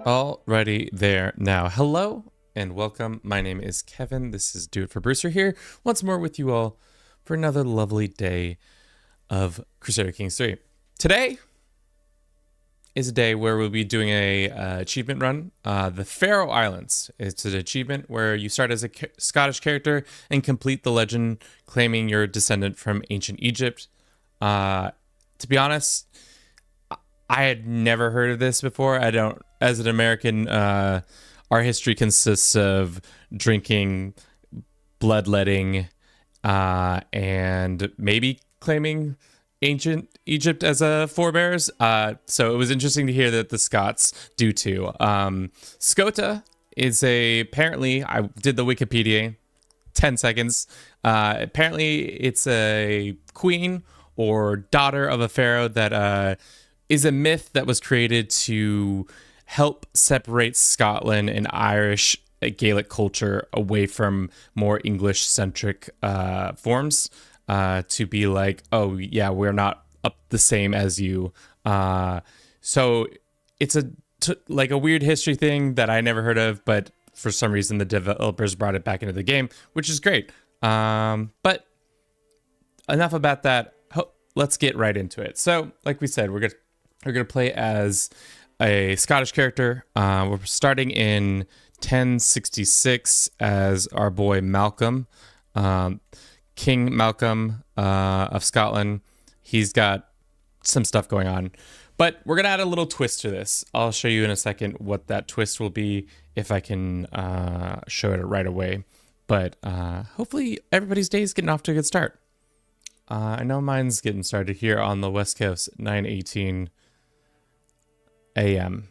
Alrighty there now. Hello and welcome. My name is Kevin. This is Do It for Brewster here once more with you all for another lovely day of Crusader Kings 3. Today is a day where we'll be doing a achievement run. The Pharaoh Islands. It's an achievement where you start as a Scottish character and complete the legend claiming you're a descendant from ancient Egypt. To be honest, I had never heard of this before. As an American, our history consists of drinking, bloodletting, and maybe claiming ancient Egypt as a forebears. So it was interesting to hear that the Scots do too. Scota is apparently, I did the Wikipedia, 10 seconds. Apparently it's a queen or daughter of a pharaoh that is a myth that was created to help separate Scotland and Irish Gaelic culture away from more English-centric forms, to be like, oh yeah, we're not up the same as you. So it's like a weird history thing that I never heard of, but for some reason the developers brought it back into the game, which is great. But enough about that. Let's get right into it. So, like we said, we're gonna play as a Scottish character. We're starting in 1066 as our boy Malcolm, King Malcolm of Scotland. He's got some stuff going on, but we're gonna add a little twist to this. I'll show you in a second what that twist will be if I can show it right away. But hopefully everybody's day is getting off to a good start. I know mine's getting started here on the West Coast, 9:18 a.m.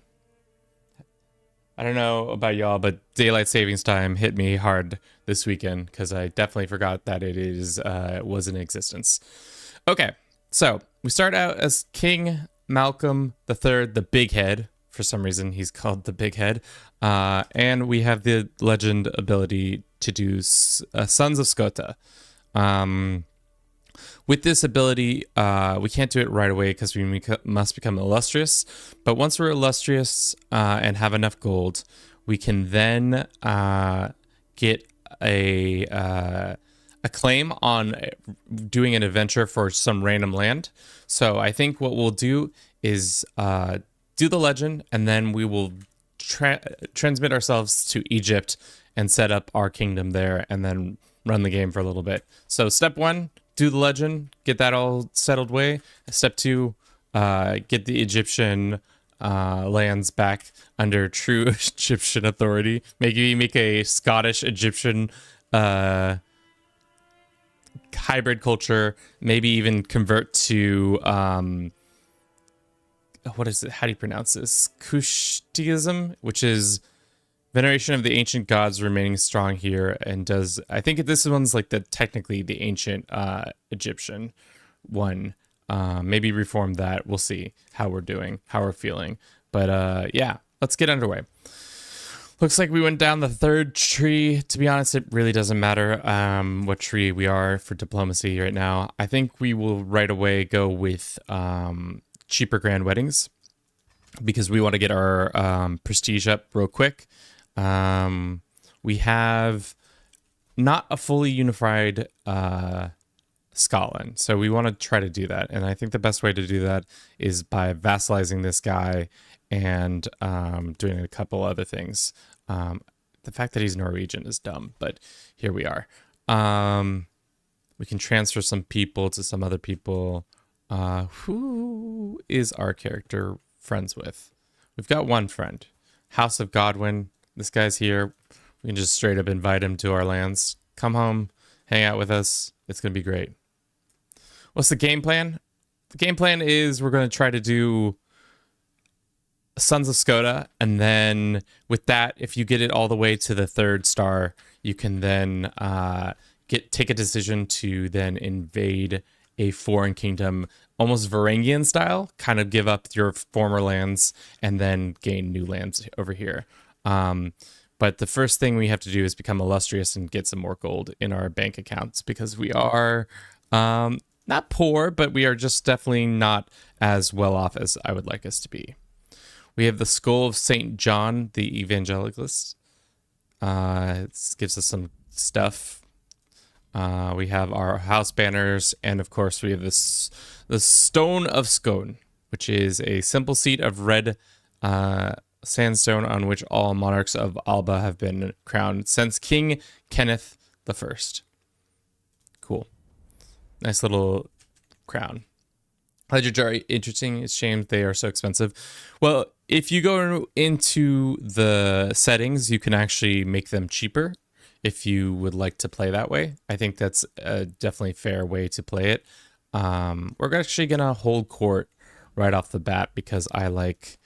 I don't know about y'all, but daylight savings time hit me hard this weekend because I definitely forgot that it was in existence. Okay, so we start out as King Malcolm III, the Big Head. For some reason, he's called the Big Head. And we have the legend ability to do Sons of Scota. With this ability, we can't do it right away because we must become illustrious. But once we're illustrious and have enough gold, we can then get a claim on doing an adventure for some random land. So I think what we'll do is do the legend, and then we will transmit ourselves to Egypt and set up our kingdom there and then run the game for a little bit. So step 1, do the legend, get that all settled away. Step 2, get the Egyptian lands back under true Egyptian authority. Maybe make a Scottish Egyptian hybrid culture. Maybe even convert to what is it? How do you pronounce this? Kushtism, which is veneration of the ancient gods remaining strong here, and does, I think this one's like technically the ancient Egyptian one. Maybe reform that. We'll see how we're doing, how we're feeling. But yeah, let's get underway. Looks like we went down the 3rd tree. To be honest, it really doesn't matter what tree we are for diplomacy right now. I think we will right away go with cheaper grand weddings because we want to get our prestige up real quick. We have not a fully unified Scotland, so we want to try to do that. And I think the best way to do that is by vassalizing this guy and doing a couple other things. The fact that he's Norwegian is dumb, but here we are. We can transfer some people to some other people. Who is our character friends with? We've got one friend, House of Godwin. This guy's here. We can just straight up invite him to our lands. Come home, hang out with us. It's going to be great. What's the game plan? The game plan is we're going to try to do Sons of Scota, and then with that, if you get it all the way to the 3rd star, you can then take a decision to then invade a foreign kingdom, almost Varangian style, kind of give up your former lands and then gain new lands over here. But the first thing we have to do is become illustrious and get some more gold in our bank accounts, because we are not poor, but we are just definitely not as well off as I would like us to be. We have the Skull of St. John, the Evangelist. It gives us some stuff. We have our house banners, and of course we have the Stone of Scone, which is a simple seat of red sandstone on which all monarchs of Alba have been crowned since King Kenneth the First. Cool. Nice little crown. Legends are interesting. It's a shame they are so expensive. Well, if you go into the settings, you can actually make them cheaper if you would like to play that way. I think that's a definitely fair way to play it. We're actually going to hold court right off the bat because I like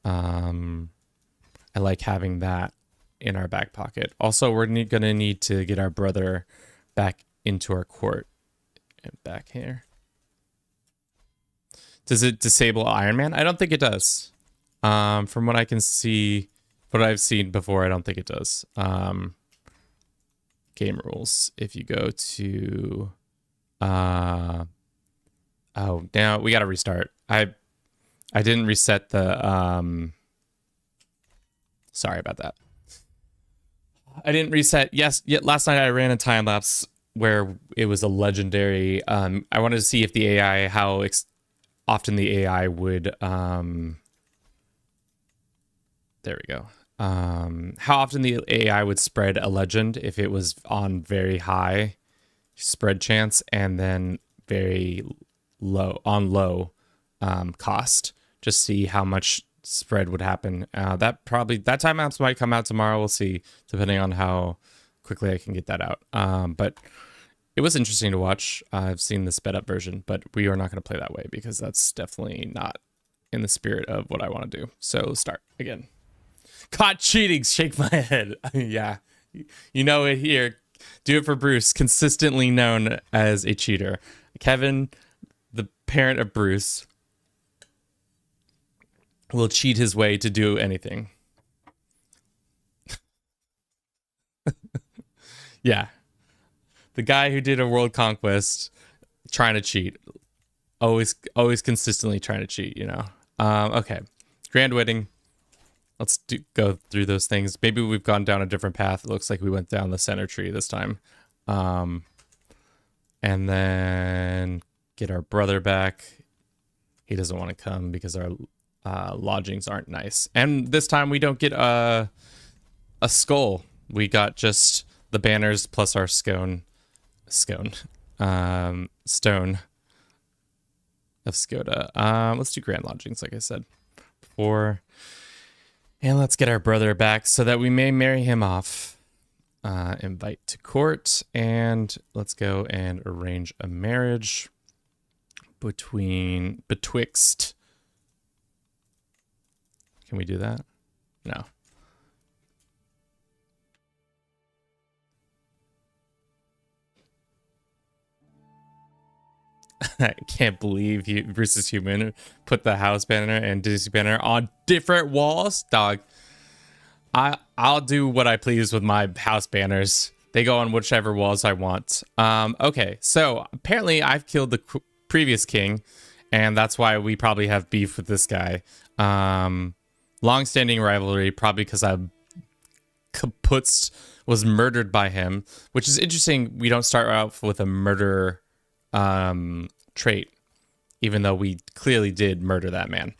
having that in our back pocket. Also, we're going to need to get our brother back into our court. Back here. Does it disable Iron Man? I don't think it does. From what I can see, what I've seen before, I don't think it does. Game rules. If you go to, oh, now we got to restart. I didn't reset the, sorry about that. I didn't reset. Yes, last night I ran a time lapse where it was a legendary. I wanted to see if the AI, how often the AI would, there we go. How often the AI would spread a legend if it was on very high spread chance and then very low cost. Just see how much spread would happen. That time lapse might come out tomorrow. We'll see, depending on how quickly I can get that out. But it was interesting to watch. I've seen the sped up version, but we are not going to play that way because that's definitely not in the spirit of what I want to do. So start again. Caught cheating. Shake my head. Yeah, you know it here. Do it for Bruce. Consistently known as a cheater. Kevin, the parent of Bruce, will cheat his way to do anything. Yeah. The guy who did a world conquest trying to cheat. Always consistently trying to cheat, you know. Okay. Grand wedding. Let's go through those things. Maybe we've gone down a different path. It looks like we went down the center tree this time. And then get our brother back. He doesn't want to come because our lodgings aren't nice. And this time we don't get a skull. We got just the banners plus our stone of Scota. Let's do grand lodgings, like I said before. And let's get our brother back so that we may marry him off. Invite to court, and let's go and arrange a marriage betwixt. Can we do that? No. I can't believe Bruce's human put the house banner and Disney banner on different walls. Dog. I'll do what I please with my house banners. They go on whichever walls I want. Okay, so apparently I've killed the previous king, and that's why we probably have beef with this guy. Long-standing rivalry, probably because Kaputz was murdered by him, which is interesting. We don't start out with a murder trait, even though we clearly did murder that man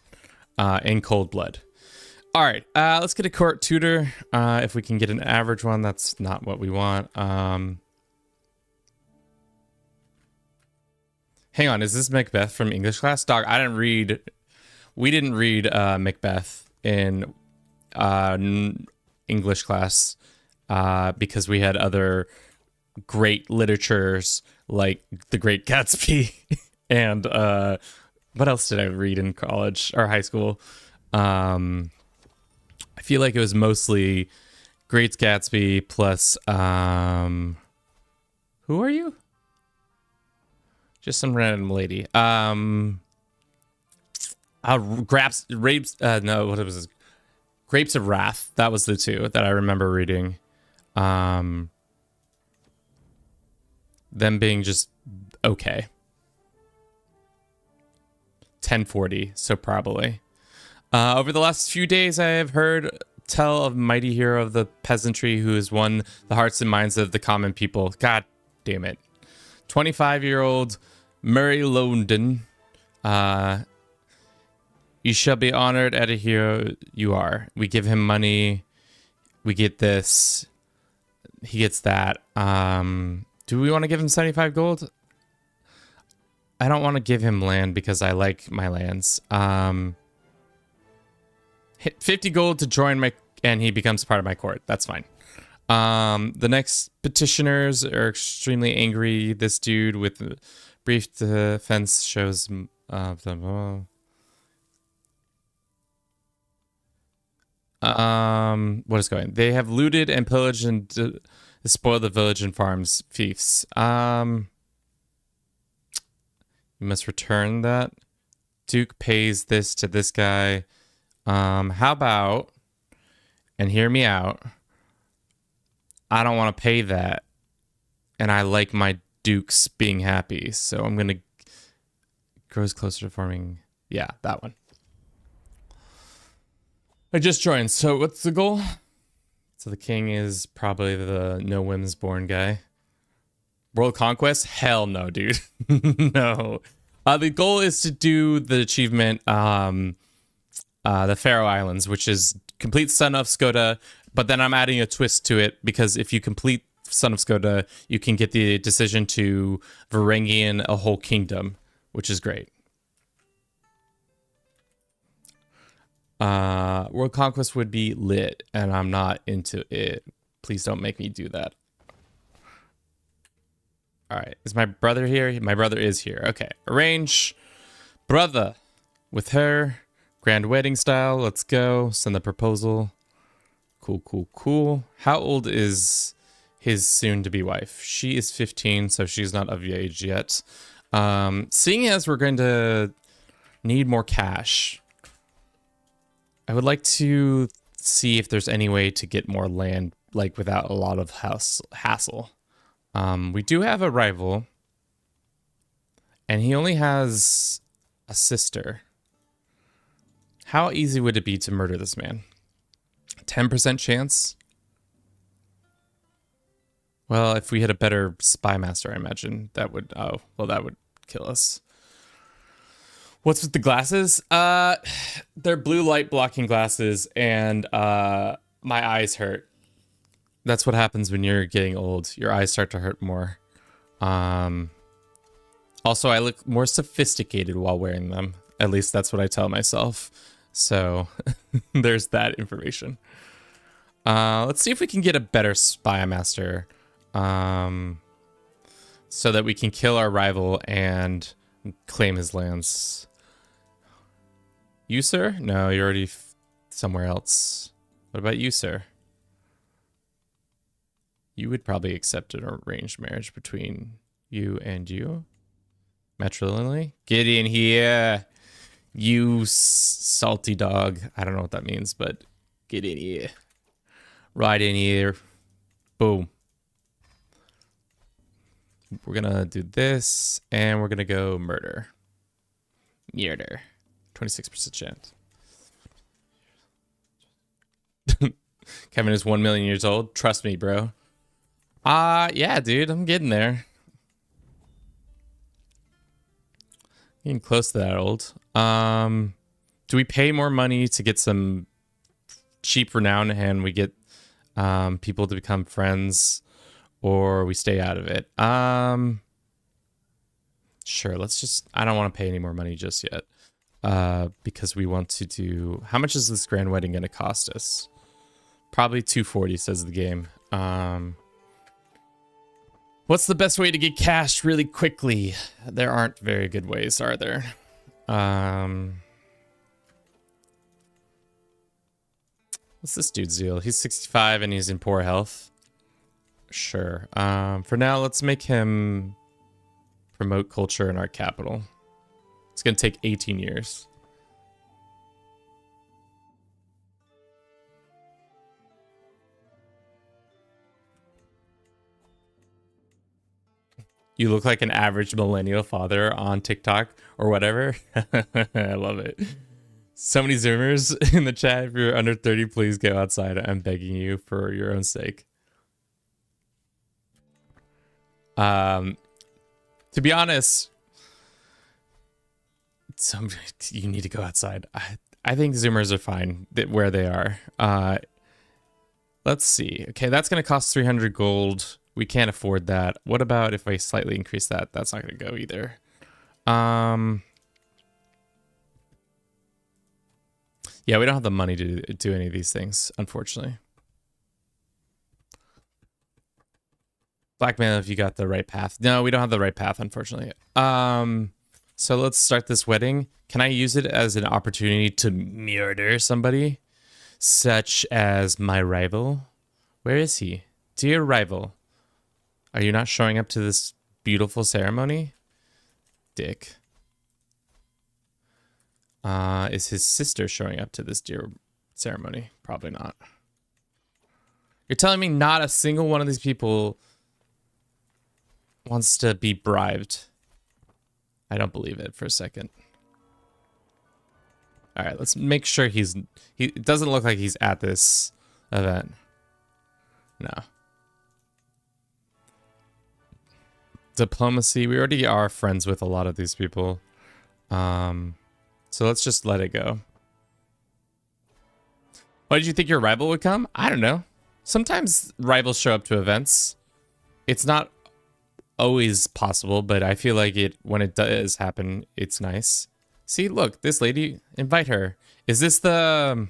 in cold blood. All right, let's get a court tutor. If we can get an average one, that's not what we want. Hang on, is this Macbeth from English class? Dog, we didn't read Macbeth in English class because we had other great literatures like The Great Gatsby and what else did I read in college or high school? I feel like it was mostly Great Gatsby plus who are you? Just some random lady. Grapes, no, what was this? Grapes of Wrath. That was the two that I remember reading. Them being just okay. 1040, so probably. Over the last few days, I have heard tell of mighty hero of the peasantry who has won the hearts and minds of the common people. God damn it. 25-year-old Murray London. You shall be honored at a hero you are. We give him money. We get this. He gets that. Do we want to give him 75 gold? I don't want to give him land because I like my lands. Hit 50 gold to join my, and he becomes part of my court. That's fine. The next petitioners are extremely angry. This dude with brief defense shows what is going? They have looted and pillaged and spoiled the village and farms. Fiefs. You must return that. Duke pays this to this guy. How about, and hear me out, I don't want to pay that, and I like my dukes being happy, so I'm going to, grows closer to forming, yeah, that one. I just joined, so what's the goal? So the king is probably the no women's born guy. World conquest? Hell no, dude. No. The goal is to do the achievement, the Pharaoh Islands, which is complete Son of Scota, but then I'm adding a twist to it because if you complete Son of Scota, you can get the decision to Varangian a whole kingdom, which is great. World Conquest would be lit, and I'm not into it. Please don't make me do that. All right, is my brother here? My brother is here. Okay, arrange brother with her. Grand wedding style. Let's go. Send the proposal. Cool, cool, cool. How old is his soon-to-be wife? She is 15, so she's not of age yet. Seeing as we're going to need more cash, I would like to see if there's any way to get more land, like without a lot of hassle. We do have a rival, and he only has a sister. How easy would it be to murder this man? 10% chance? Well, if we had a better spy master, I imagine that would, oh, well, that would kill us. What's with the glasses? They're blue light blocking glasses, and my eyes hurt. That's what happens when you're getting old. Your eyes start to hurt more. Also, I look more sophisticated while wearing them. At least that's what I tell myself. So there's that information. Let's see if we can get a better spy master. So that we can kill our rival and claim his lands. You, sir? No, you're already somewhere else. What about you, sir? You would probably accept an arranged marriage between you and you. Matrilineally? Get in here, you salty dog. I don't know what that means, but get in here. Right in here. Boom. We're gonna do this, and we're gonna go murder. Murder. 26% chance. Kevin is 1 million years old. Trust me, bro. Yeah, dude, I'm getting there. Getting close to that old. Do we pay more money to get some cheap renown and we get people to become friends, or we stay out of it? Sure, let's just... I don't want to pay any more money just yet. Because we want to do... How much is this grand wedding going to cost us? Probably 240, says the game. What's the best way to get cash really quickly? There aren't very good ways, are there? What's this dude's deal? He's 65 and he's in poor health. Sure. For now, let's make him promote culture in our capital. It's going to take 18 years. You look like an average millennial father on TikTok or whatever. I love it. So many Zoomers in the chat. If you're under 30, please go outside. I'm begging you for your own sake. To be honest, you need to go outside. I think Zoomers are fine where they are. Let's see. Okay, that's going to cost 300 gold. We can't afford that. What about if I slightly increase that? That's not going to go either. Yeah, we don't have the money to do any of these things, unfortunately. Blackmail if you got the right path. No, we don't have the right path, unfortunately. So let's start this wedding. Can I use it as an opportunity to murder somebody? Such as my rival? Where is he? Dear rival. Are you not showing up to this beautiful ceremony? Dick. Is his sister showing up to this dear ceremony? Probably not. You're telling me not a single one of these people wants to be bribed? I don't believe it for a second. All right, let's make sure it doesn't look like he's at this event. No. Diplomacy. We already are friends with a lot of these people. So let's just let it go. Why did you think your rival would come? I don't know. Sometimes rivals show up to events. It's not always possible, but I feel like when it does happen, it's nice. See, look, this lady, invite her. Is this the...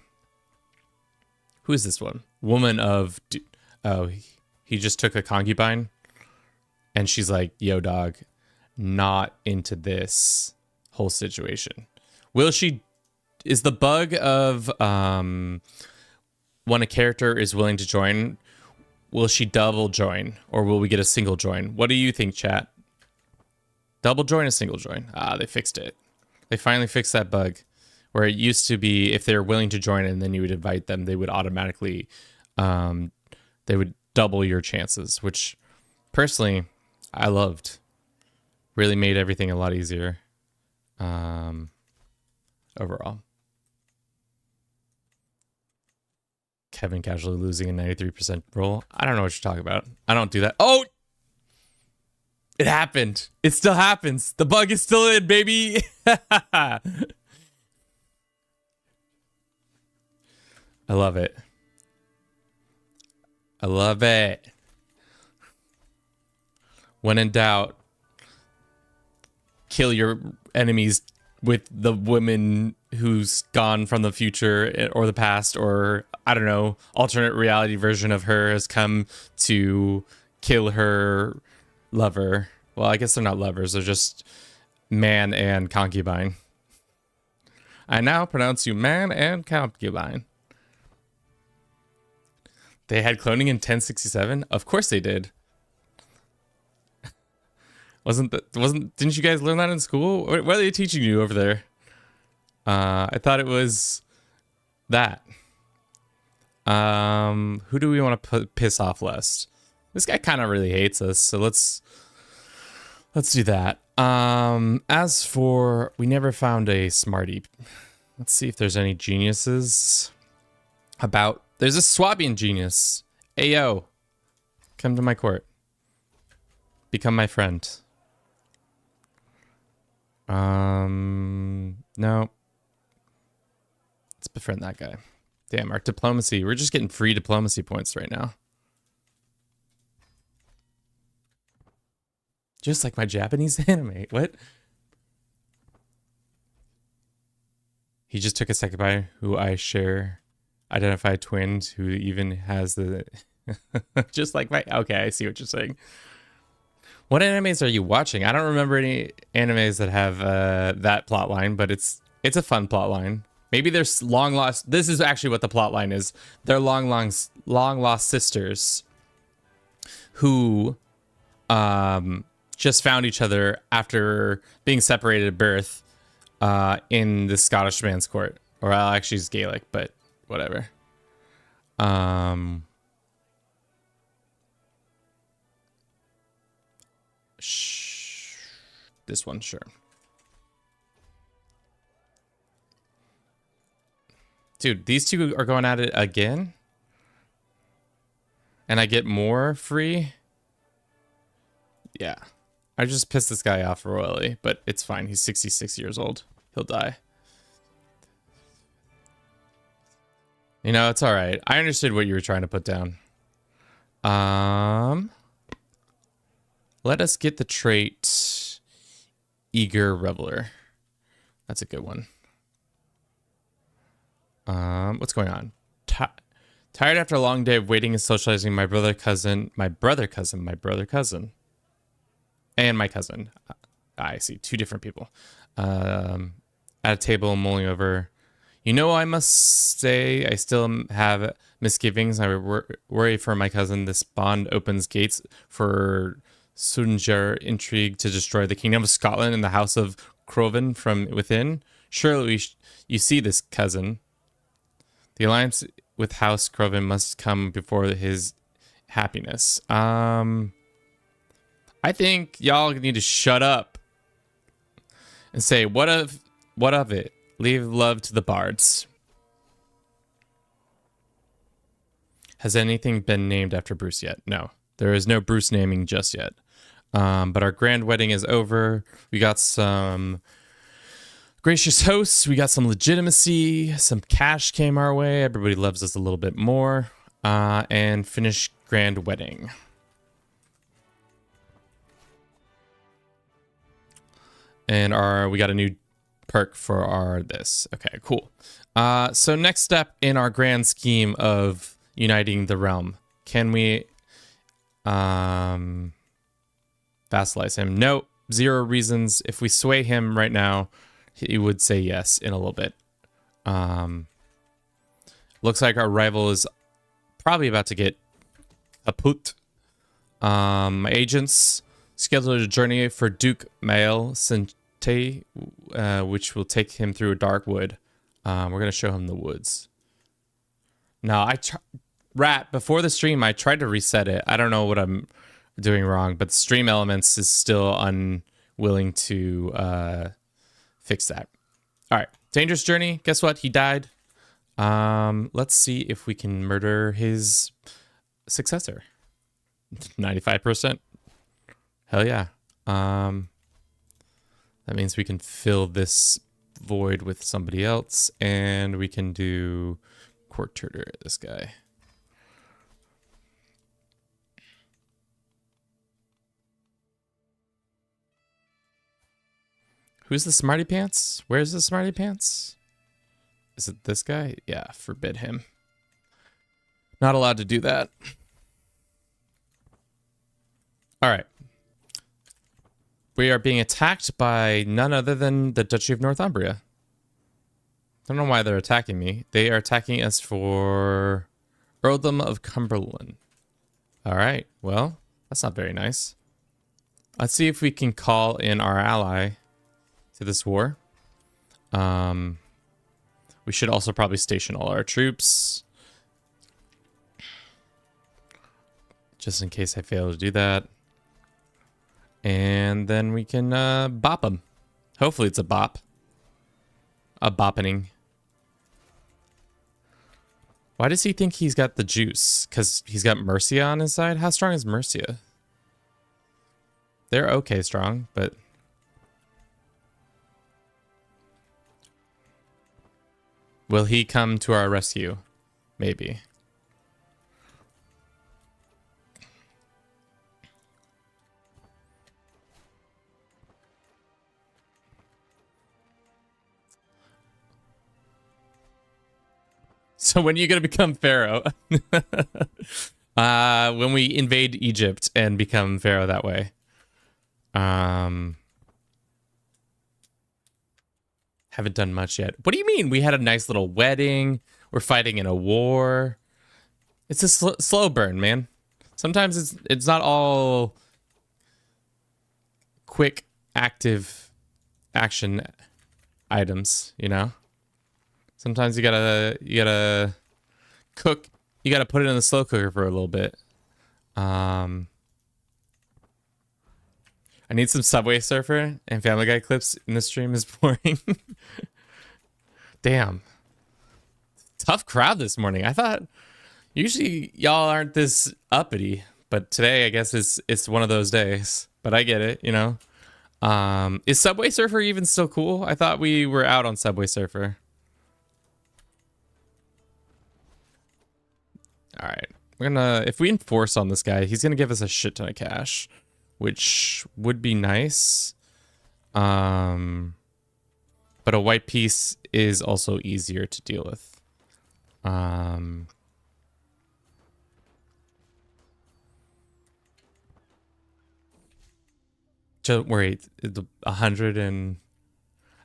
Who is this one? Woman of... Oh, he just took a concubine. And she's like, yo, dog, not into this whole situation. Will she... Is the bug of when a character is willing to join, will she double join? Or will we get a single join? What do you think, chat? Double join or single join? Ah, they fixed it. They finally fixed that bug. Where it used to be, if they're willing to join and then you would invite them, they would automatically... they would double your chances, which personally... I loved. Really made everything a lot easier. Overall. Kevin casually losing a 93% roll. I don't know what you're talking about. I don't do that. Oh! It happened. It still happens. The bug is still in, baby. I love it. I love it. When in doubt, kill your enemies with the woman who's gone from the future or the past, or I don't know, alternate reality version of her has come to kill her lover. Well, I guess they're not lovers, they're just man and concubine. I now pronounce you man and concubine. They had cloning in 1067? Of course they did. Didn't you guys learn that in school? What are they teaching you over there? I thought it was that. Who do we want to piss off less? This guy kind of really hates us, so let's do that. As for, we never found a smarty. Let's see if there's any geniuses about. There's a Swabian genius. Ayo, come to my court. Become my friend. No. Let's befriend that guy. Damn, our diplomacy. We're just getting free diplomacy points right now. Just like my Japanese anime. What? He just took a second by who I share identified twins who even has the just like my okay, I see what you're saying. What animes are you watching? I don't remember any animes that have that plot line, but it's a fun plot line. Maybe there's long lost. This is actually what the plot line is. They're long lost sisters who just found each other after being separated at birth in the Scottish man's court. Or actually it's Gaelic, but whatever. This one, sure. Dude, these two are going at it again? And I get more free? Yeah. I just pissed this guy off royally, but it's fine. He's 66 years old. He'll die. You know, it's all right. I understood what you were trying to put down. Let us get the trait Eager Reveler. That's a good one. What's going on? Tired after a long day of waiting and socializing. My brother cousin, and my cousin. I see, two different people. At a table mulling over. You know, I must say, I still have misgivings. I worry for my cousin. This bond opens gates for Sunger intrigue to destroy the kingdom of Scotland and the house of Croven from within. Surely you see this, cousin. The alliance with House Croven must come before his happiness. I think y'all need to shut up and say, what of it? Leave love to the bards. Has anything been named after Bruce yet? No, there is no Bruce naming just yet. But our grand wedding is over. We got some gracious hosts. We got some legitimacy. Some cash came our way. Everybody loves us a little bit more. And finished grand wedding. And we got a new perk for our this. Okay, cool. So next step in our grand scheme of uniting the realm. Can we vassalize him? No, 0 reasons. If we sway him right now, he would say yes in a little bit. Looks like our rival is probably about to get kaput. Agents scheduled a journey for Duke Mael Sente, which will take him through a dark wood. We're going to show him the woods. Now, before the stream, I tried to reset it. I don't know what I'm doing wrong, but Stream Elements is still unwilling to fix that. All right, dangerous journey. Guess what? He died. Let's see if we can murder his successor. 95%. Hell yeah. That means we can fill this void with somebody else, and we can do court tutor this guy. Who's the smarty pants? Where's the smarty pants? Is it this guy? Yeah, forbid him. Not allowed to do that. All right. We are being attacked by none other than the Duchy of Northumbria. I don't know why they're attacking me. They are attacking us for Earldom of Cumberland. All right. Well, that's not very nice. Let's see if we can call in our ally to this war. We should also probably station all our troops, just in case I fail to do that. And then we can bop them. Hopefully it's a bop. A boppening. Why does he think he's got the juice? Because he's got Mercia on his side? How strong is Mercia? They're okay strong, but... will he come to our rescue? Maybe. So when are you going to become Pharaoh? When we invade Egypt and become Pharaoh that way. Haven't done much yet. What do you mean? We had a nice little wedding. We're fighting in a war. It's a slow burn, man. Sometimes it's not all quick, active action items, you know? Sometimes you gotta cook. You gotta put it in the slow cooker for a little bit. I need some Subway Surfer and Family Guy clips in the stream is boring. Damn. Tough crowd this morning. I thought usually y'all aren't this uppity, but today I guess it's one of those days. But I get it, you know. Is Subway Surfer even still cool? I thought we were out on Subway Surfer. All right. We're gonna, if we enforce on this guy, he's gonna give us a shit ton of cash, which would be nice. But a white piece is also easier to deal with. Don't worry, 100 and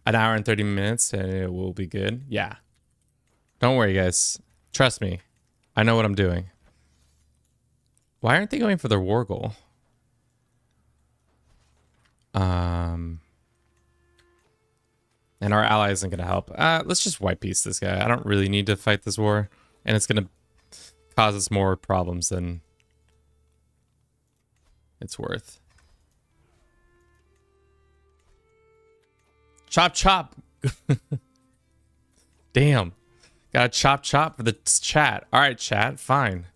an hour and 30 minutes and it will be good. Yeah. Don't worry, guys. Trust me. I know what I'm doing. Why aren't they going for their war goal? And our ally isn't going to help. Let's just white piece this guy. I don't really need to fight this war. And it's going to cause us more problems than it's worth. Chop, chop. Damn. Gotta chop, chop for the chat. All right, chat. Fine.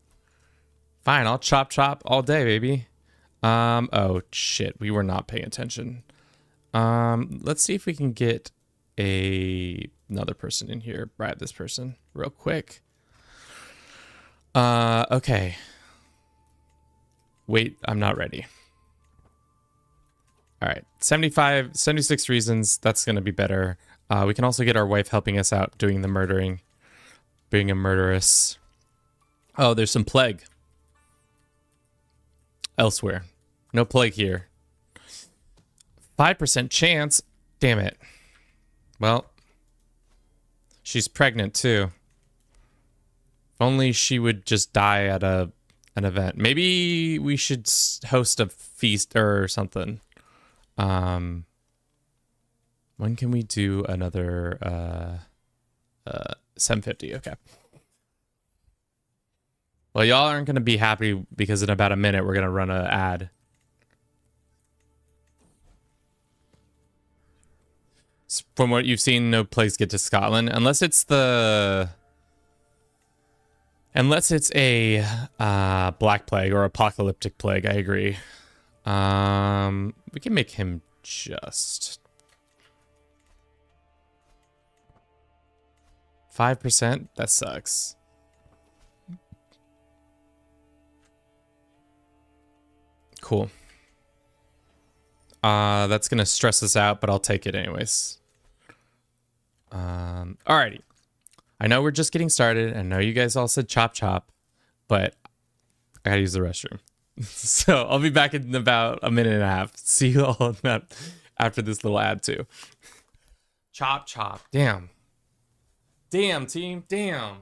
Fine, I'll chop, chop all day, baby. Oh, shit. We were not paying attention. Let's see if we can get another person in here. Bribe this person real quick. Okay. Wait, I'm not ready. All right, 76 reasons. That's going to be better. We can also get our wife helping us out doing the murdering, being a murderess. Oh, there's some plague elsewhere. No plague here. 5% chance. Damn it. Well, she's pregnant too. If only she would just die at an event. Maybe we should host a feast or something. When can we do another 750? Okay. Well, y'all aren't going to be happy because in about a minute we're going to run an ad. From what you've seen, no plagues get to Scotland unless it's a black plague or apocalyptic plague. I agree. We can make him just 5%. That sucks. Cool. That's gonna stress us out, but I'll take it anyways. Alrighty. I know we're just getting started. I know you guys all said chop chop, but I gotta use the restroom. So I'll be back in about a minute and a half. See you all after this little ad too. Chop chop. Damn. Damn, team. Damn.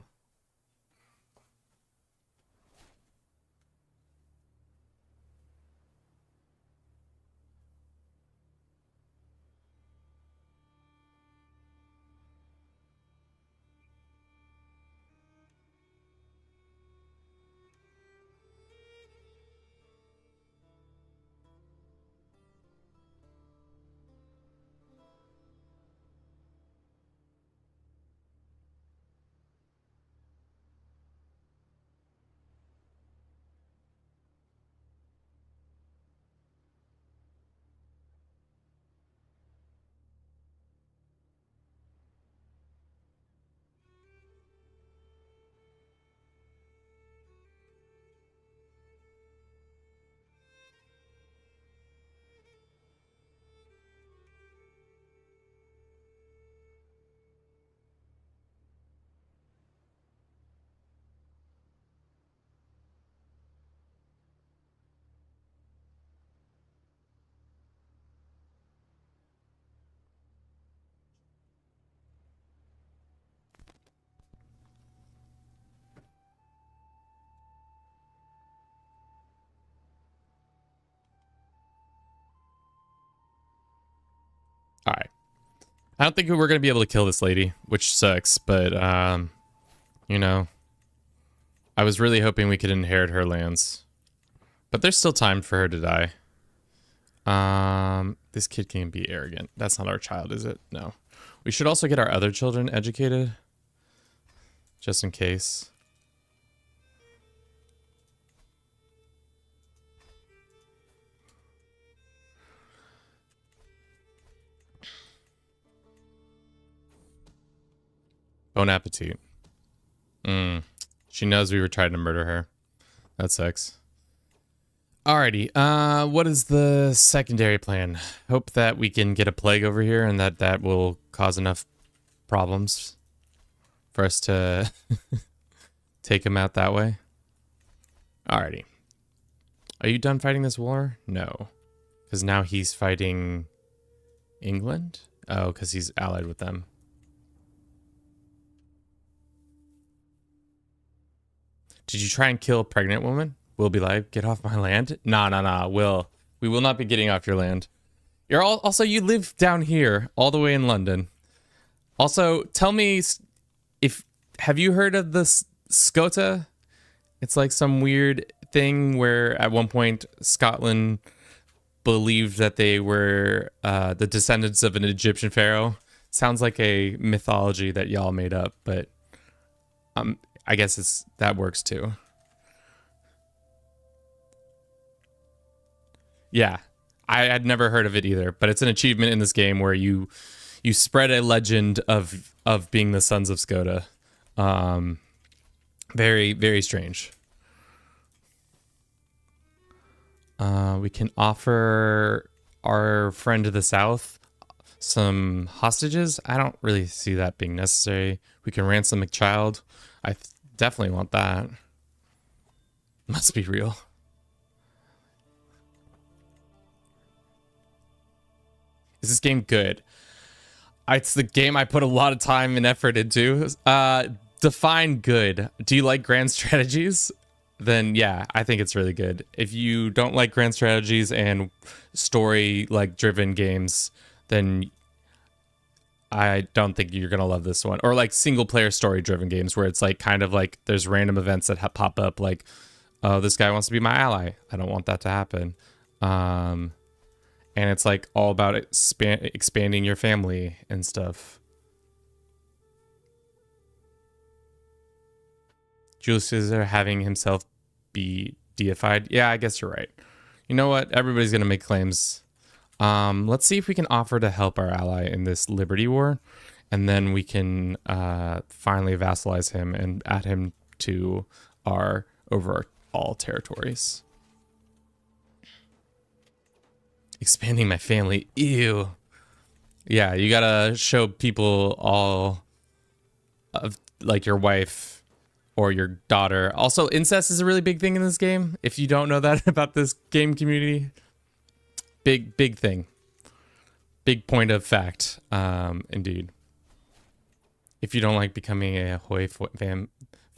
All right. I don't think we're gonna be able to kill this lady, which sucks, but you know, I was really hoping we could inherit her lands. But there's still time for her to die. This kid can be arrogant. That's not our child, is it? No. We should also get our other children educated. Just in case. Bon appetit. She knows we were trying to murder her. That sucks. Alrighty, what is the secondary plan? Hope that we can get a plague over here and that will cause enough problems for us to take him out that way. Alrighty. Are you done fighting this war? No. Because now he's fighting England? Oh, because he's allied with them. Did you try and kill a pregnant woman? We'll be like, get off my land? Nah. We will not be getting off your land. You're also, you live down here, all the way in London. Also, tell me have you heard of this Scota? It's like some weird thing where at one point Scotland believed that they were the descendants of an Egyptian pharaoh. Sounds like a mythology that y'all made up, but I guess that works too. Yeah, I had never heard of it either, but it's an achievement in this game where you spread a legend of being the sons of Scota. Very, very strange. We can offer our friend to the south some hostages. I don't really see that being necessary. We can ransom a child. I definitely want that. Must be real. Is this game good? It's the game I put a lot of time and effort into. Define good. Do you like grand strategies? Then yeah, I think it's really good. If you don't like grand strategies and story like driven games, then I don't think you're gonna love this one. Or like single player story driven games where it's like kind of like there's random events that pop up like, oh, this guy wants to be my ally. I don't want that to happen. And it's like all about expanding your family and stuff. Julius Caesar having himself be deified. Yeah, I guess you're right. You know what? Everybody's going to make claims. Let's see if we can offer to help our ally in this Liberty War. And then we can finally vassalize him and add him to our overall territories. Expanding my family. Ew. Yeah, you gotta show people all of like your wife or your daughter. Also, incest is a really big thing in this game. If you don't know that about this game community, big thing. Big point of fact, indeed. If you don't like becoming a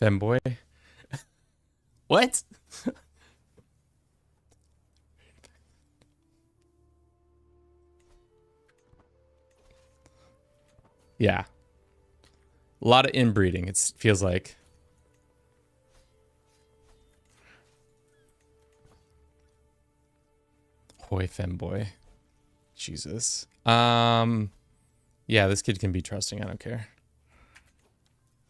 femboy. What? Yeah. A lot of inbreeding, it feels like. Hoi femboy. Jesus. Yeah, this kid can be trusting. I don't care.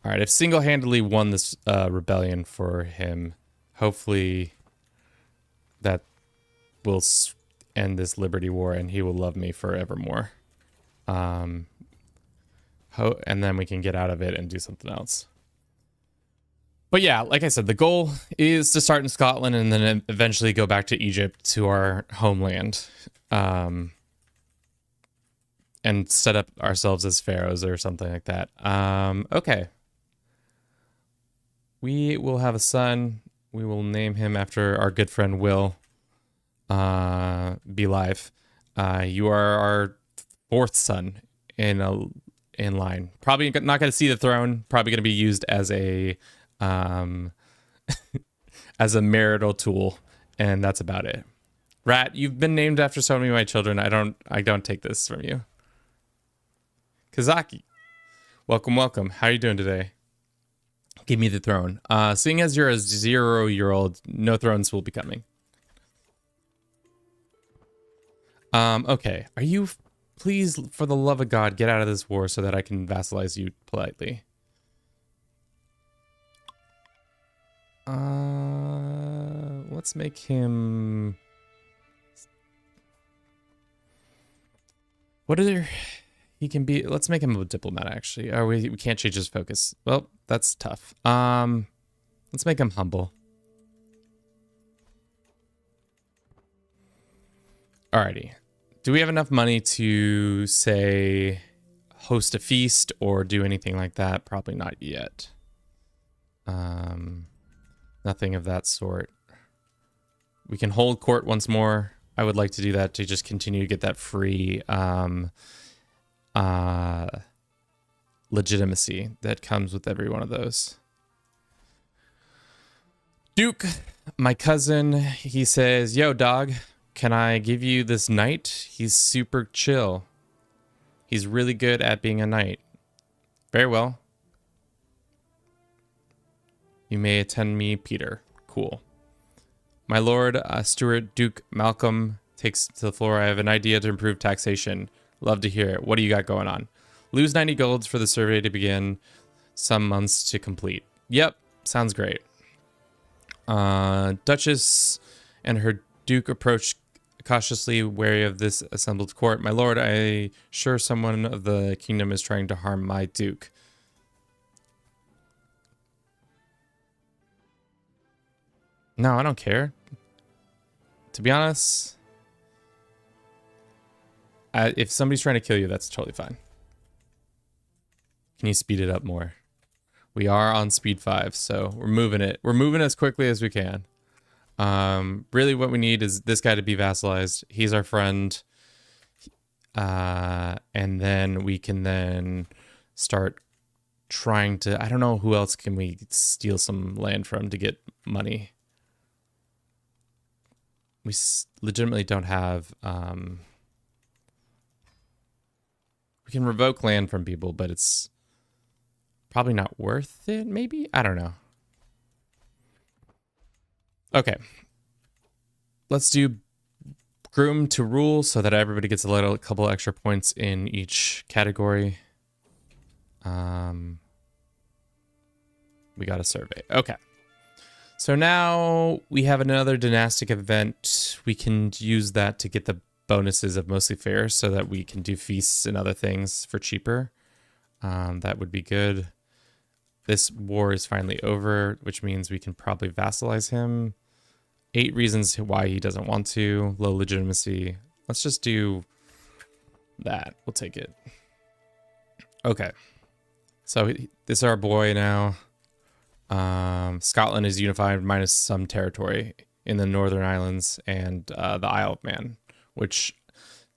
All right, I've single-handedly won this rebellion for him. Hopefully that will end this Liberty War and he will love me forevermore. And then we can get out of it and do something else. But yeah, like I said, the goal is to start in Scotland and then eventually go back to Egypt, to our homeland. And set up ourselves as pharaohs or something like that. Okay. We will have a son. We will name him after our good friend Will. Be live. You are our fourth son in line. Probably not going to see the throne. Probably going to be used as a as a marital tool, and that's about it. Rat, you've been named after so many of my children. I don't take this from you. Kazaki, welcome. How are you doing today? Give me the throne. Seeing as you're a 0-year-old, no thrones will be coming. Okay. Are you... Please, for the love of God, get out of this war so that I can vassalize you politely. Let's make him... What are there... He can be... Let's make him a diplomat, actually. Oh, we can't change his focus. Well, that's tough. Let's make him humble. Alrighty. Do we have enough money to, say, host a feast or do anything like that? Probably not yet. Nothing of that sort. We can hold court once more. I would like to do that to just continue to get that free legitimacy that comes with every one of those. Duke, my cousin, he says, yo, dog, can I give you this knight? He's super chill. He's really good at being a knight. Very well. You may attend me, Peter. Cool. My lord, Stuart Duke Malcolm takes to the floor. I have an idea to improve taxation. Love to hear it. What do you got going on? Lose 90 golds for the survey to begin. Some months to complete. Yep, sounds great. Duchess and her duke approach cautiously, wary of this assembled court. My lord, I sure someone of the kingdom is trying to harm my duke. No, I don't care. To be honest, if somebody's trying to kill you, that's totally fine. Can you speed it up more? We are on speed 5, so we're moving it. We're moving as quickly as we can. Really what we need is this guy to be vassalized. He's our friend. And then we can then start trying to... I don't know who else can we steal some land from to get money. We legitimately don't have... we can revoke land from people, but it's probably not worth it, maybe? I don't know. Okay. Let's do groom to rule so that everybody gets a couple extra points in each category. We got a survey. Okay. So now we have another dynastic event. We can use that to get the bonuses of mostly fair so that we can do feasts and other things for cheaper. That would be good. This war is finally over, which means we can probably vassalize him. 8 reasons why he doesn't want to. Low legitimacy. Let's just do that. We'll take it. Okay. So this is our boy now. Scotland is unified minus some territory in the Northern Islands and the Isle of Man, which,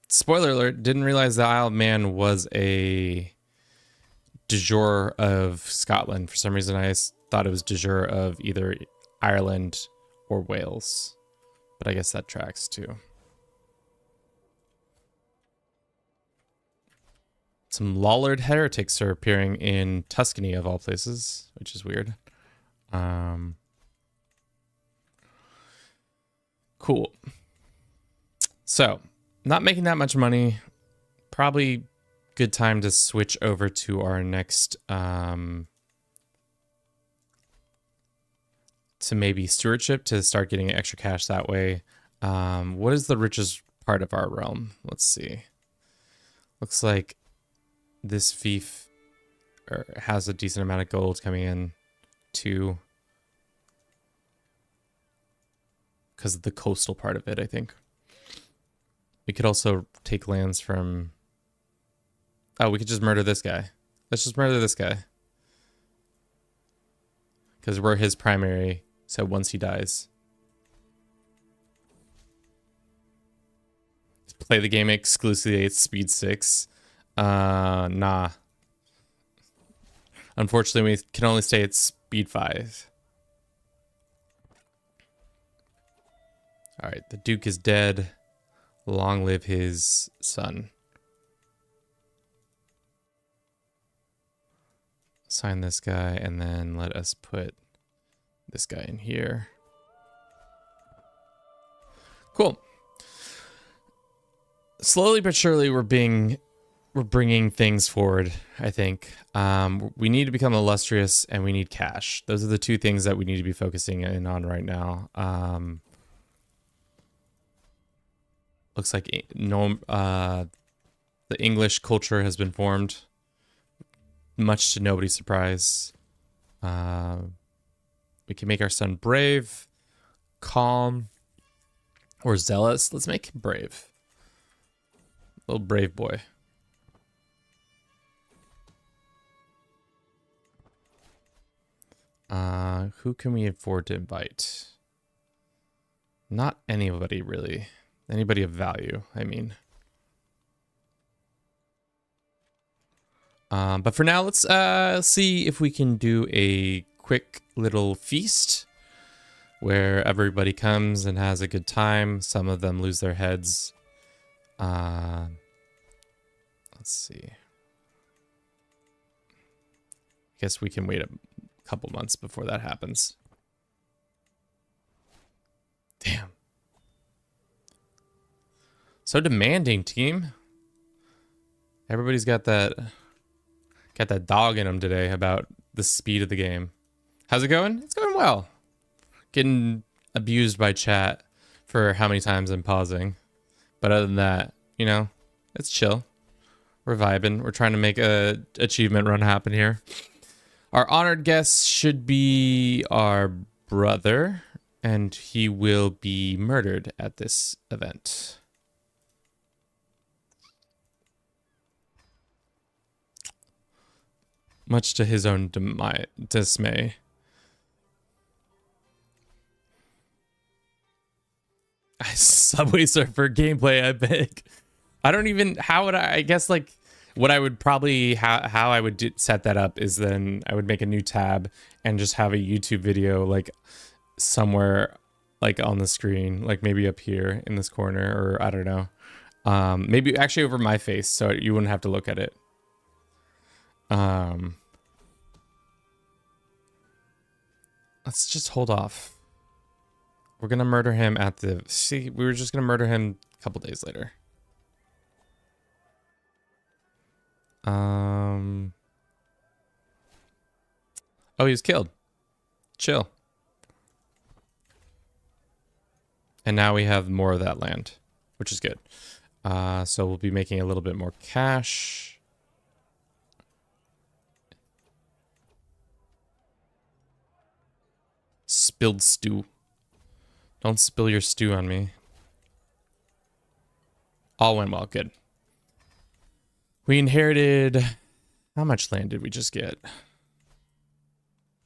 spoiler alert, didn't realize the Isle of Man was a de jure of Scotland. For some reason, I thought it was de jure of either Ireland or Wales, but I guess that tracks too. Some Lollard heretics are appearing in Tuscany of all places, which is weird. Cool. So, not making that much money. Probably good time to switch over to our next, to maybe stewardship to start getting extra cash that way. What is the richest part of our realm? Let's see. Looks like this fief has a decent amount of gold coming in too, because of the coastal part of it, I think. We could also take lands from... Oh, we could just murder this guy. Let's just murder this guy. Because we're his primary, so once he dies. Play the game exclusively at speed 6. Nah. Unfortunately, we can only stay at speed 5. Alright, the Duke is dead. Long live his son. Sign this guy, and then let us put this guy in here. Cool. Slowly but surely, we're bringing things forward, I think. We need to become illustrious, and we need cash. Those are the two things that we need to be focusing in on right now. Looks like the English culture has been formed, much to nobody's surprise. We can make our son brave, calm, or zealous. Let's make him brave. Little brave boy. Who can we afford to invite? Not anybody, really. Anybody of value, I mean. But for now, let's see if we can do a quick little feast where everybody comes and has a good time. Some of them lose their heads. Let's see. I guess we can wait a couple months before that happens. Damn. So demanding, team. Everybody's got that dog in them today about the speed of the game. How's it going? It's going well. Getting abused by chat for how many times I'm pausing. But other than that, you know, it's chill. We're vibing. We're trying to make a achievement run happen here. Our honored guest should be our brother, and he will be murdered at this event. Much to his own dismay. Subway Surfer gameplay epic. I don't even... How would I guess, like, what I would probably... How I would set that up is then I would make a new tab and just have a YouTube video, like, somewhere, like, on the screen. Like, maybe up here in this corner, or I don't know. Maybe actually over my face, so you wouldn't have to look at it. Let's just hold off. We're gonna murder him at the... See, we were just gonna murder him a couple days later. Oh, he was killed. Chill. And now we have more of that land, which is good. So we'll be making a little bit more cash. Spilled stew. Don't spill your stew on me. All went well. Good. We inherited... How much land did we just get?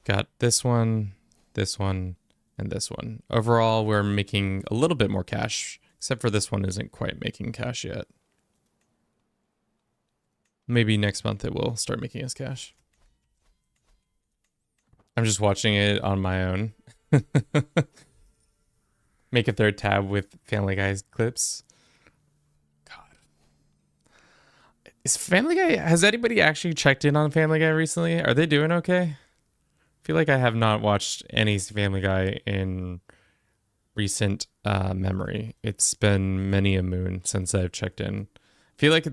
Got this one, and this one. Overall, we're making a little bit more cash, except for this one isn't quite making cash yet. Maybe next month it will start making us cash. I'm just watching it on my own. Make a third tab with Family Guy's clips. God. Is Family Guy... Has anybody actually checked in on Family Guy recently? Are they doing okay? I feel like I have not watched any Family Guy in recent memory. It's been many a moon since I've checked in. I feel like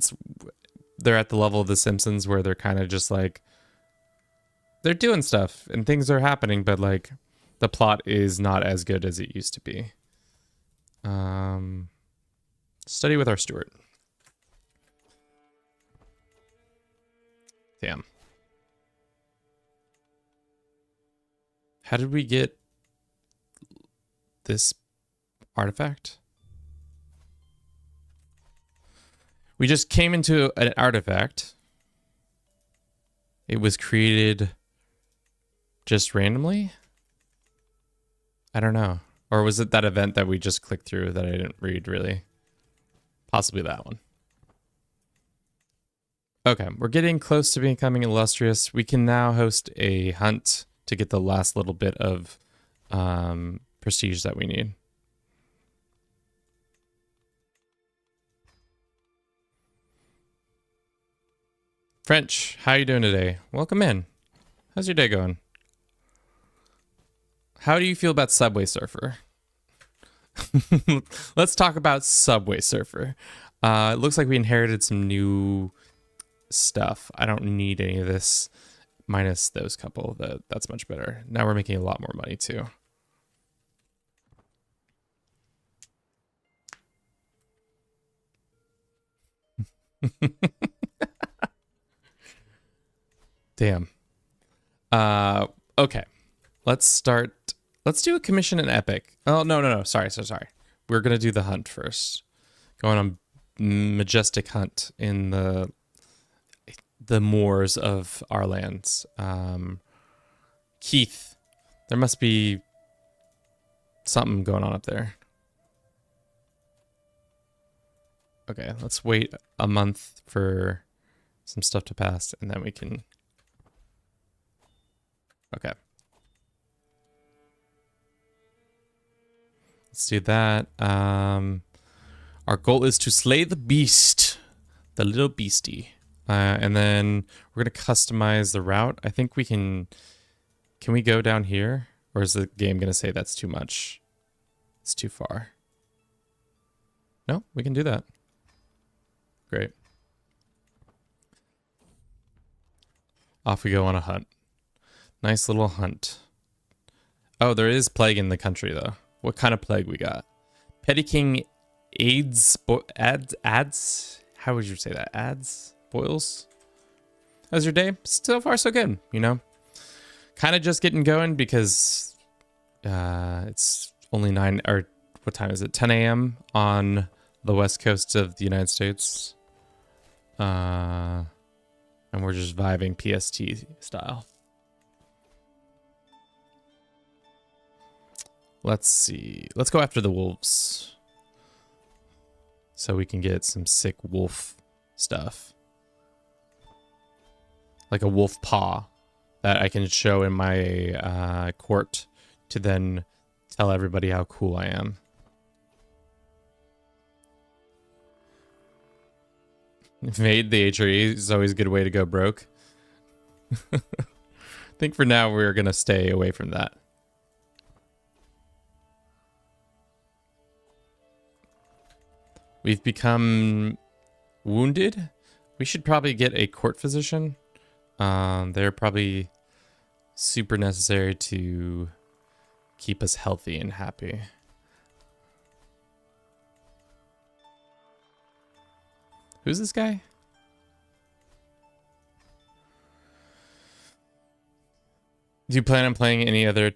they're at the level of The Simpsons where they're kind of just like... They're doing stuff and things are happening, but like the plot is not as good as it used to be. Study with our steward. Damn. How did we get this artifact? We just came into an artifact. It was created just randomly? I don't know. Or was it that event that we just clicked through that I didn't read, really? Possibly that one. Okay, we're getting close to becoming illustrious. We can now host a hunt to get the last little bit of prestige that we need. French, how you doing today? Welcome in. How's your day going? How do you feel about Subway Surfer? Let's talk about Subway Surfer. It looks like we inherited some new stuff. I don't need any of this minus those couple. That's much better. Now we're making a lot more money too. Damn. Okay. Let's do a commission in Epic. Oh, no. Sorry. We're going to do the hunt first. Going on majestic hunt in the moors of our lands. Keith, there must be something going on up there. Okay, let's wait a month for some stuff to pass and then we can... Okay. Let's do that. Our goal is to slay the beast, the little beastie. And then we're going to customize the route. I think we can we go down here? Or is the game going to say that's too much? It's too far. No, we can do that. Great. Off we go on a hunt. Nice little hunt. Oh, there is plague in the country, though. What kind of plague we got? Petty King ads? How would you say that? Ads? Boils? How's your day? So far, so good, you know? Kind of just getting going because it's only 9, or what time is it? 10 a.m. on the west coast of the United States. And we're just vibing PST style. Let's see. Let's go after the wolves. So we can get some sick wolf stuff. Like a wolf paw that I can show in my court to then tell everybody how cool I am. Made the HRE is always a good way to go broke. I think for now we're going to stay away from that. We've become wounded. We should probably get a court physician. They're probably super necessary to keep us healthy and happy. Who's this guy? Do you plan on playing any other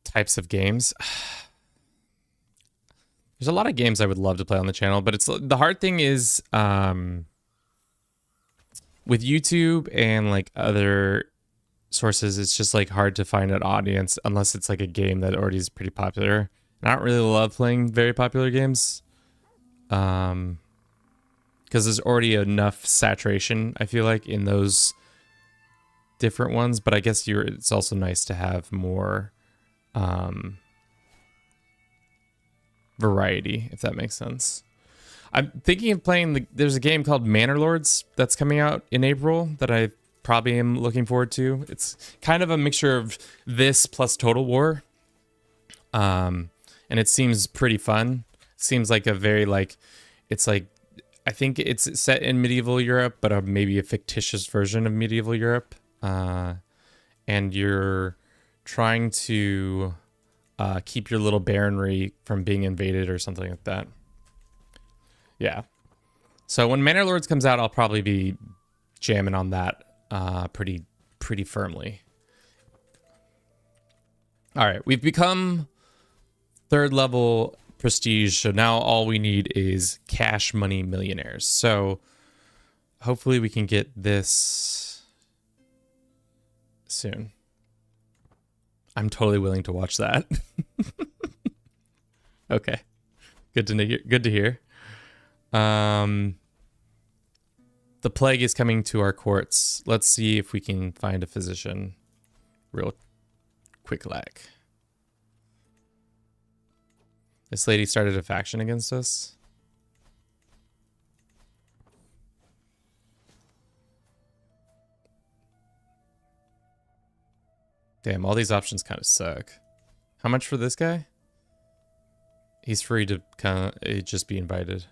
types of games? There's a lot of games I would love to play on the channel, but it's the hard thing is with YouTube and like other sources, it's just like hard to find an audience unless it's like a game that already is pretty popular. And I don't really love playing very popular games because there's already enough saturation, I feel like, in those different ones. But I guess it's also nice to have more variety, if that makes sense. I'm thinking of playing there's a game called Manor Lords that's coming out in April that I probably am looking forward to. It's kind of a mixture of this plus Total War. And it seems pretty fun. Seems like a very it's like, I think it's set in medieval Europe, but maybe a fictitious version of medieval Europe. And you're trying to keep your little baronry from being invaded or something like that. Yeah. So when Manor Lords comes out, I'll probably be jamming on that pretty firmly. All right, we've become 3rd level prestige, so now all we need is cash money millionaires. So hopefully we can get this soon. I'm totally willing to watch that. Okay. Good to hear. The plague is coming to our courts. Let's see if we can find a physician real quick like. This lady started a faction against us. Damn, all these options kind of suck. How much for this guy? He's free to kind of just be invited.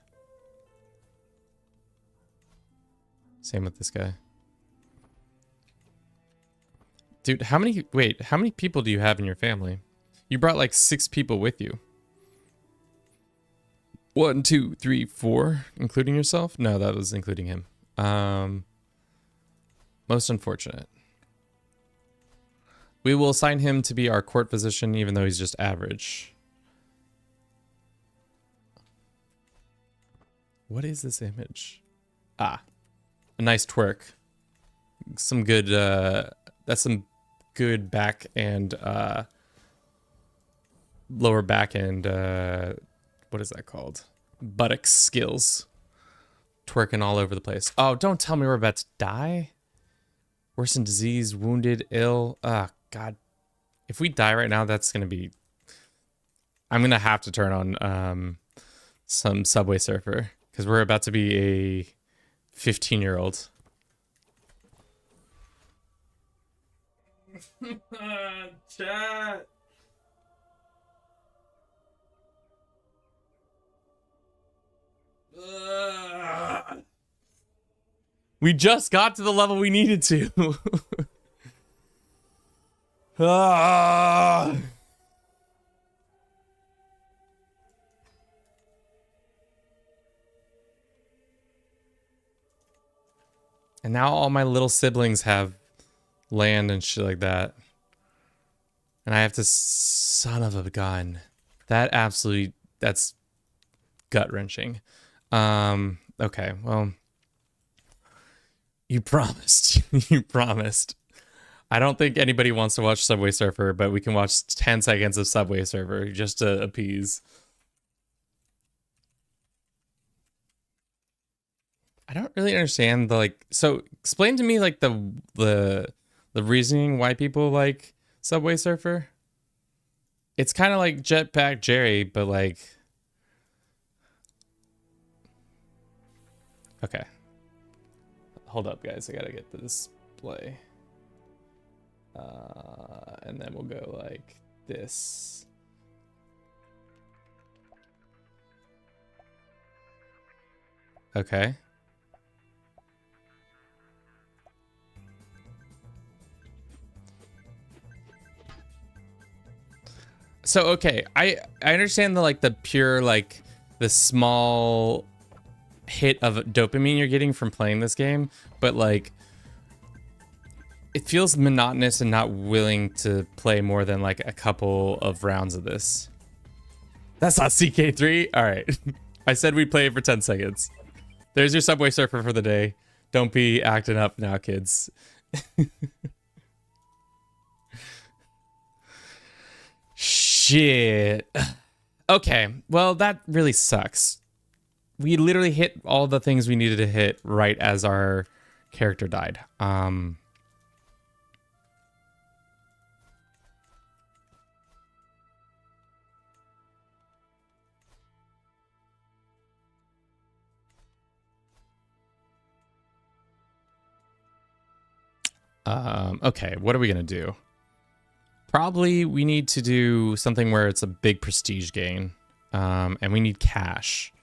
Same with this guy. Dude, how many people do you have in your family? You brought like 6 people with you. 1, 2, 3, 4, including yourself? No, that was including him. Most unfortunate. We will assign him to be our court physician, even though he's just average. What is this image? Ah, a nice twerk. Some good, that's some good back and, lower back and, what is that called? Buttocks skills. Twerking all over the place. Oh, don't tell me we're about to die. Worsened disease, wounded, ill. Ah, God. If we die right now, that's going to be... I'm going to have to turn on some Subway Surfer. Because we're about to be a 15-year-old. Chat. We just got to the level we needed to. And now all my little siblings have land and shit like that. And I have to, son of a gun. That's gut-wrenching. Okay, well, you promised. You promised. I don't think anybody wants to watch Subway Surfer, but we can watch 10 seconds of Subway Surfer just to appease. I don't really understand so explain to me like the reasoning why people like Subway Surfer. It's kind of like Jetpack Jerry, but like, okay. Hold up, guys. I gotta get the display. And then we'll go like this. Okay. So, okay. I understand the pure, the small hit of dopamine you're getting from playing this game, but it feels monotonous and not willing to play more than a couple of rounds of this. That's not CK3. All right. I said we'd play it for 10 seconds. There's your Subway Surfer for the day. Don't be acting up now, kids. Shit. Okay, well, that really sucks. We literally hit all the things we needed to hit right as our character died. Okay, what are we gonna do? Probably we need to do something where it's a big prestige gain. And we need cash.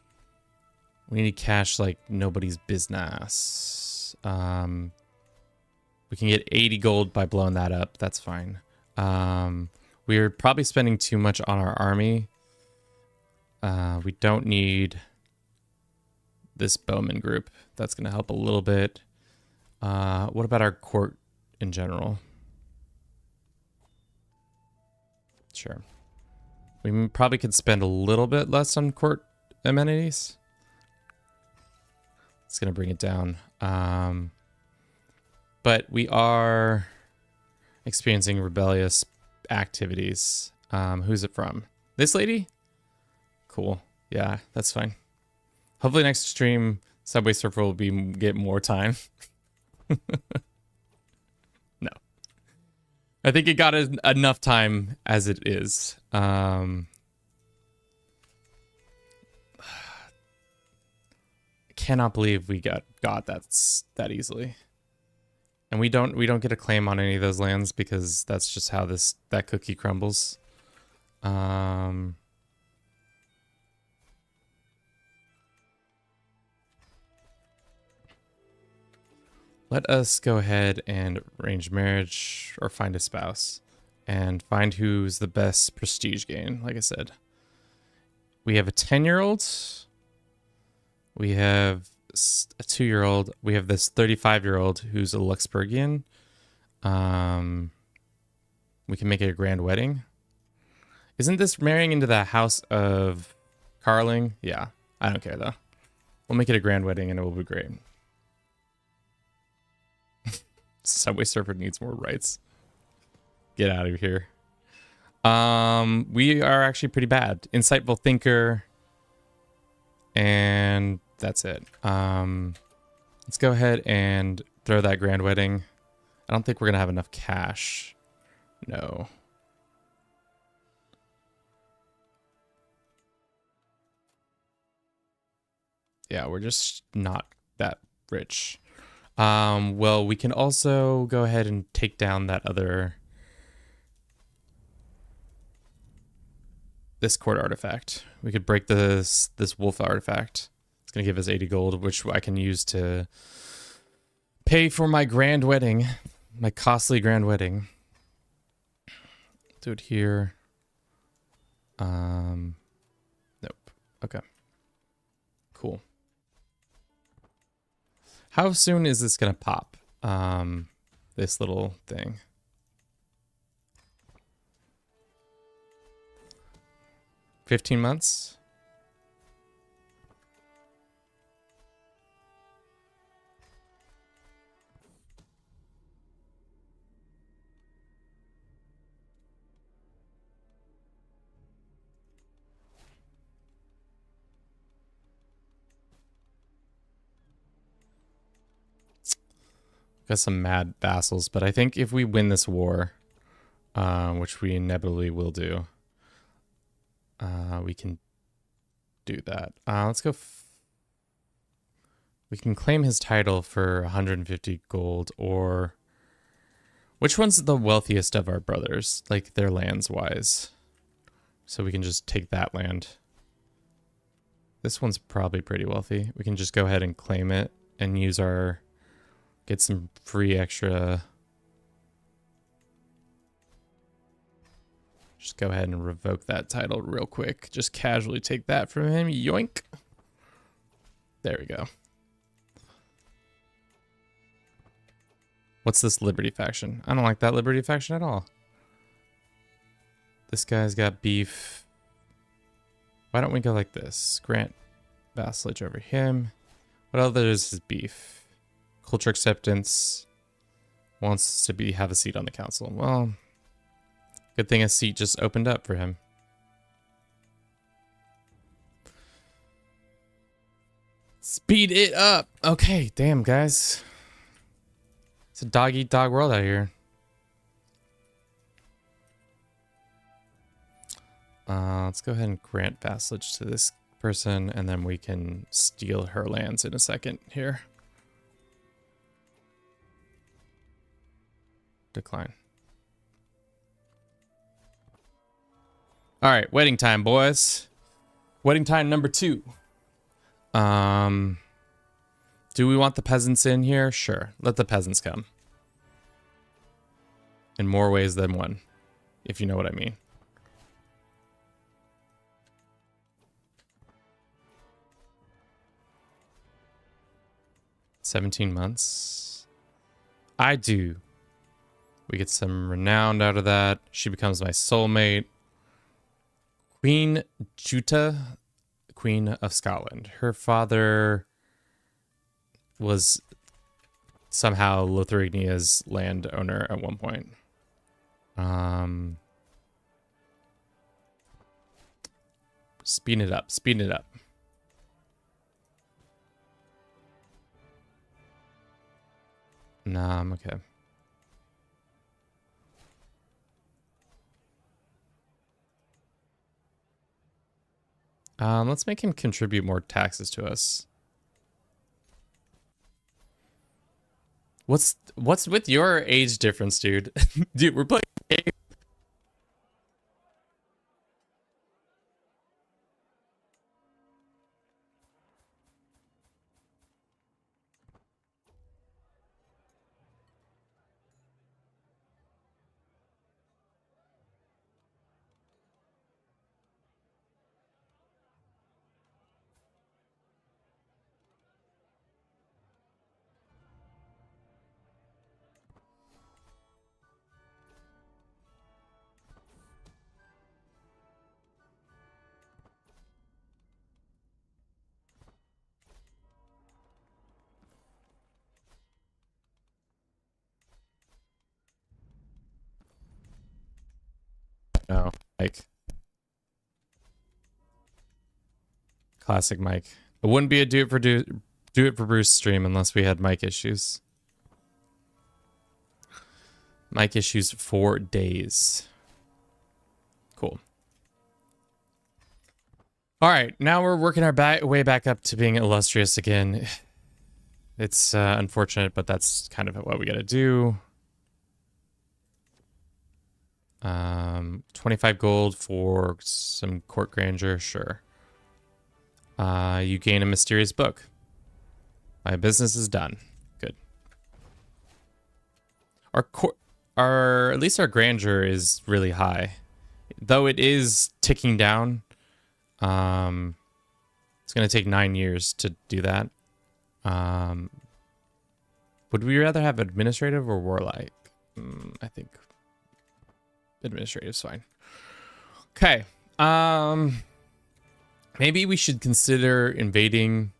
We need cash like nobody's business. We can get 80 gold by blowing that up. That's fine. We're probably spending too much on our army. We don't need this bowman group. That's going to help a little bit. What about our court in general? Sure. We probably could spend a little bit less on court amenities. It's going to bring it down. But we are experiencing rebellious activities. Who's it from? This lady? Cool. Yeah, that's fine. Hopefully next stream, Subway Surfer will get more time. No. I think it got enough time as it is. Cannot believe we got that easily. And we don't get a claim on any of those lands because that's just how that cookie crumbles. Let us go ahead and arrange marriage or find a spouse and find who's the best prestige gain. Like I said, we have a 10-year-old. We have a 2-year-old. We have this 35-year-old who's a Luxembourgian. We can make it a grand wedding. Isn't this marrying into the house of Carling? Yeah, I don't care though. We'll make it a grand wedding and it will be great. Subway Surfer needs more rights. Get out of here. We are actually pretty bad. Insightful thinker. And that's it. Let's go ahead and throw that grand wedding. I don't think we're going to have enough cash. No. Yeah, we're just not that rich. Well, we can also go ahead and take down that this court artifact. We could break this wolf artifact. It's gonna give us 80 gold, which I can use to pay for my grand wedding, my costly grand wedding. Do it here. Nope. Okay. Cool. How soon is this gonna pop? This little thing. $15 months? Got some mad vassals, but I think if we win this war, which we inevitably will do, we can do that. Let's go. We can claim his title for 150 gold, or which one's the wealthiest of our brothers, like their lands wise? So we can just take that land. This one's probably pretty wealthy. We can just go ahead and claim it and use get some free extra. Just go ahead and revoke that title real quick. Just casually take that from him. Yoink. There we go. What's this Liberty faction? I don't like that Liberty faction at all. This guy's got beef. Why don't we go like this? Grant vassalage over him. What others is beef? Culture acceptance. Wants to have a seat on the council. Well, good thing a seat just opened up for him. Speed it up. Okay, damn guys. It's a dog eat dog world out here. Let's go ahead and grant vassalage to this person, and then we can steal her lands in a second here. Decline. All right, waiting time, boys. Waiting time number 2. Do we want the peasants in here? Sure, let the peasants come. In more ways than one, if you know what I mean. $17 months. I do. We get some renown out of that. She becomes my soulmate. Queen Juta, Queen of Scotland. Her father was somehow Lotharinia's landowner at one point. Speed it up. Speed it up. Nah, I'm okay. Let's make him contribute more taxes to us. What's with your age difference, dude? Dude, we're playing a game. No, Mike. Classic Mike. It wouldn't be a do it for Bruce stream unless we had mic issues. Mic issues for days. Cool. All right, now we're working our way back up to being illustrious again. It's unfortunate, but that's kind of what we got to do. 25 gold for some court grandeur, sure. You gain a mysterious book. My business is done. Good. At least our grandeur is really high, though it is ticking down. It's gonna take 9 years to do that. Would we rather have administrative or warlike? I think administrative is fine. Okay. Maybe we should consider invading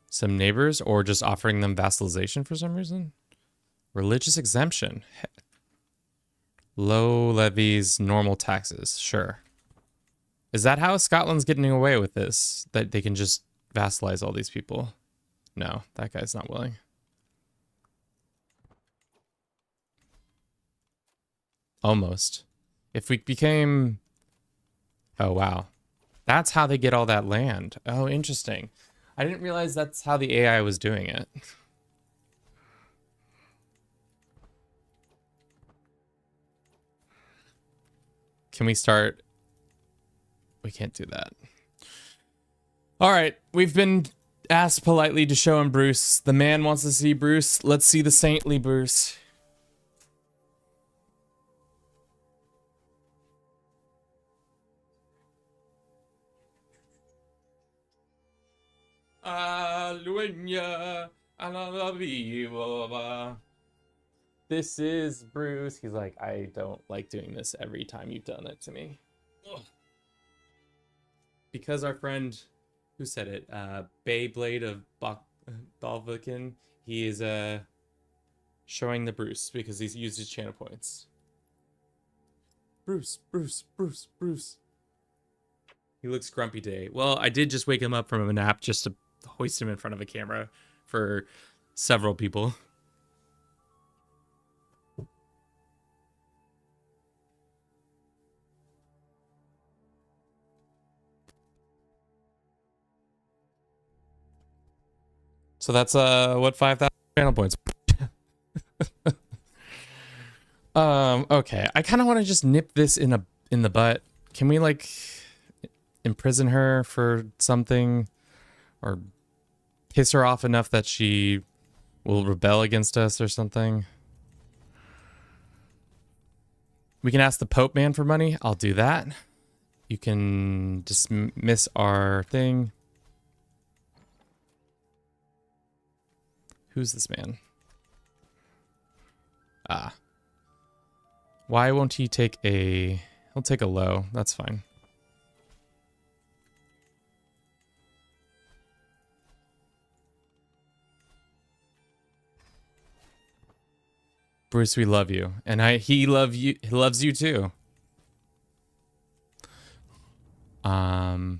some neighbors or just offering them vassalization for some reason. Religious exemption. Low levies, normal taxes. Sure. Is that how Scotland's getting away with this? That they can just vassalize all these people? No, that guy's not willing. Almost. If we became... Oh, wow. That's how they get all that land. Oh, interesting. I didn't realize that's how the AI was doing it. Can we start? We can't do that. All right. We've been asked politely to show him Bruce. The man wants to see Bruce. Let's see the saintly Bruce. This is Bruce. He's like, I don't like doing this every time you've done it to me. Ugh. because our friend, who said it, Beyblade of Balvikin, he is showing the Bruce because he's used his channel points. Bruce, Bruce, Bruce, Bruce. He looks grumpy today. Well, I did just wake him up from a nap just to hoist him in front of a camera for several people. So that's what 5,000 channel points. Okay. I kind of want to just nip this in the butt. Can we like imprison her for something or piss her off enough that she will rebel against us or something? We can ask the Pope man for money. I'll do that. You can dismiss our thing. Who's this man? Ah. Why won't he take a... He'll take a low. That's fine. Bruce, we love you. And he loves you too. Alrighty.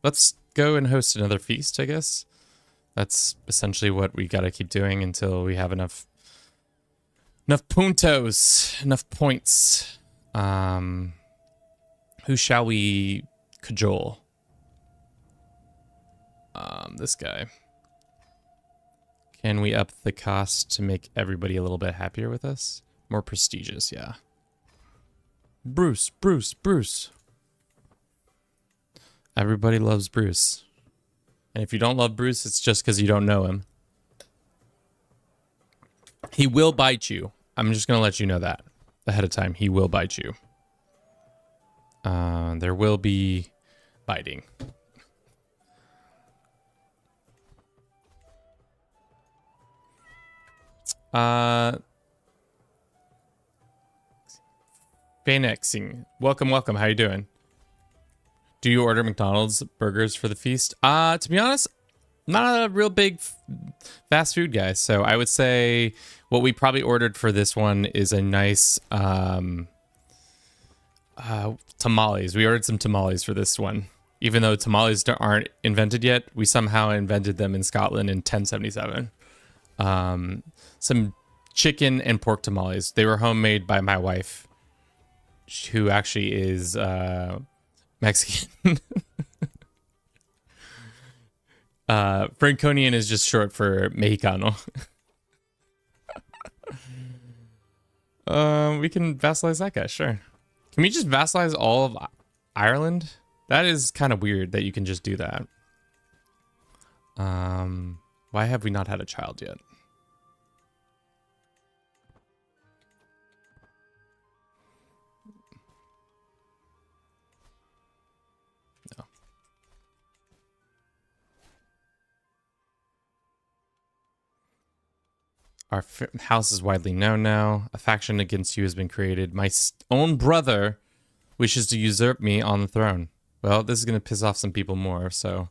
Let's go and host another feast, I guess. That's essentially what we gotta keep doing until we have enough puntos, enough points. Who shall we cajole? This guy. Can we up the cost to make everybody a little bit happier with us? More prestigious, yeah. Bruce, Bruce, Bruce. Everybody loves Bruce. And if you don't love Bruce, it's just because you don't know him. He will bite you. I'm just going to let you know that ahead of time. He will bite you. There will be biting. Phoenixing. Welcome, welcome. How you doing? Do you order McDonald's burgers for the feast? To be honest, not a real big fast food guy. So I would say what we probably ordered for this one is a nice tamales. We ordered some tamales for this one. Even though tamales aren't invented yet, we somehow invented them in Scotland in 1077. Some chicken and pork tamales. They were homemade by my wife, who actually is Mexican. Franconian is just short for Mexicano. We can vassalize that guy, sure. Can we just vassalize all of Ireland? That is kind of weird that you can just do that. Why have we not had a child yet? No. Our house is widely known now. A faction against you has been created. My own brother wishes to usurp me on the throne. Well, this is going to piss off some people more, so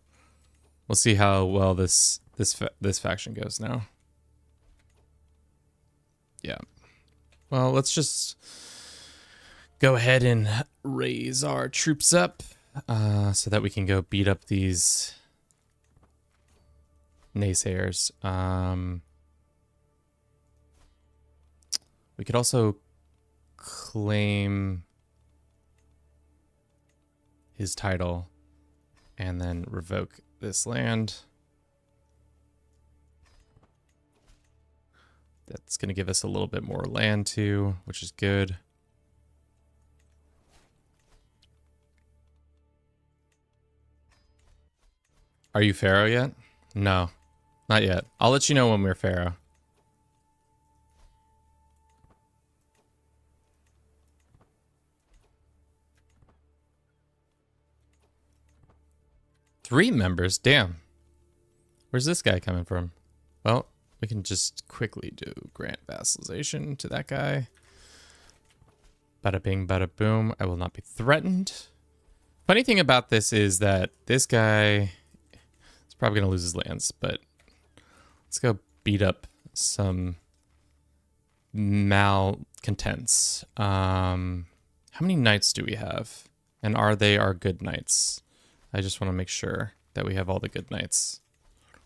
we'll see how well this faction goes now. Yeah. Well, let's just go ahead and raise our troops up so that we can go beat up these naysayers. We could also claim his title and then revoke this land. That's going to give us a little bit more land too, which is good. Are you Pharaoh yet? No, not yet. I'll let you know when we're Pharaoh. Three members? Damn. Where's this guy coming from? Well, we can just quickly do grant vassalization to that guy. Bada bing, bada boom. I will not be threatened. Funny thing about this is that this guy is probably going to lose his lands, but let's go beat up some malcontents. How many knights do we have? And are they our good knights? I just want to make sure that we have all the good knights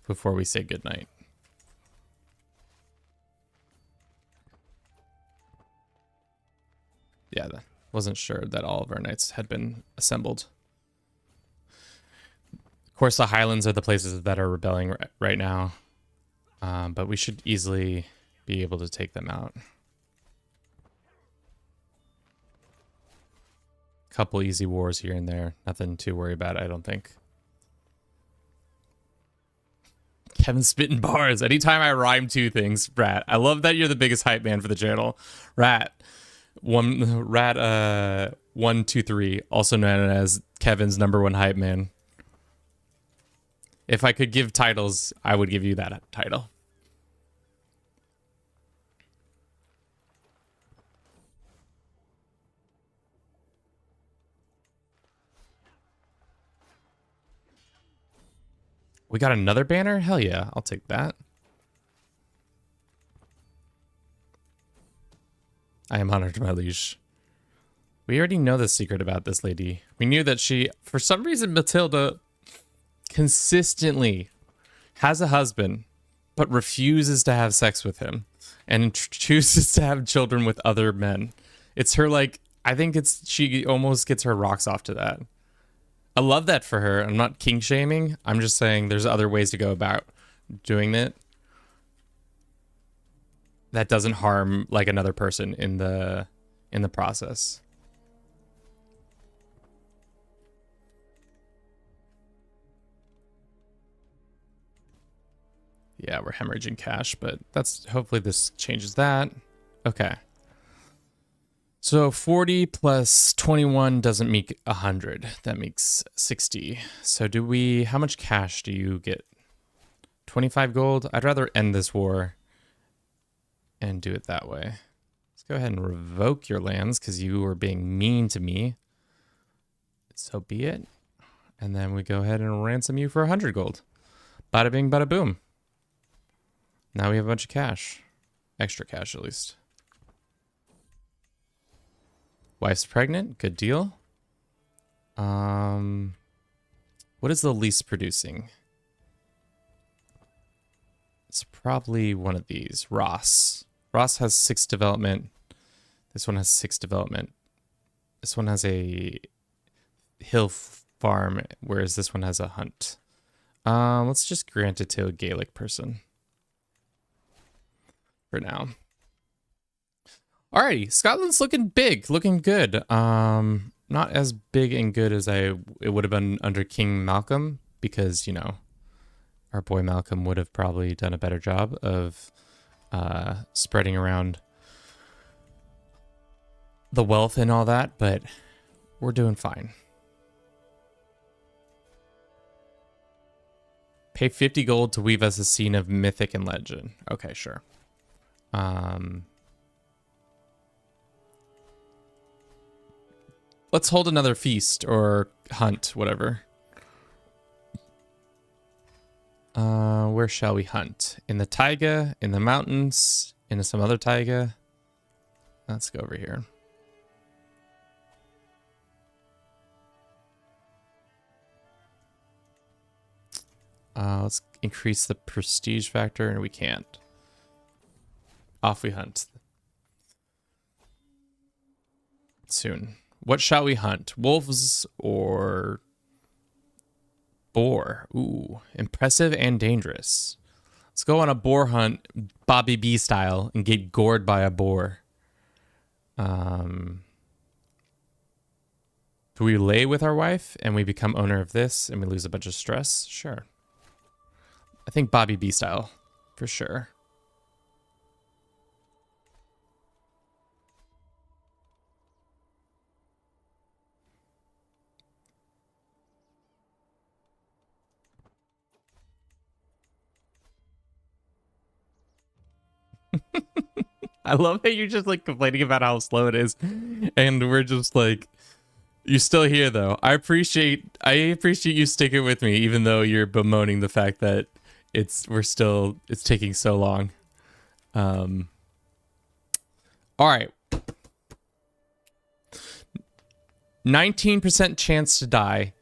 before we say good night. Yeah, wasn't sure that all of our knights had been assembled. Of course, the Highlands are the places that are rebelling right now, but we should easily be able to take them out. Couple easy wars here and there. Nothing to worry about, I don't think. Kevin spitting bars. Anytime I rhyme two things, Rat. I love that you're the biggest hype man for the channel. Rat 123, also known as Kevin's #1 hype man. If I could give titles, I would give you that title. We got another banner? Hell yeah, I'll take that. I am honored, my liege. We already know the secret about this lady. We knew that she, for some reason, Matilda consistently has a husband, but refuses to have sex with him and chooses to have children with other men. It's her, like, I think she almost gets her rocks off to that. I love that for her. I'm not king shaming. I'm just saying there's other ways to go about doing it that doesn't harm like another person in the process. Yeah, we're hemorrhaging cash, but that's hopefully this changes that. Okay. So 40 plus 21 doesn't make 100. That makes 60. So how much cash do you get? 25 gold? I'd rather end this war and do it that way. Let's go ahead and revoke your lands because you were being mean to me. So be it. And then we go ahead and ransom you for 100 gold. Bada bing, bada boom. Now we have a bunch of cash. Extra cash, at least. Wife's pregnant. Good deal. What is the least producing? It's probably one of these. Ross. Ross has 6 development. This one has 6 development. This one has a hill farm, whereas this one has a hunt. Let's just grant it to a Gaelic person. For now. Alrighty, Scotland's looking big, looking good. Not as big and good as it would have been under King Malcolm, because, you know, our boy Malcolm would have probably done a better job of spreading around the wealth and all that, but we're doing fine. Pay 50 gold to weave us a scene of mythic and legend. Okay, sure. Let's hold another feast or hunt, whatever. Where shall we hunt? In the taiga, in the mountains, in some other taiga. Let's go over here. Let's increase the prestige factor, and we can't. Off we hunt. Soon. What shall we hunt? Wolves or boar? Ooh, impressive and dangerous. Let's go on a boar hunt, Bobby B style, and get gored by a boar. Do we lay with our wife and we become owner of this and we lose a bunch of stress? Sure. I think Bobby B style, for sure. I love that you're just like complaining about how slow it is, and we're just like, You're still here though. I appreciate you sticking with me, even though you're bemoaning the fact that it's taking so long. All right. 19% chance to die.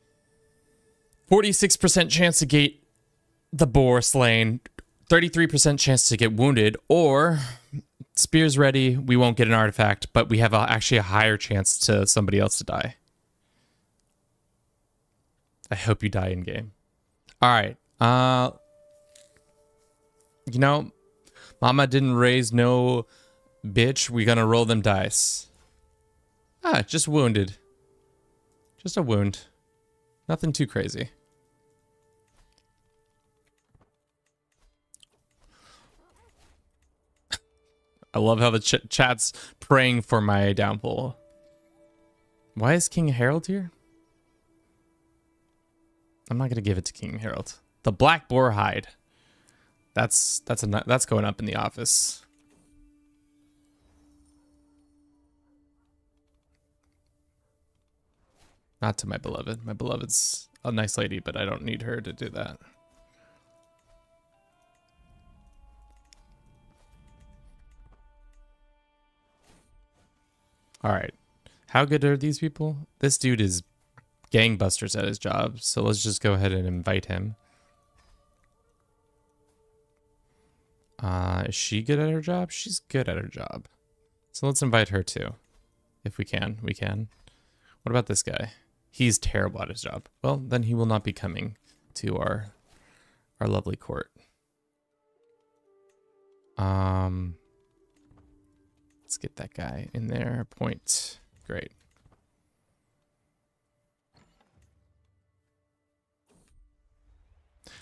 46% chance to get the boar slain. 33% chance to get wounded, or spear's ready. We won't get an artifact, but we have actually a higher chance to somebody else to die. I hope you die in game. All right. You know, mama didn't raise no bitch. We gonna roll them dice. Just wounded. Just a wound. Nothing too crazy. I love how the chat's praying for my downfall. Why is King Harold here? I'm not gonna give it to King Harold. The black boar hide. That's going up in the office. Not to my beloved. My beloved's a nice lady, but I don't need her to do that. All right. How good are these people? This dude is gangbusters at his job, so let's just go ahead and invite him. Is she good at her job? She's good at her job. So let's invite her too. If we can, we can. What about this guy? He's terrible at his job. Well, then he will not be coming to our lovely court. Let's get that guy in there. Point. Great.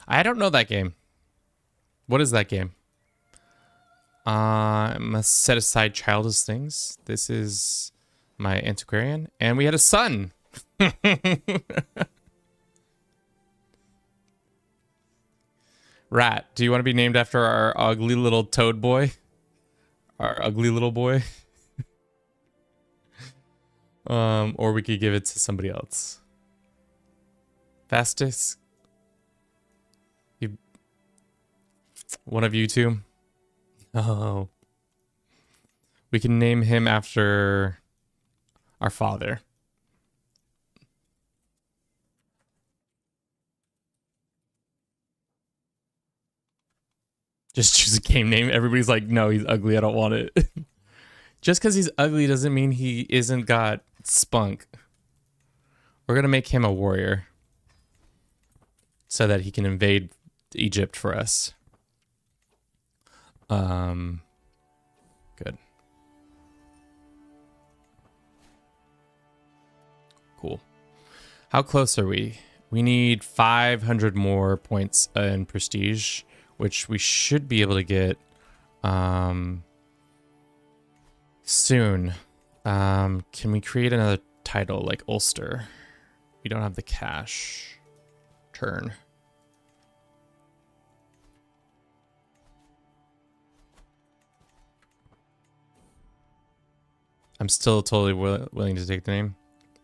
I don't know that game. What is that game? I must set aside childish things. This is my antiquarian. And we had a son. Rat, do you want to be named after our ugly little toad boy? Our ugly little boy? Or we could give it to somebody else. Fastest? One of you two? Oh. We can name him after our father. Just choose a game name. Everybody's like, no, he's ugly. I don't want it. Just because he's ugly doesn't mean he isn't got spunk. We're going to make him a warrior so that he can invade Egypt for us. Good. Cool. How close are we? We need 500 more points in prestige, which we should be able to get soon. Can we create another title like Ulster? We don't have the cash. Turn. I'm still totally willing to take the name.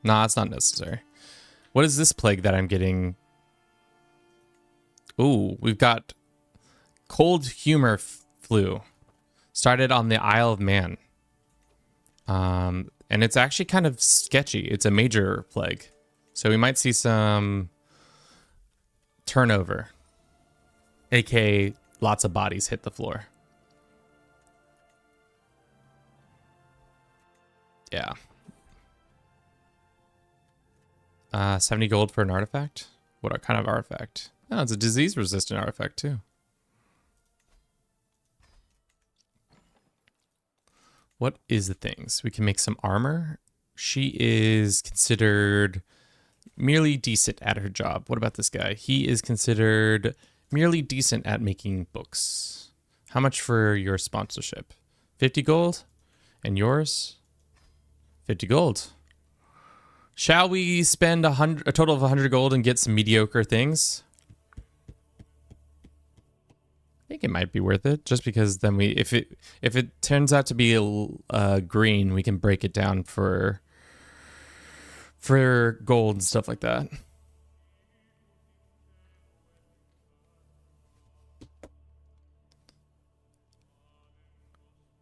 Nah, it's not necessary. What is this plague that I'm getting? Ooh, we've got cold humor flu. Started on the Isle of Man. And it's actually kind of sketchy. It's a major plague. So we might see some turnover. AKA lots of bodies hit the floor. Yeah. 70 gold for an artifact? What kind of artifact? Oh, it's a disease-resistant artifact, too. What is the things? We can make some armor. She is considered merely decent at her job. What about this guy? He is considered merely decent at making books. How much for your sponsorship? 50 gold? And yours? 50 gold. Shall we spend a total of 100 gold and get some mediocre things? I think it might be worth it, just because then if it turns out to be green, we can break it down for for gold and stuff like that.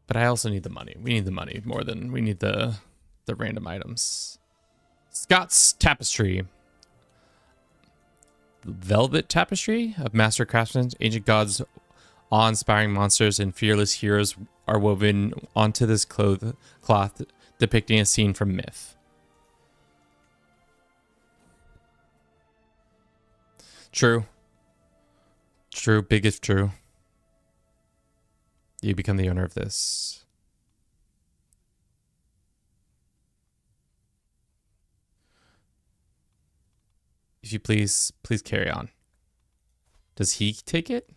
But I also need the money. We need the money more than we need the random items. Scott's Tapestry. Velvet Tapestry of master craftsmen, ancient gods, awe-inspiring monsters, and fearless heroes are woven onto this cloth, depicting a scene from myth. True. True, big if true. You become the owner of this. If you please carry on. Does he take it?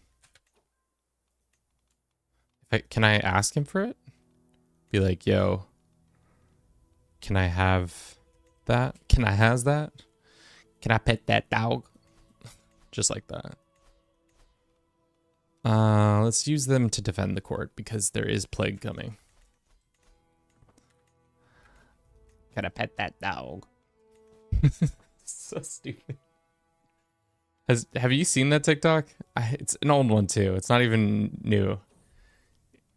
Can I ask him for it? Be like, yo, can I have that? Can I has that? Can I pet that dog? Just like that. Let's use them to defend the court because there is plague coming. Can I pet that dog? So stupid. Have you seen that TikTok? It's an old one too. It's not even new.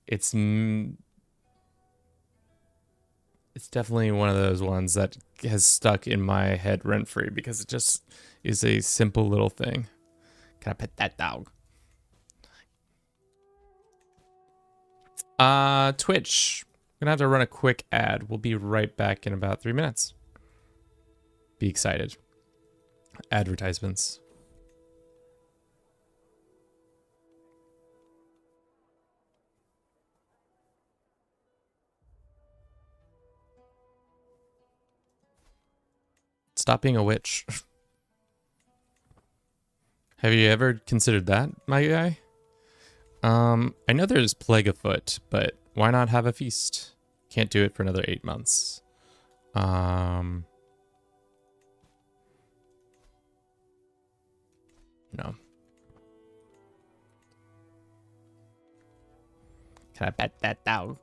It's definitely one of those ones that has stuck in my head rent free because it just is a simple little thing. Can I pet that dog? Twitch. I'm gonna have to run a quick ad. We'll be right back in about 3 minutes. Be excited. Advertisements. Stop being a witch. Have you ever considered that, my guy? I know there's plague afoot, but why not have a feast? Can't do it for another 8 months. No. Can I pet that dog?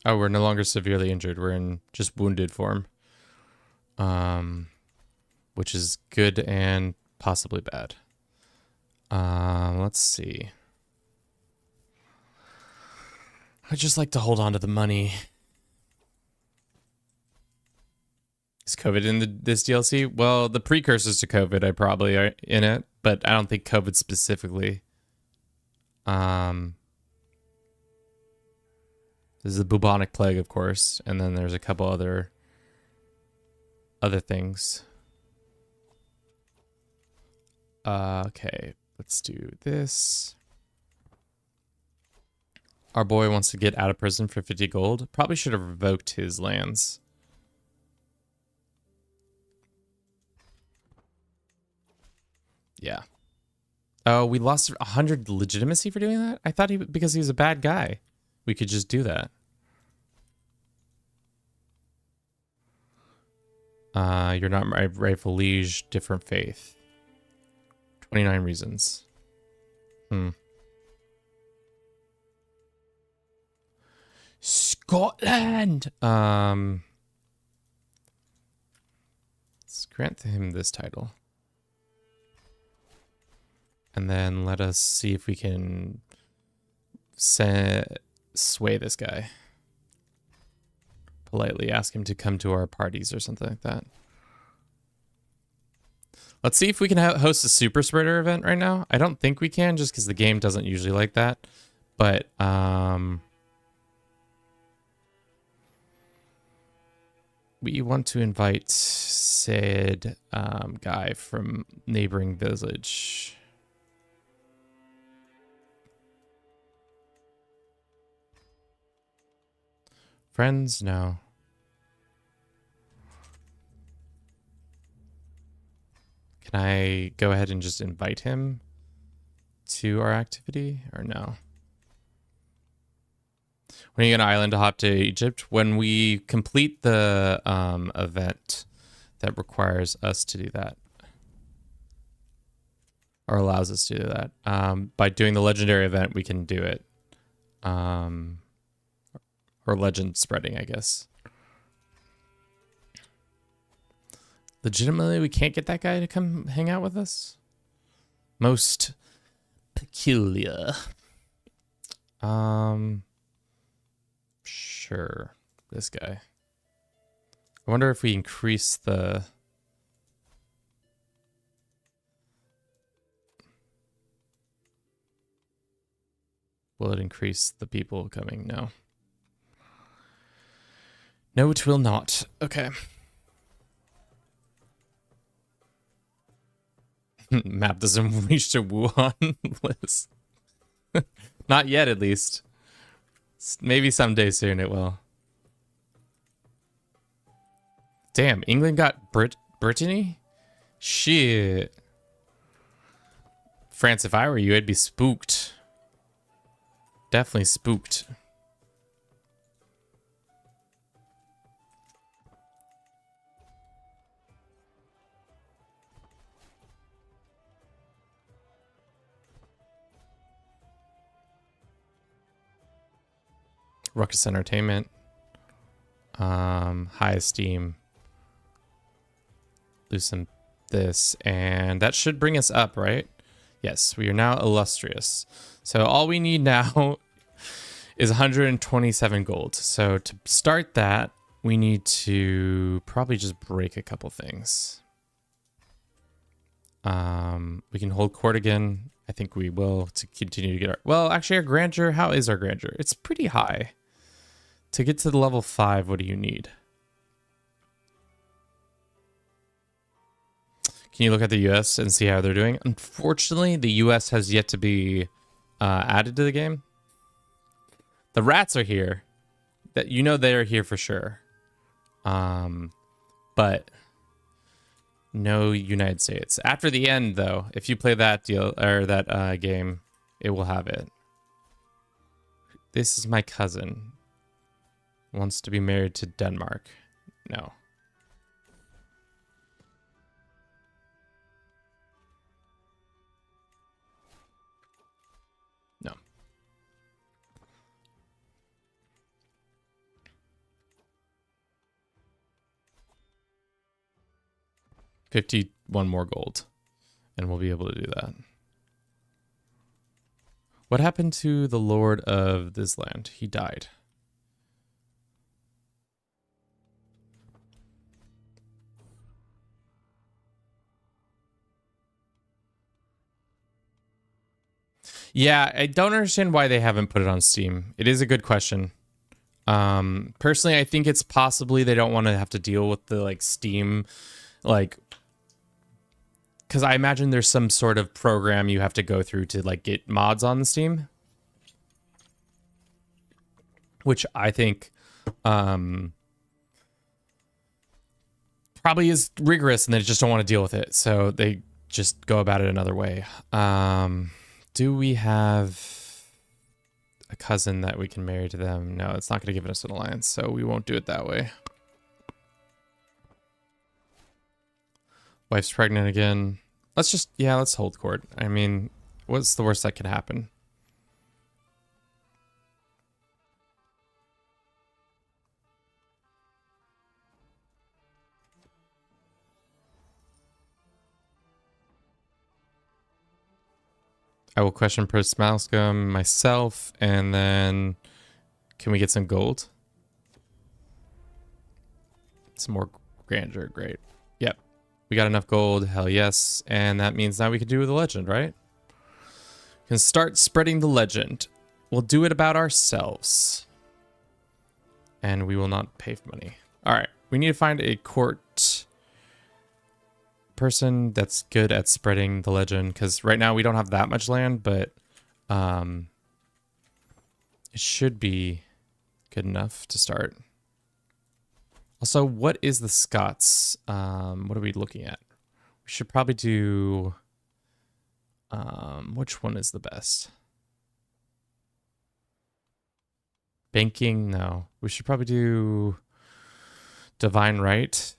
Oh, we're no longer severely injured. We're in just wounded form. Which is good and possibly bad. Let's see. I'd just like to hold on to the money. Is COVID in this DLC? Well, the precursors to COVID I probably are in it, but I don't think COVID specifically. There's the bubonic plague, of course, and then there's a couple other things. Okay, let's do this. Our boy wants to get out of prison for 50 gold. Probably should have revoked his lands. Yeah. Oh, we lost 100 legitimacy for doing that? I thought because he was a bad guy, we could just do that. You're not my rightful liege, different faith. 29 reasons. Scotland! Let's grant him this title. And then let us see if we can sway this guy. Politely ask him to come to our parties or something like that. Let's see if we can host a super spreader event right now. I don't think we can just because the game doesn't usually like that. But we want to invite said guy from neighboring village. Friends, no. Can I go ahead and just invite him to our activity or no? When are you going to island to hop to Egypt? When we complete the event that requires us to do that. or allows us to do that. By doing the legendary event, we can do it. Or legend spreading, I guess. Legitimately, we can't get that guy to come hang out with us? Most peculiar. Sure. This guy. I wonder if we increase the... Will it increase the people coming? No. No, it will not. Okay. Map doesn't reach to Wuhan list. Not yet, at least. Maybe someday soon it will. Damn, England got Brittany? Shit. France, if I were you, I'd be spooked. Definitely spooked. Ruckus Entertainment. High Esteem. Loosen this. And that should bring us up, right? Yes, we are now illustrious. So all we need now is 127 gold. So to start that, we need to probably just break a couple things. We can hold court again. I think we will to continue to get our... Well, actually, our grandeur, how is our grandeur? It's pretty high. To get to the level 5, what do you need? Can you look at the US and see how they're doing? Unfortunately, the US has yet to be added to the game. The rats are here. That you know they are here for sure. But no United States. After the end, though, if you play that deal or that game, it will have it. This is my cousin. Wants to be married to Denmark. No. No. $51 more gold. And we'll be able to do that. What happened to the Lord of this land? He died. Yeah, I don't understand why they haven't put it on Steam. It is a good question. Personally, I think it's possibly they don't want to have to deal with the like Steam, like, because I imagine there's some sort of program you have to go through to like get mods on the Steam, which I think probably is rigorous, and they just don't want to deal with it, so they just go about it another way. Do we have a cousin that we can marry to them? No, it's not going to give us an alliance, so we won't do it that way. Wife's pregnant again. Let's just, yeah, let's hold court. I mean, what's the worst that could happen? I will question Prince Malcolm myself, and then can we get some gold? Some more grandeur, great. Yep, we got enough gold, hell yes, and that means now we can do the legend, right? We can start spreading the legend. We'll do it about ourselves. And we will not pay for money. All right, we need to find a court person that's good at spreading the legend, because right now we don't have that much land, but it should be good enough to start. Also, what is the Scots? What are we looking at? We should probably do which one is the best? Banking? No. We should probably do Divine Right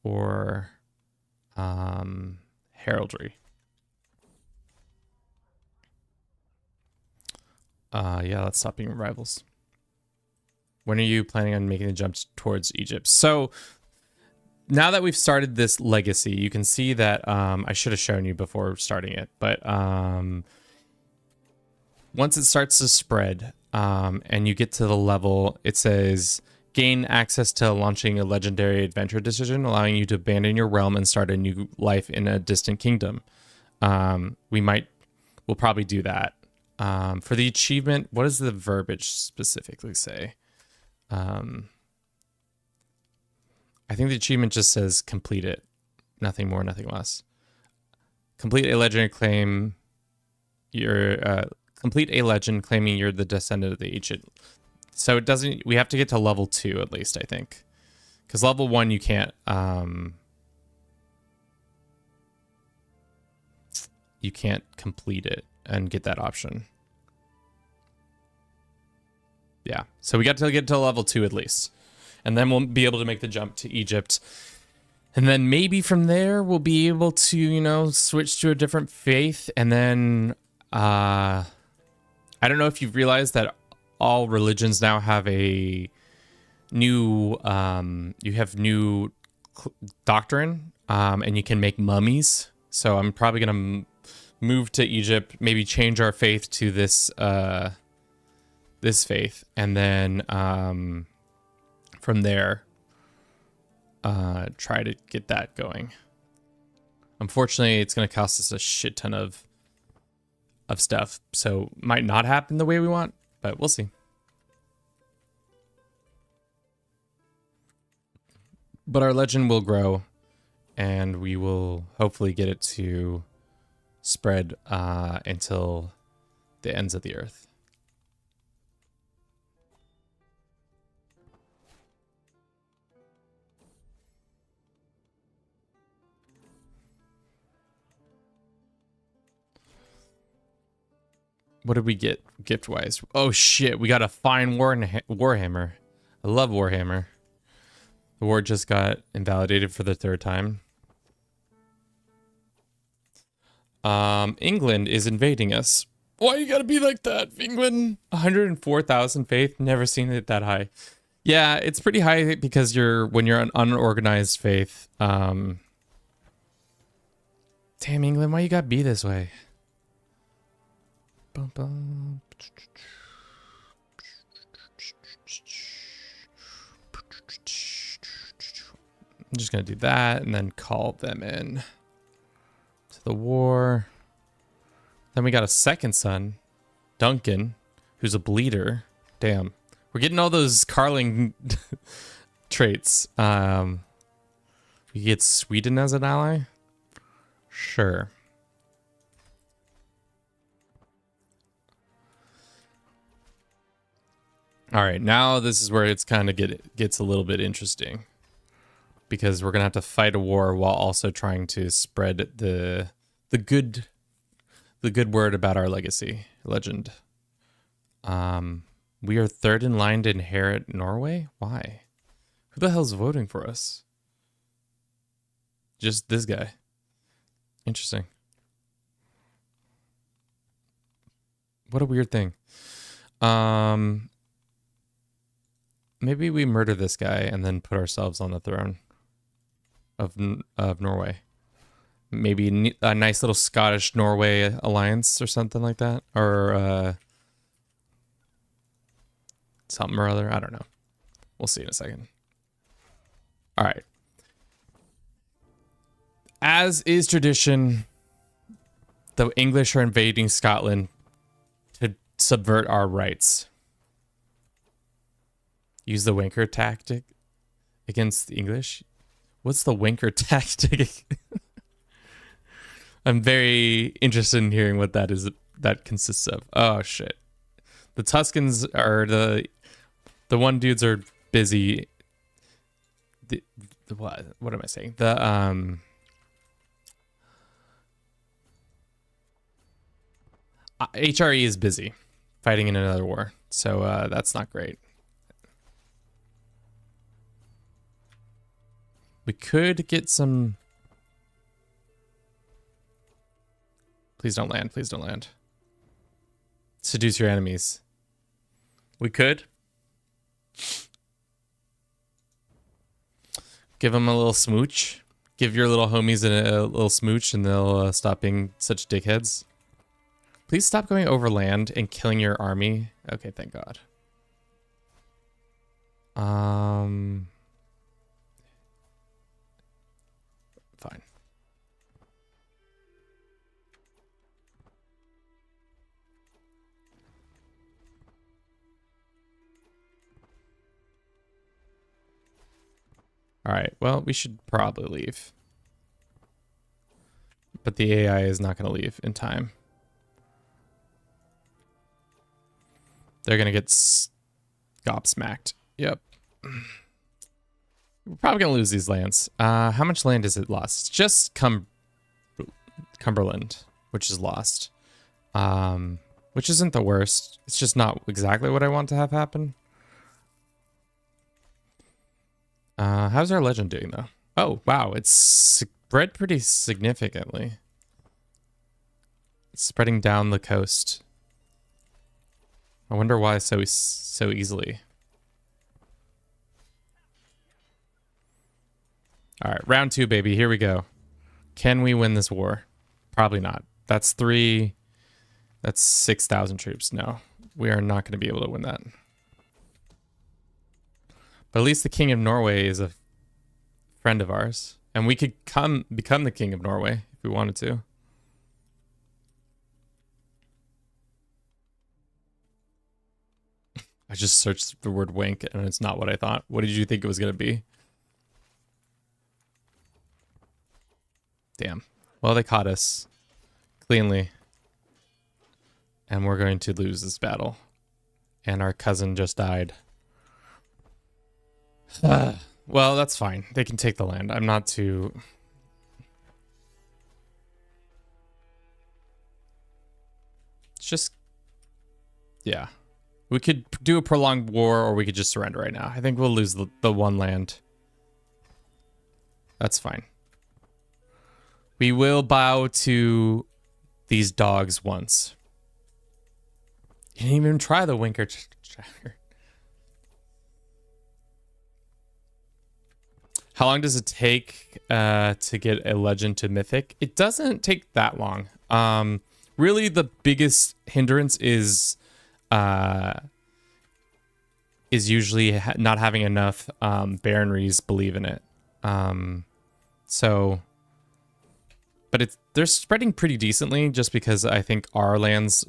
or heraldry. Yeah, let's stop being rivals. When are you planning on making the jump towards Egypt? So now that we've started this legacy, you can see that I should have shown you before starting it, but once it starts to spread and you get to the level, it says gain access to launching a legendary adventure decision, allowing you to abandon your realm and start a new life in a distant kingdom. We'll probably do that. For the achievement, what does the verbiage specifically say? I think the achievement just says complete it. Nothing more, nothing less. Complete a legend claim complete a legend claiming you're the descendant of the ancient. So it doesn't, we have to get to level 2 at least, I think. Because level 1 you can't complete it and get that option. Yeah, so we got to get to level 2 at least. And then we'll be able to make the jump to Egypt. And then maybe from there we'll be able to, you know, switch to a different faith. And then I don't know if you've realized that all religions now have a new you have new doctrine, and you can make mummies. So I'm probably gonna move to Egypt, maybe change our faith to this this faith, and then from there try to get that going. Unfortunately, it's going to cost us a shit ton of stuff, so might not happen the way we want, but we'll see. But our legend will grow, and we will hopefully get it to spread until the ends of the earth. What did we get gift-wise? Oh shit, we got a fine Warhammer. I love Warhammer. The war just got invalidated for the 3rd time. England is invading us. Why you gotta be like that, England? 104,000 faith, never seen it that high. Yeah, it's pretty high because when you're an unorganized faith. Damn, England, why you gotta be this way? Bum, bum. I'm just gonna do that and then call them in to the war. Then we got a second son, Duncan, who's a bleeder. Damn, we're getting all those Carling traits. We get Sweden as an ally. Sure. All right, now this is where it's kind of gets a little bit interesting, because we're gonna have to fight a war while also trying to spread the good word about our legend. We are 3rd in line to inherit Norway. Why? Who the hell's voting for us? Just this guy. Interesting. What a weird thing. Maybe we murder this guy and then put ourselves on the throne of Norway. Maybe a nice little Scottish-Norway alliance or something like that. Or something or other. I don't know. We'll see in a second. All right. As is tradition, the English are invading Scotland to subvert our rights. Use the wanker tactic against the English. What's the wanker tactic? I'm very interested in hearing what that consists of. Oh shit. The Tuscans are the one dudes are busy. What am I saying? The HRE is busy fighting in another war. So that's not great. We could get some... Please don't land. Please don't land. Seduce your enemies. We could. Give them a little smooch. Give your little homies a little smooch and they'll stop being such dickheads. Please stop going over land and killing your army. Okay, thank God. Fine. All right, well, we should probably leave. But the AI is not going to leave in time. They're going to get gobsmacked. Yep. We're probably going to lose these lands. How much land is it lost? It's just Cumberland, which is lost. Which isn't the worst. It's just not exactly what I want to have happen. How's our legend doing, though? Oh, wow. It's spread pretty significantly. It's spreading down the coast. I wonder why so easily. All right, round 2, baby. Here we go. Can we win this war? Probably not. That's 6,000 troops. No, we are not going to be able to win that. But at least the King of Norway is a friend of ours. And we could become the King of Norway if we wanted to. I just searched the word wink and it's not what I thought. What did you think it was going to be? Damn. Well, they caught us cleanly. And we're going to lose this battle. And our cousin just died. Well, that's fine. They can take the land. I'm not too... It's just... Yeah. We could do a prolonged war or we could just surrender right now. I think we'll lose the one land. That's fine. We will bow to these dogs once. You didn't even try the winker chatter. How long does it take to get a legend to mythic? It doesn't take that long. Really, the biggest hindrance is usually not having enough baronries believe in it. But they're spreading pretty decently just because I think our lands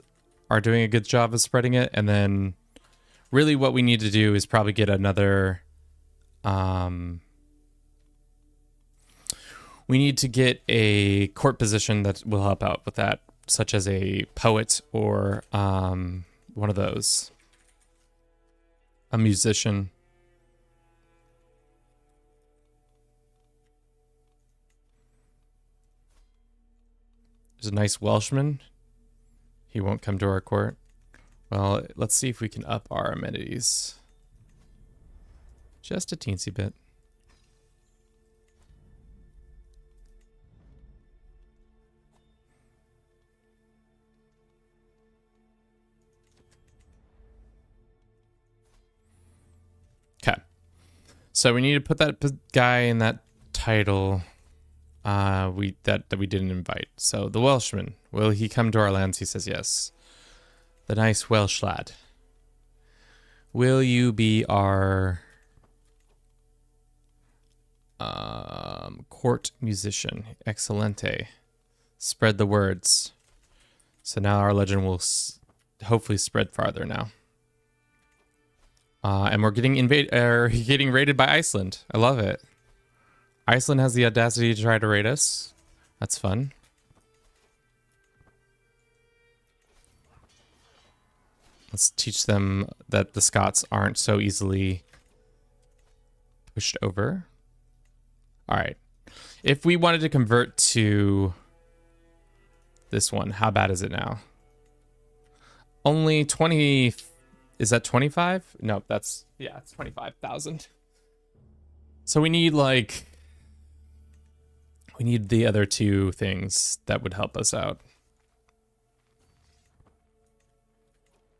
are doing a good job of spreading it. And then really what we need to do is probably get another... we need to get a court position that will help out with that, such as a poet or one of those. A musician. There's a nice Welshman. He won't come to our court. Well, let's see if we can up our amenities. Just a teensy bit. Okay. So we need to put that guy in that title that we didn't invite. So the Welshman, will he come to our lands? He says yes. The nice Welsh lad. Will you be our court musician? Excelente. Spread the words. So now our legend will hopefully spread farther now. And we're getting getting raided by Iceland. I love it. Iceland has the audacity to try to raid us. That's fun. Let's teach them that the Scots aren't so easily pushed over. All right. If we wanted to convert to this one, how bad is it now? Only 20... Is that 25? No, it's 25,000. So we need we need the other two things that would help us out.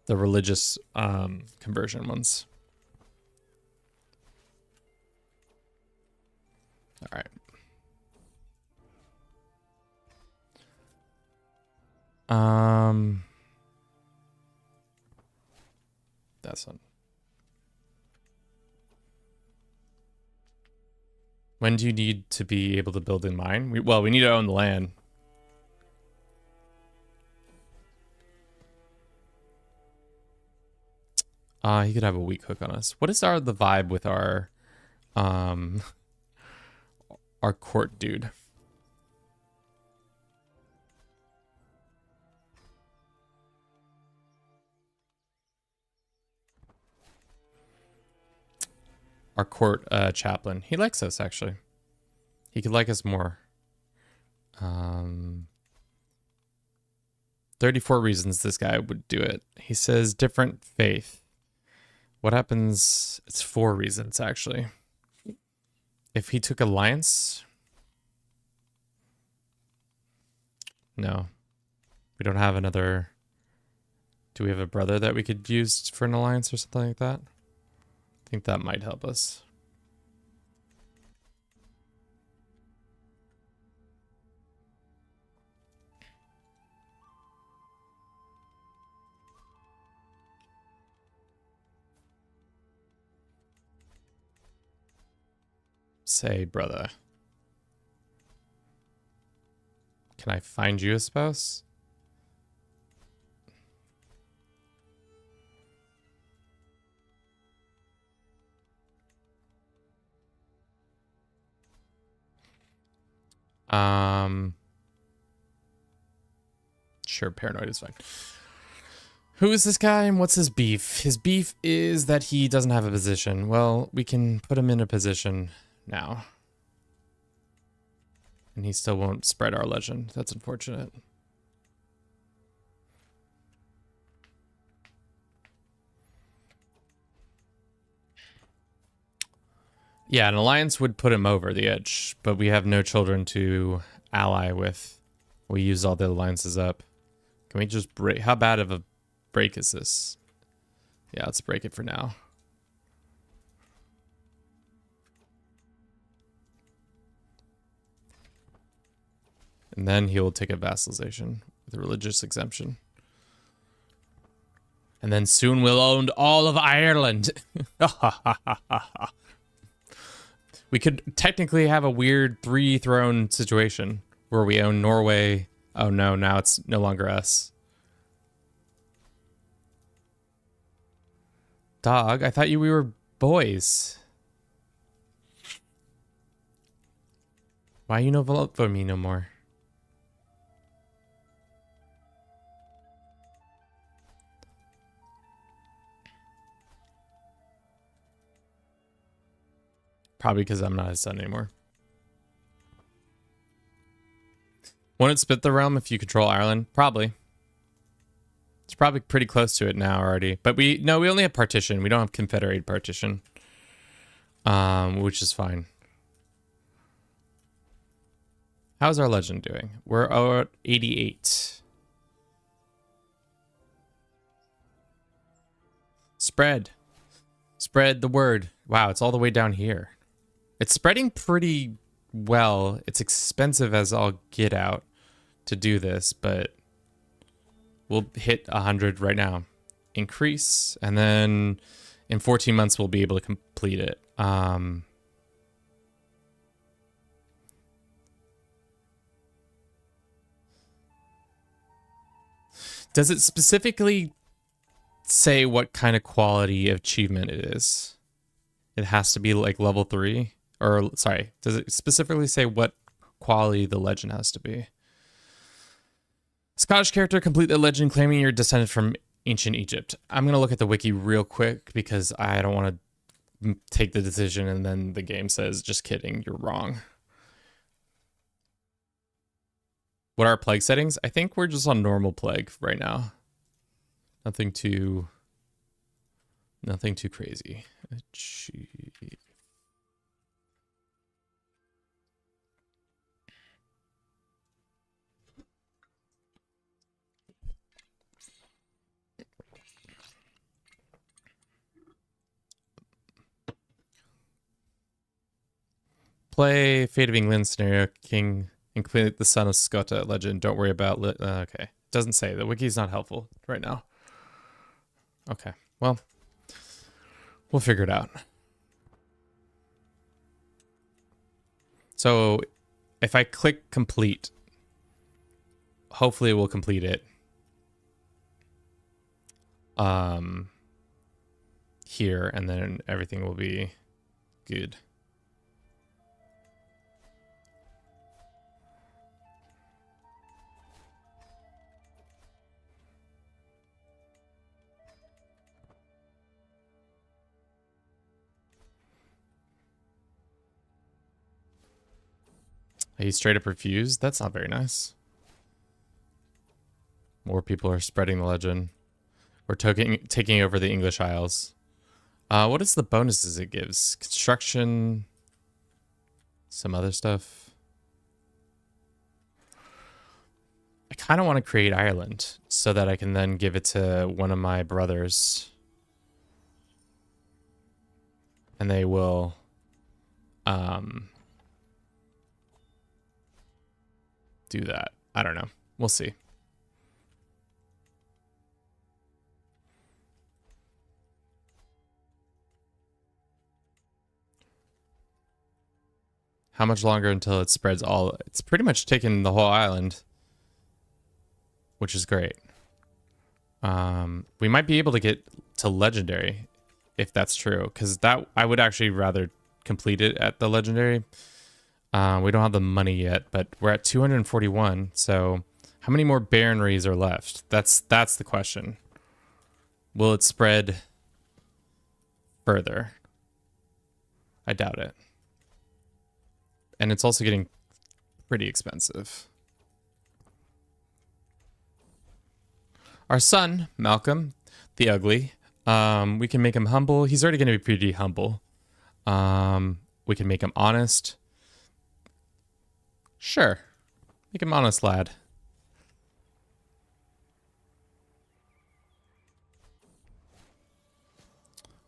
the religious conversion ones. All right. That's one. When do you need to be able to build in mine? We need to own the land. He could have a weak hook on us. What is the vibe with our court dude? Our court chaplain. He likes us, actually. He could like us more. 34 reasons this guy would do it. He says different faith. What happens? It's 4 reasons, actually. If he took alliance... No. We don't have another... Do we have a brother that we could use for an alliance or something like that? I think that might help us. Say, brother. Can I find you a spouse? Sure, paranoid is fine. Who is this guy and what's his beef? His beef is that he doesn't have a position. Well, we can put him in a position now. And he still won't spread our legend. That's unfortunate. Yeah, an alliance would put him over the edge, but we have no children to ally with. We use all the alliances up. Can we just break? How bad of a break is this? Yeah, let's break it for now. And then he'll take a vassalization with a religious exemption. And then soon we'll own all of Ireland. We could technically have a weird 3-throne situation where we own Norway. Oh no, now it's no longer us. Dog, I thought we were boys. Why you no vote for me no more? Probably because I'm not his son anymore. Won't it split the realm if you control Ireland? Probably. It's probably pretty close to it now already. But we only have partition. We don't have confederated partition. Which is fine. How's our legend doing? We're at 88. Spread. Spread the word. Wow, it's all the way down here. It's spreading pretty well. It's expensive as all get out to do this, but we'll hit 100 right now. Increase, and then in 14 months we'll be able to complete it. Does it specifically say what kind of quality of achievement it is? It has to be like level 3? Or, sorry, does it specifically say what quality the legend has to be? Scottish character, complete the legend claiming you're descended from ancient Egypt. I'm going to look at the wiki real quick because I don't want to take the decision and then the game says, just kidding, you're wrong. What are our plague settings? I think we're just on normal plague right now. Nothing too crazy. play Fate of England scenario king, include the son of Scota legend. Don't worry about okay. Doesn't say. The wiki's not helpful right now. Okay. Well, we'll figure it out. So if I click complete, hopefully it will complete it. Here, and then everything will be good. He straight up refused? That's not very nice. More people are spreading the legend. We're taking over the English Isles. What is the bonuses it gives? Construction. Some other stuff. I kind of want to create Ireland so that I can then give it to one of my brothers. And they will... do that. I don't know. We'll see. How much longer until it spreads all? It's pretty much taken the whole island, which is great. We might be able to get to legendary if that's true, because that I would actually rather complete it at the legendary. We don't have the money yet, but we're at 241. So how many more baronries are left? That's the question. Will it spread further? I doubt it. And it's also getting pretty expensive. Our son, Malcolm, the ugly, we can make him humble. He's already going to be pretty humble. We can make him honest. Sure. Make him honest, lad.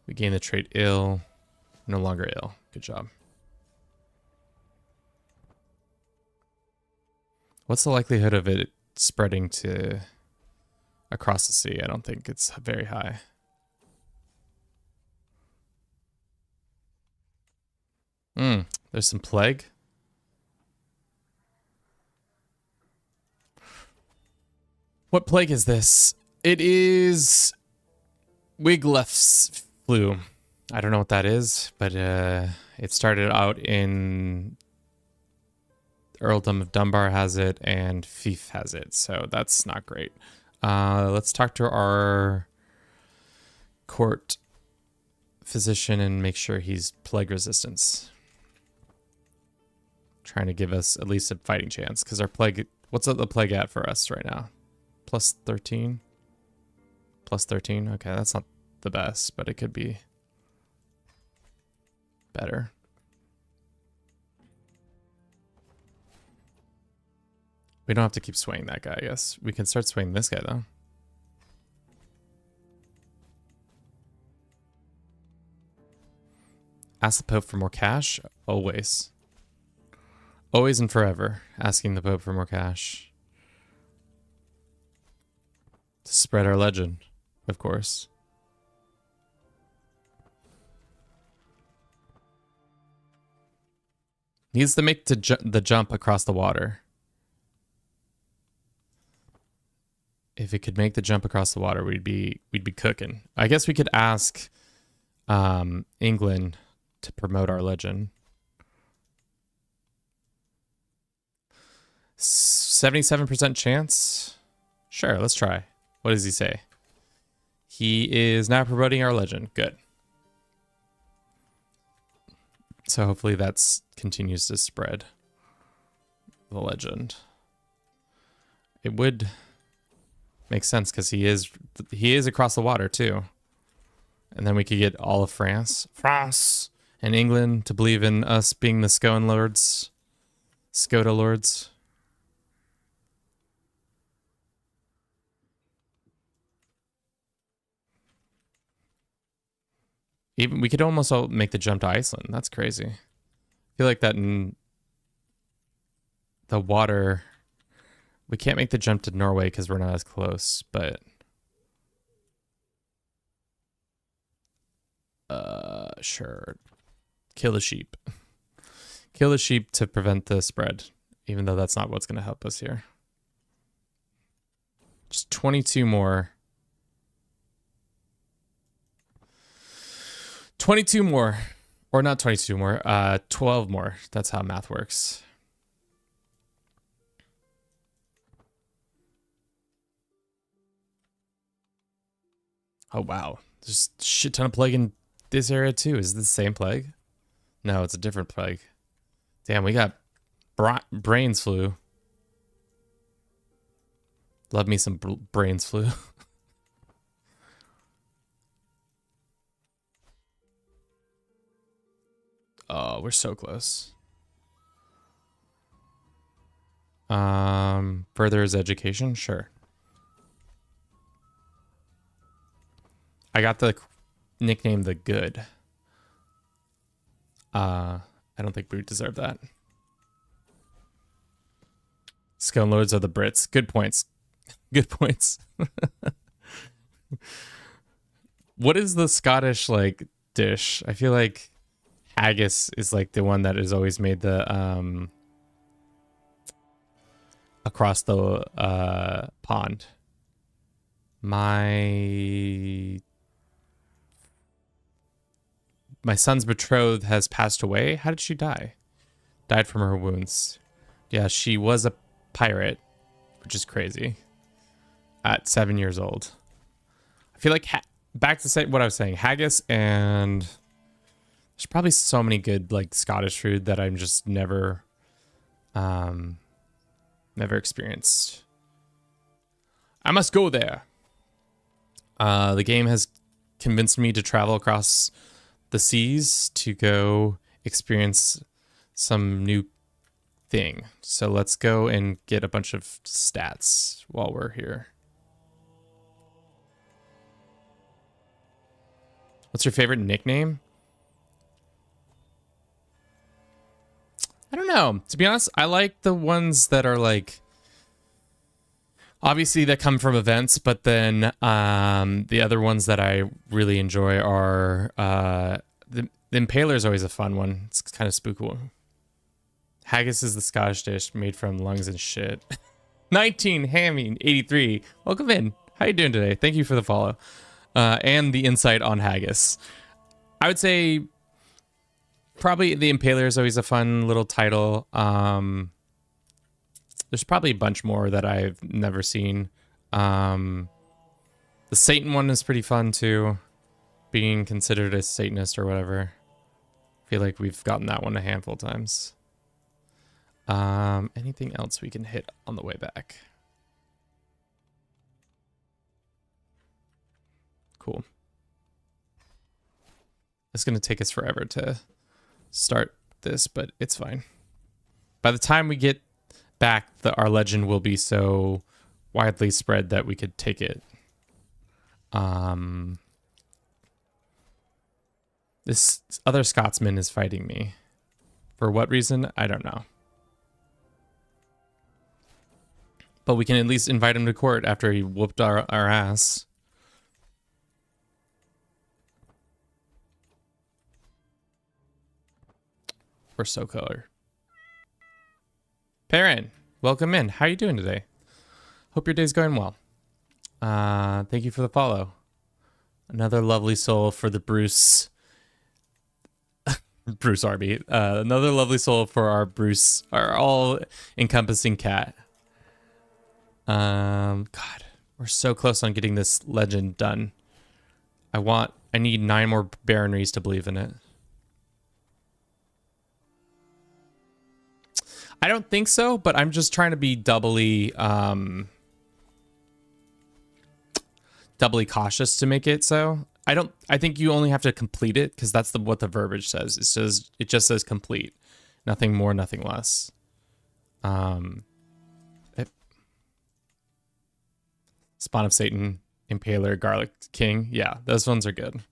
We gain the trait ill. No longer ill. Good job. What's the likelihood of it spreading to across the sea? I don't think it's very high. There's some plague. What plague is this? It is Wiglef's flu. I don't know what that is, but it started out in Earldom of Dunbar has it, and Fief has it, so that's not great. Let's talk to our court physician and make sure he's plague resistance. Trying to give us at least a fighting chance, because our plague... What's the plague at for us right now? Plus 13? Plus 13? Okay, that's not the best, but it could be better. We don't have to keep swaying that guy, I guess. We can start swaying this guy, though. Ask the Pope for more cash? Always. Always and forever. Asking the Pope for more cash. To spread our legend, of course. Needs to make the jump across the water. If it could make the jump across the water, we'd be cooking. I guess we could ask England to promote our legend. 77% chance? Sure, let's try. What does he say? He is now promoting our legend. Good. So hopefully that continues to spread the legend. It would make sense because he is across the water too. And then we could get all of France and England to believe in us being the Scota lords. Even we could almost make the jump to Iceland. That's crazy. feel like that in the water, we can't make the jump to Norway because we're not as close, but sure. Kill the sheep. Kill the sheep to prevent the spread, even though that's not what's going to help us here. Just 22 more. 22 more. Or not 22 more. 12 more. That's how math works. Oh, wow. There's a shit ton of plague in this area, too. Is it the same plague? No, it's a different plague. Damn, we got brains flu. Love me some brains flu. Oh, we're so close. Further is education? Sure. I got the nickname The Good. I don't think we deserve that. Scone lords are the Brits. Good points. Good points. What is the Scottish like dish? I feel like haggis is like the one that is always made the across the pond. My son's betrothed has passed away. How did she die? Died from her wounds. Yeah, she was a pirate, which is crazy. At 7 years old. I feel like back to say what I was saying, haggis, and there's probably so many good like Scottish food that I'm just never experienced. I must go there. The game has convinced me to travel across the seas to go experience some new thing. So let's go and get a bunch of stats while we're here. What's your favorite nickname? I don't know. To be honest, I like the ones that are like, obviously that come from events, but then the other ones that I really enjoy are the Impaler is always a fun one. It's kind of spooky. Haggis is the Scottish dish made from lungs and shit. 19 Hammy 83. Welcome in. How you doing today? Thank you for the follow and the insight on haggis. I would say probably the Impaler is always a fun little title. There's probably a bunch more that I've never seen. The Satan one is pretty fun too. Being considered a Satanist or whatever. I feel like we've gotten that one a handful of times. Anything else we can hit on the way back? Cool. It's going to take us forever to start this, but it's fine. By the time we get back, our legend will be so widely spread that we could take it. This other Scotsman is fighting me. For what reason? I don't know. But we can at least invite him to court after he whooped our ass. We're so color. Perrin, welcome in. How are you doing today? Hope your day's going well. Thank you for the follow. Another lovely soul for the Bruce Arby. Another lovely soul for our Bruce, our all-encompassing cat. God, we're so close on getting this legend done. I need 9 more baronries to believe in it. I don't think so, but I'm just trying to be doubly cautious to make it so. I think you only have to complete it because that's what the verbiage says. It just says complete. Nothing more, nothing less. Spawn of Satan, Impaler, Garlic King. Yeah, those ones are good.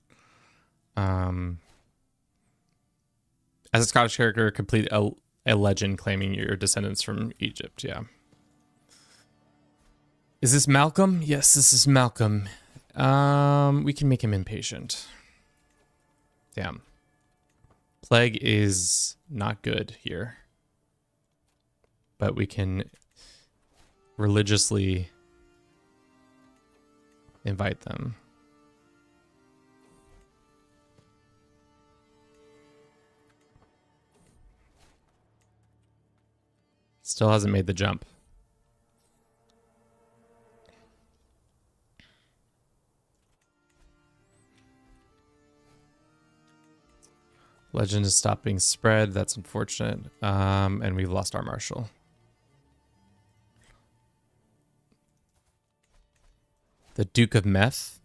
As a Scottish character, complete a legend claiming your descendants from Egypt. Yeah. Is this Malcolm? Yes, this is Malcolm. We can make him impatient. Damn. Plague is not good here. But we can religiously invite them. Still hasn't made the jump. Legend is stopped being spread. That's unfortunate. And we've lost our marshal. The Duke of Meth.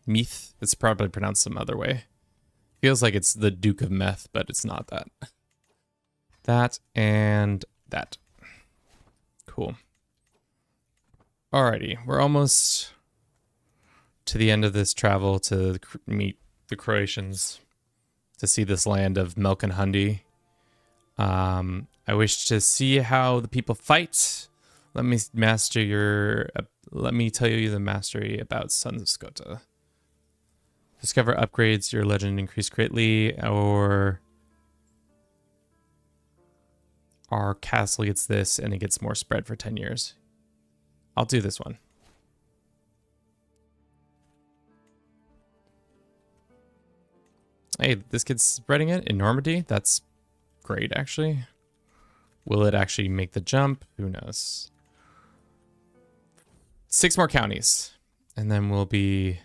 Meath. It's probably pronounced some other way. Feels like it's the Duke of Meth, but it's not that. That and that. Cool. Alrighty. We're almost to the end of this travel to meet the Croatians, to see this land of milk and honey. I wish to see how the people fight. Let me tell you the mastery about Sons of Scota. Discover upgrades, your legend increase greatly, or our castle gets this and it gets more spread for 10 years. I'll do this one. Hey, this kid's spreading it in Normandy. That's great, actually. Will it actually make the jump? Who knows? 6 more counties, and then we'll be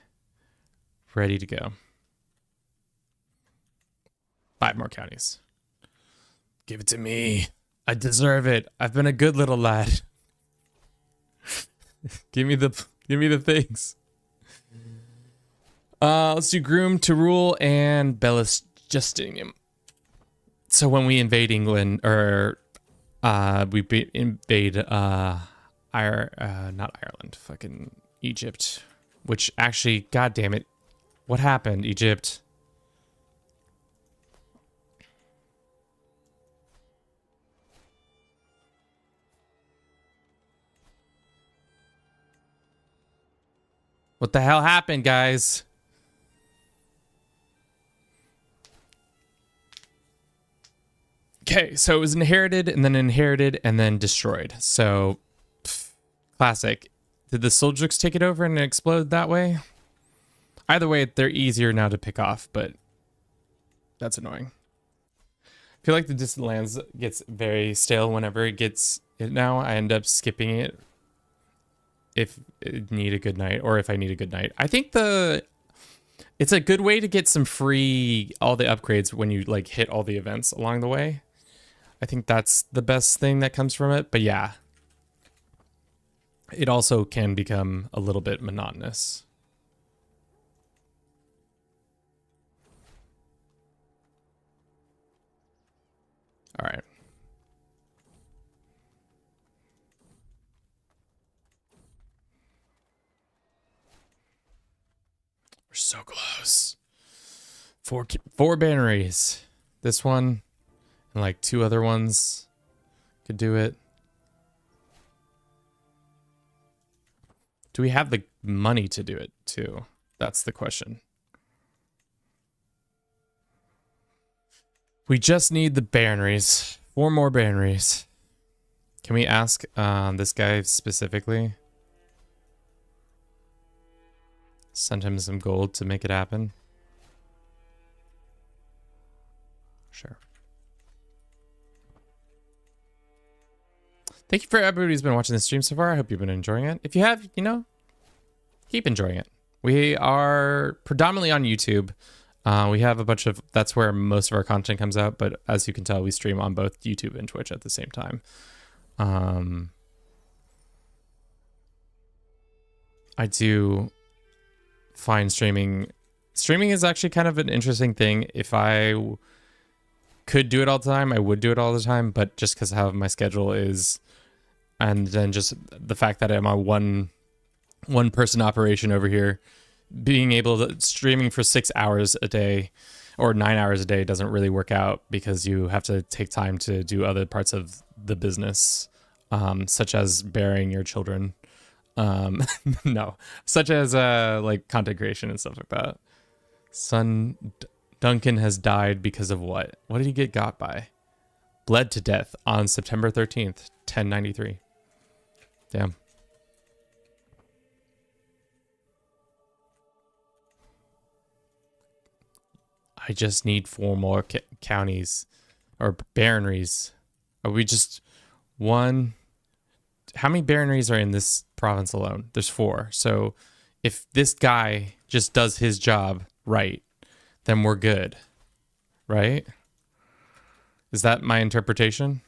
ready to go. 5 more counties. Give it to me. I deserve it. I've been a good little lad. give me the things. Let's do Groom to Rule and Bellus Justinian. So when we invade England, or invade not Ireland, fucking Egypt, which actually, god damn it, what happened, Egypt? What the hell happened, guys? Okay, so it was inherited and then destroyed. So, classic. Did the Seljuks take it over and explode that way? Either way, they're easier now to pick off, but that's annoying. I feel like the Distant Lands gets very stale whenever it gets it now. I end up skipping it if I need a good night, or if I need a good night. I think it's a good way to get some free, all the upgrades when you like hit all the events along the way. I think that's the best thing that comes from it. But yeah, it also can become a little bit monotonous. All right. We're so close. 4 banneries. This one and like 2 other ones could do it. Do we have the money to do it too? That's the question. We just need the banneries. 4 more banneries. Can we ask this guy specifically? Send him some gold to make it happen. Sure. Thank you for everybody who's been watching this stream so far. I hope you've been enjoying it. If you have, keep enjoying it. We are predominantly on YouTube. We have a bunch of, that's where most of our content comes out. But as you can tell, we stream on both YouTube and Twitch at the same time. I do find streaming is actually kind of an interesting thing. If I could do it all the time, I would do it all the time. But just because how my schedule is, and then just the fact that I'm a one person operation over here, being able to streaming for 6 hours a day or 9 hours a day doesn't really work out because you have to take time to do other parts of the business, such as bearing your children. No, such as like content creation and stuff like that. Duncan has died because of what? What did he get got by? Bled to death on September 13th, 1093. Damn. I just need 4 more counties or baronries. Are we just one? How many baronries are in this province alone? There's 4. So if this guy just does his job right, then we're good, right? Is that my interpretation?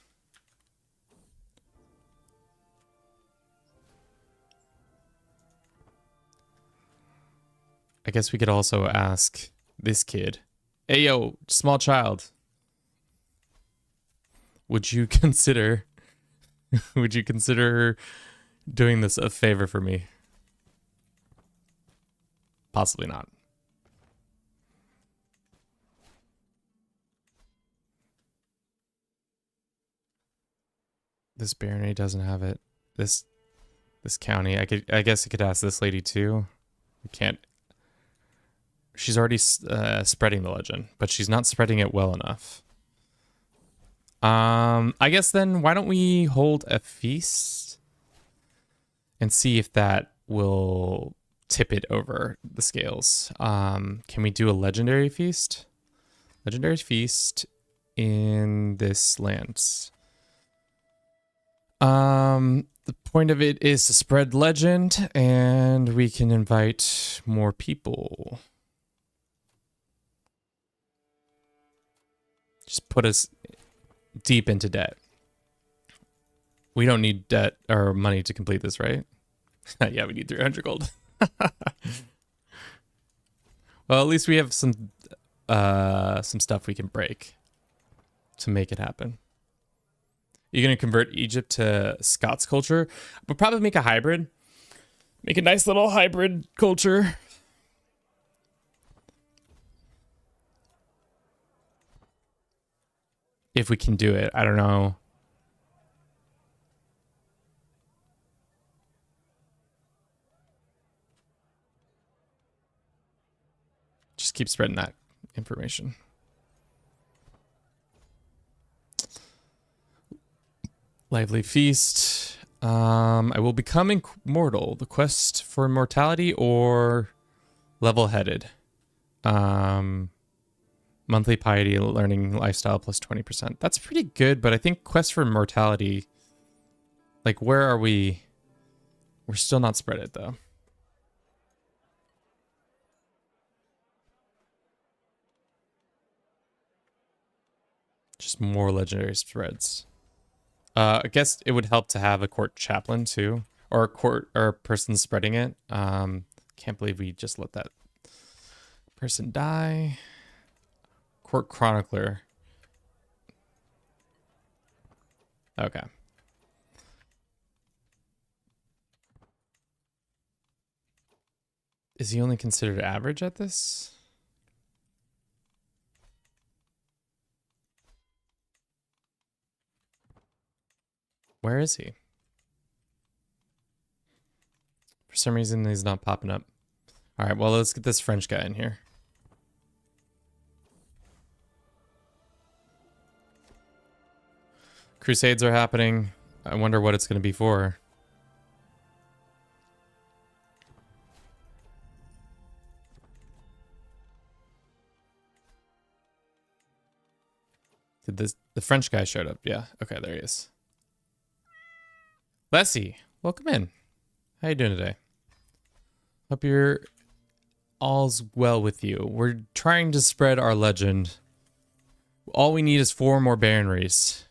I guess we could also ask this kid. Hey, yo, small child. Would you consider doing this a favor for me? Possibly not. This barony doesn't have it. This county. I guess I could ask this lady too. We can't. She's already spreading the legend, but she's not spreading it well enough. I guess then why don't we hold a feast and see if that will tip it over the scales. Can we do a legendary feast? Legendary feast in this land. The point of it is to spread legend, and we can invite more people. Just put us deep into debt. We don't need debt or money to complete this, right? Yeah, we need 300 gold. Well, at least we have some stuff we can break to make it happen. You're gonna convert Egypt to Scots culture? We'll probably make a hybrid. Make a nice little hybrid culture. If we can do it, I don't know. Just keep spreading that information. Lively feast. I will become immortal. The quest for immortality or level-headed. Monthly piety, learning lifestyle plus 20%. That's pretty good, but I think quest for immortality, like where are we? We're still not spread it though. Just more legendary spreads. I guess it would help to have a court chaplain too, or a court or a person spreading it. Can't believe we just let that person die. Court chronicler. Okay. Is he only considered average at this? Where is he? For some reason, he's not popping up. All right, well, let's get this French guy in here. Crusades are happening. I wonder what it's going to be for. Did the French guy showed up? Yeah. Okay, there he is. Leslie, welcome in. How you doing today? Hope you're all's well with you. We're trying to spread our legend. All we need is 4 more baronries.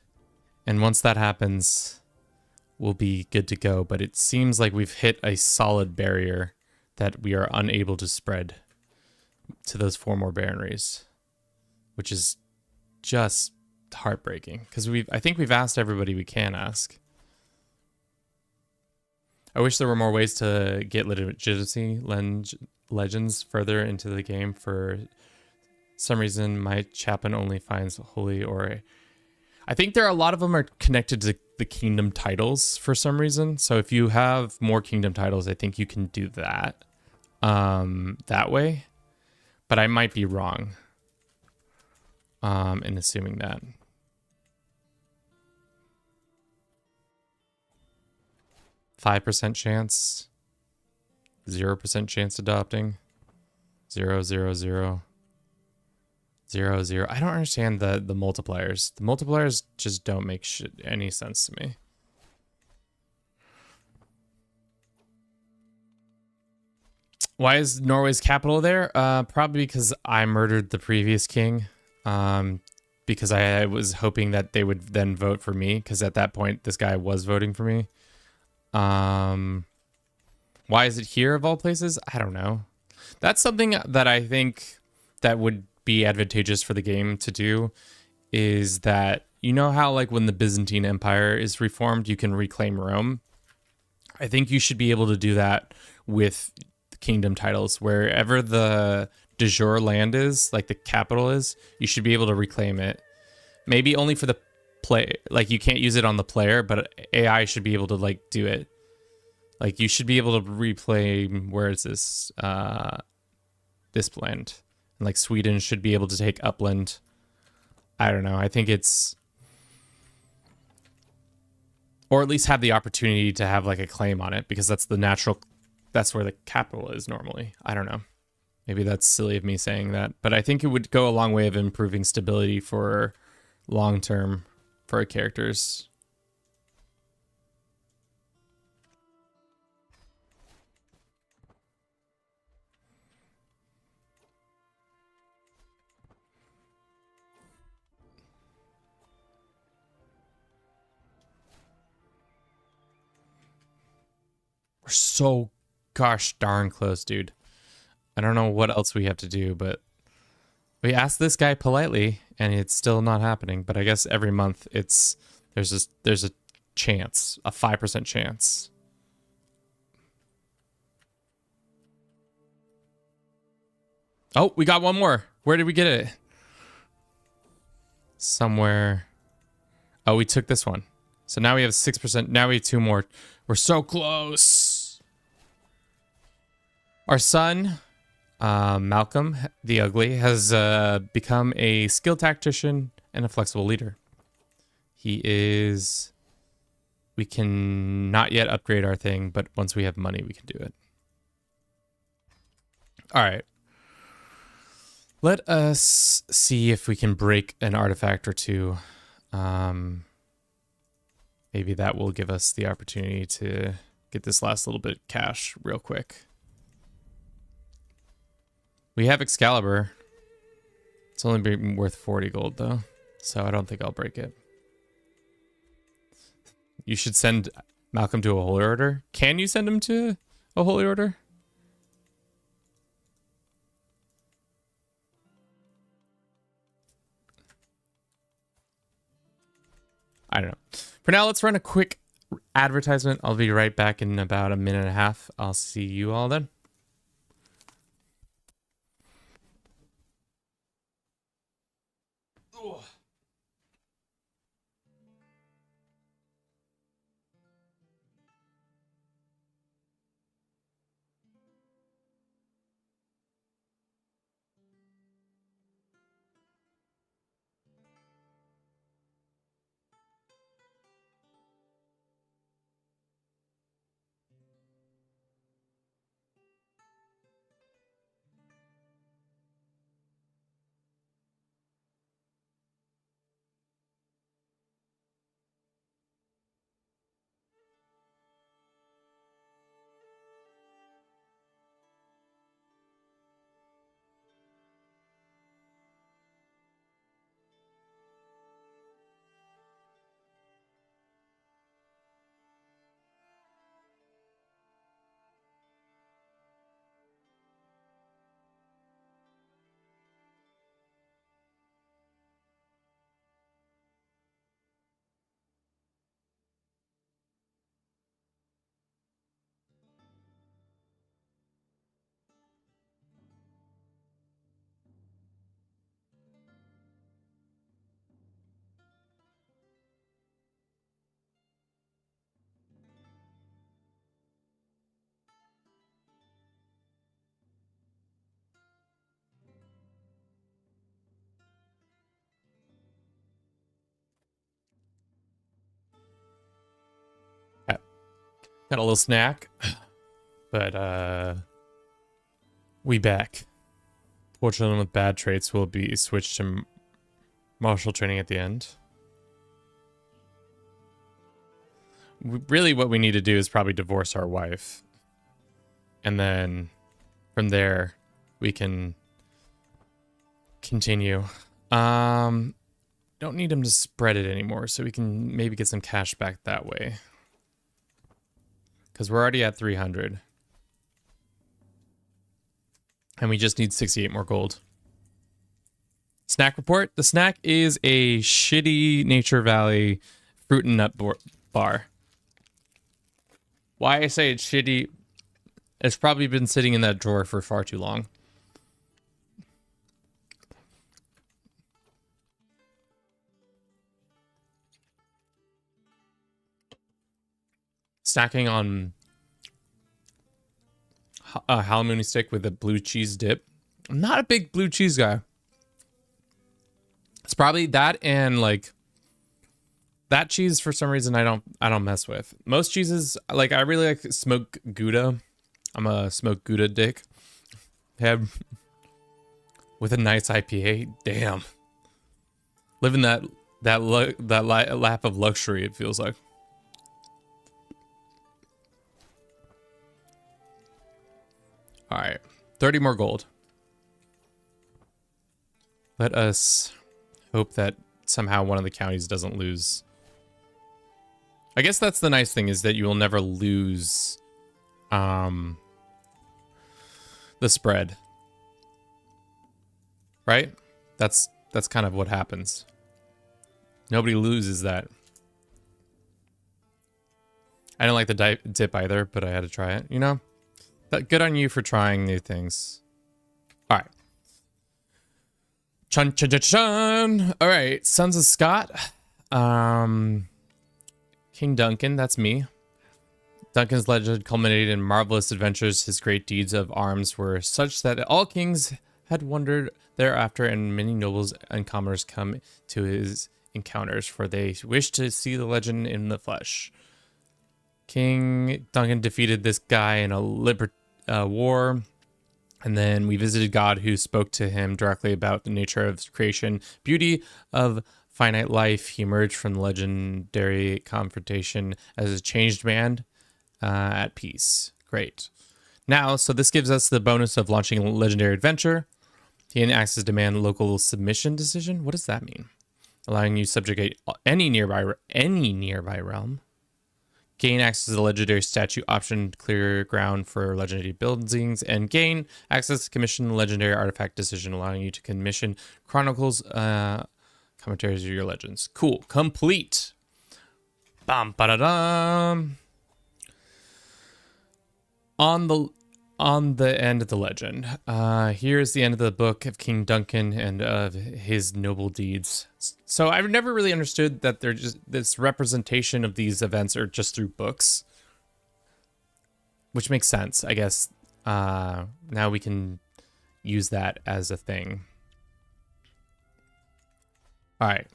And once that happens, we'll be good to go. But it seems like we've hit a solid barrier that we are unable to spread to those 4 more baronries, which is just heartbreaking. Because I think we've asked everybody we can ask. I wish there were more ways to get legitimacy legends further into the game for some reason my chaplain only finds holy or I think there are a lot of them are connected to the kingdom titles for some reason. So if you have more kingdom titles, I think you can do that that way. But I might be wrong in assuming that. %5 chance, 0% chance adopting, 0, 0, 0. 0, 0. I don't understand the multipliers. The multipliers just don't make any sense to me. Why is Norway's capital there? Probably because I murdered the previous king. Because I was hoping that they would then vote for me. Because at that point, this guy was voting for me. Why is it here of all places? I don't know. That's something that I think that would be advantageous for the game to do, is that, you know how like when the Byzantine Empire is reformed, you can reclaim Rome? I think you should be able to do that with the kingdom titles. Wherever the de jure land is, like the capital is, you should be able to reclaim it. Maybe only for the play, like you can't use it on the player, but AI should be able to like do it. Like you should be able to reclaim, where is this? This land. And like Sweden should be able to take upland. I don't know. I think it's, or at least have the opportunity to have like a claim on it, because that's the natural, that's where the capital is normally. I don't know. Maybe that's silly of me saying that, but I think it would go a long way of improving stability for long term for our characters. We're so gosh darn close, dude. I don't know what else we have to do, but we asked this guy politely and it's still not happening. But I guess every month there's a chance, a 5% chance. Oh, we got one more. Where did we get it? Somewhere. Oh, we took this one. So now we have 6%. Now we have 2 more. We're so close. Our son, Malcolm the Ugly, has become a skilled tactician and a flexible leader. He is... We can not yet upgrade our thing, but once we have money, we can do it. All right. Let us see if we can break an artifact or two. Maybe that will give us the opportunity to get this last little bit of cash real quick. We have Excalibur. It's only worth 40 gold though, so I don't think I'll break it. You should send Malcolm to a holy order. Can you send him to a holy order? I don't know. For now, let's run a quick advertisement. I'll be right back in about a minute and a half. I'll see you all then. Got a little snack, but we back. Poor children with bad traits will be switched to martial training at the end. Really, what we need to do is probably divorce our wife. And then from there, we can continue. Don't need him to spread it anymore, so we can maybe get some cash back that way. Because we're already at 300. And we just need 68 more gold. Snack report. The snack is a shitty Nature Valley fruit and nut bar. Why I say it's shitty, it's probably been sitting in that drawer for far too long. Snacking on a halloumi stick with a blue cheese dip. I'm not a big blue cheese guy. It's probably that and like that cheese for some reason I don't mess with. Most cheeses, like I really like smoked Gouda. I'm a smoked Gouda dick. Have with a nice IPA. Damn. Living that lap of luxury, it feels like. All right, 30 more gold. Let us hope that somehow one of the counties doesn't lose. I guess that's the nice thing, is that you will never lose the spread. Right? That's kind of what happens. Nobody loses that. I didn't like the dip either, but I had to try it, you know? Good on you for trying new things. All right. Chun chun chun chun. All right. Sons of Scott. King Duncan. That's me. Duncan's legend culminated in marvelous adventures. His great deeds of arms were such that all kings had wondered thereafter, and many nobles and commoners come to his encounters, for they wished to see the legend in the flesh. King Duncan defeated this guy in a war, and then we visited God, who spoke to him directly about the nature of creation, beauty of finite life. He emerged from the legendary confrontation as a changed man, at peace. Great. Now, so this gives us the bonus of launching a legendary adventure. Gain access demand local submission decision. What does that mean? Allowing you to subjugate any nearby realm. Gain access to the legendary statue option, clear ground for legendary buildings, and gain access to commission legendary artifact decision, allowing you to commission chronicles, commentaries of your legends. Cool. Complete. Bam, ba-da-dum. On the end of the legend. Here's the end of the book of King Duncan and of his noble deeds. So I've never really understood that they're just this representation of these events are just through books, which makes sense, I guess. Now we can use that as a thing. All right.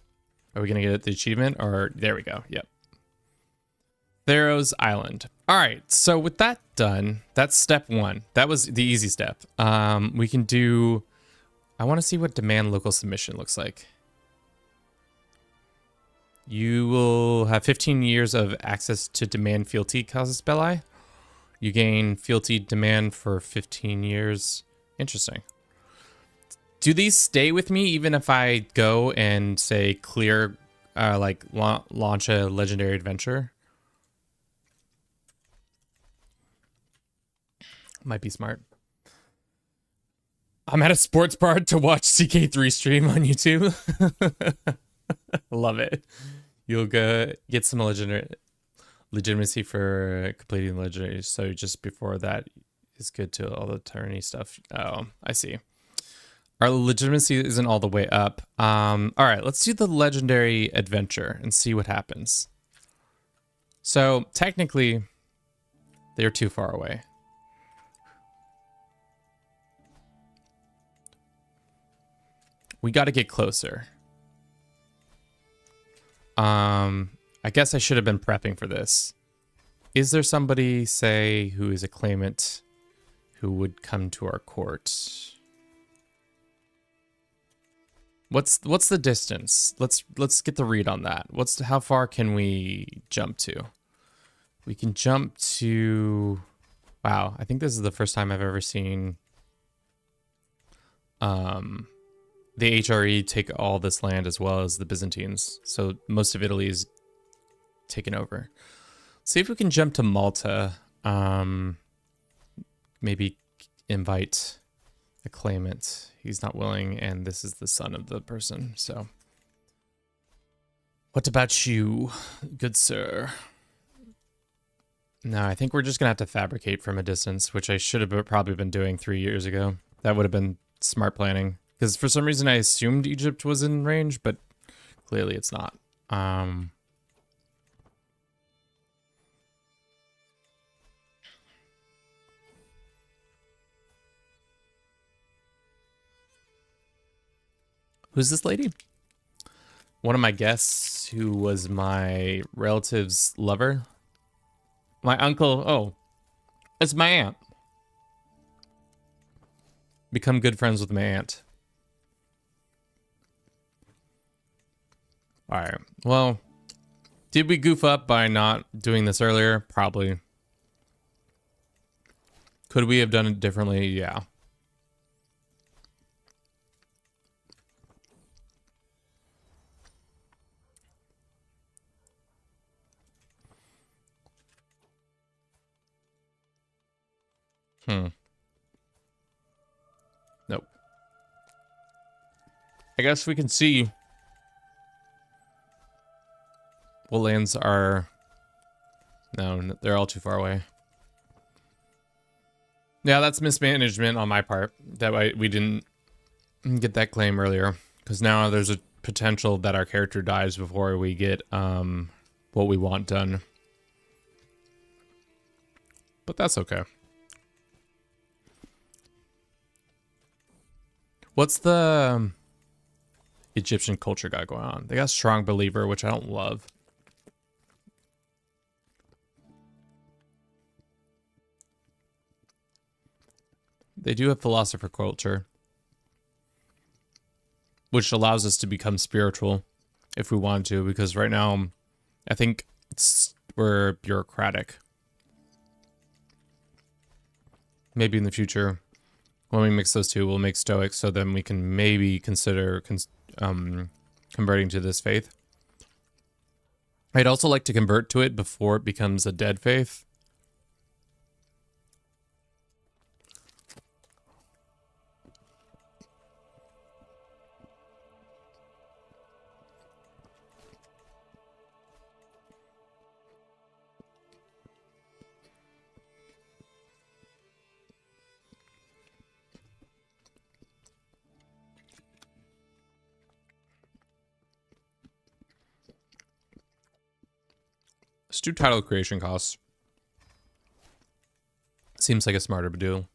Are we going to get the achievement? Or there we go. Yep. Pharaoh's Island. All right, so with that done, that's step one. That was the easy step. We can do, I want to see what demand local submission looks like. You will have 15 years of access to demand fealty casus belli. You gain fealty demand for 15 years. Interesting. Do these stay with me even if I go and say clear, like launch a legendary adventure? Might be smart. I'm at a sports bar to watch CK3 stream on YouTube. Love it. You'll get some legitimacy for completing the legendary. So just before that is good to all the tourney stuff. Oh, I see. Our legitimacy isn't all the way up. All right, let's do the legendary adventure and see what happens. So technically, they're too far away. We got to get closer. I guess I should have been prepping for this. Is there somebody, say, who is a claimant who would come to our court? What's the distance? Let's get the read on that. How far can we jump to? We can jump to... Wow, I think this is the first time I've ever seen the HRE take all this land as well as the Byzantines. So most of Italy is taken over. See if we can jump to Malta. Maybe invite a claimant. He's not willing, and this is the son of the person, so. What about you, good sir? No, I think we're just gonna have to fabricate from a distance, which I should have probably been doing 3 years ago. That would have been smart planning. Because for some reason I assumed Egypt was in range, but clearly it's not. Who's this lady? One of my guests who was my relative's lover. My uncle, oh, it's my aunt. Become good friends with my aunt. All right, well, did we goof up by not doing this earlier? Probably. Could we have done it differently? Yeah. Nope. I guess we can see what lands are... No, they're all too far away. Yeah, that's mismanagement on my part. That we didn't get that claim earlier. Because now there's a potential that our character dies before we get what we want done. But that's okay. What's the Egyptian culture got going on? They got strong believer, which I don't love. They do have philosopher culture, which allows us to become spiritual if we want to, because right now I think we're bureaucratic. Maybe in the future, when we mix those two, we'll make Stoic, so then we can maybe consider converting to this faith. I'd also like to convert to it before it becomes a dead faith. Let's do title creation costs. Seems like a smarter deal.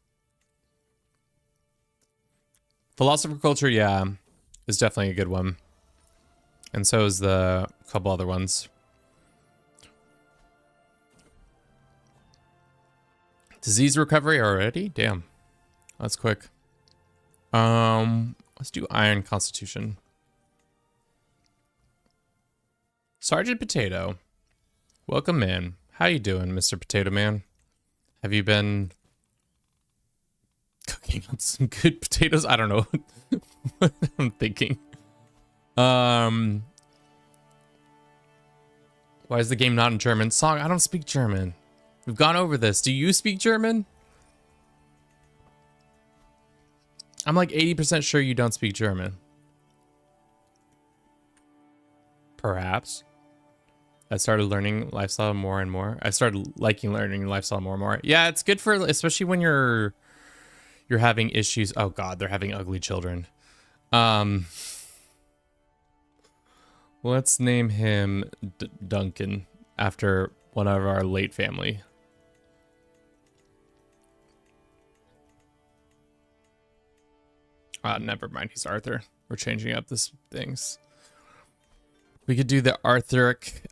Philosopher culture, yeah, is definitely a good one. And so is the couple other ones. Disease recovery already? Damn. That's quick. Let's do Iron Constitution. Sergeant Potato. Welcome in. How you doing, Mr. Potato Man? Have you been cooking on some good potatoes? I don't know what I'm thinking. Why is the game not in German? Song, I don't speak German. We've gone over this. Do you speak German? I'm like 80% sure you don't speak German. Perhaps. I started learning lifestyle more and more. I started liking learning lifestyle more and more. Yeah, it's good for, especially when you're having issues. Oh God, they're having ugly children. Let's name him Duncan after one of our late family. Never mind, he's Arthur. We're changing up this things. We could do the Arthuric,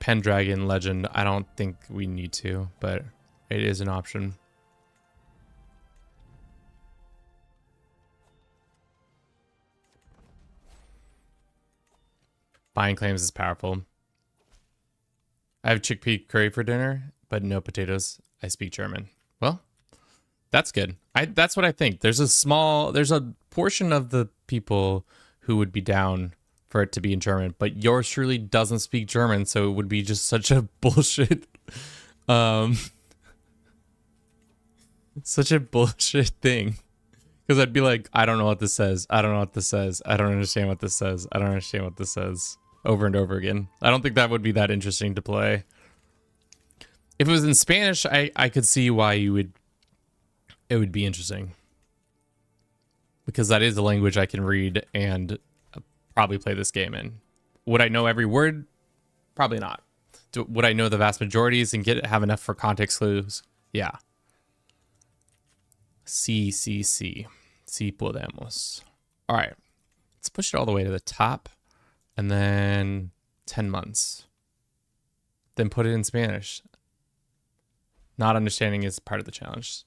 Pendragon Legend. I don't think we need to, but it is an option. Buying claims is powerful. I have chickpea curry for dinner, but no potatoes. I speak German. Well, that's good. That's what I think. There's a portion of the people who would be down for it to be in German, but yours truly doesn't speak German, so it would be just such a bullshit, such a bullshit thing. Because I'd be like, I don't know what this says. I don't know what this says. I don't understand what this says. I don't understand what this says. Over and over again. I don't think that would be that interesting to play. If it was in Spanish, I could see why it would be interesting. Because that is a language I can read and probably play this game in. Would I know every word? Probably not. Would I know the vast majorities and have enough for context clues? Yeah. Sí, sí podemos. All right. Let's push it all the way to the top. And then 10 months. Then put it in Spanish. Not understanding is part of the challenge.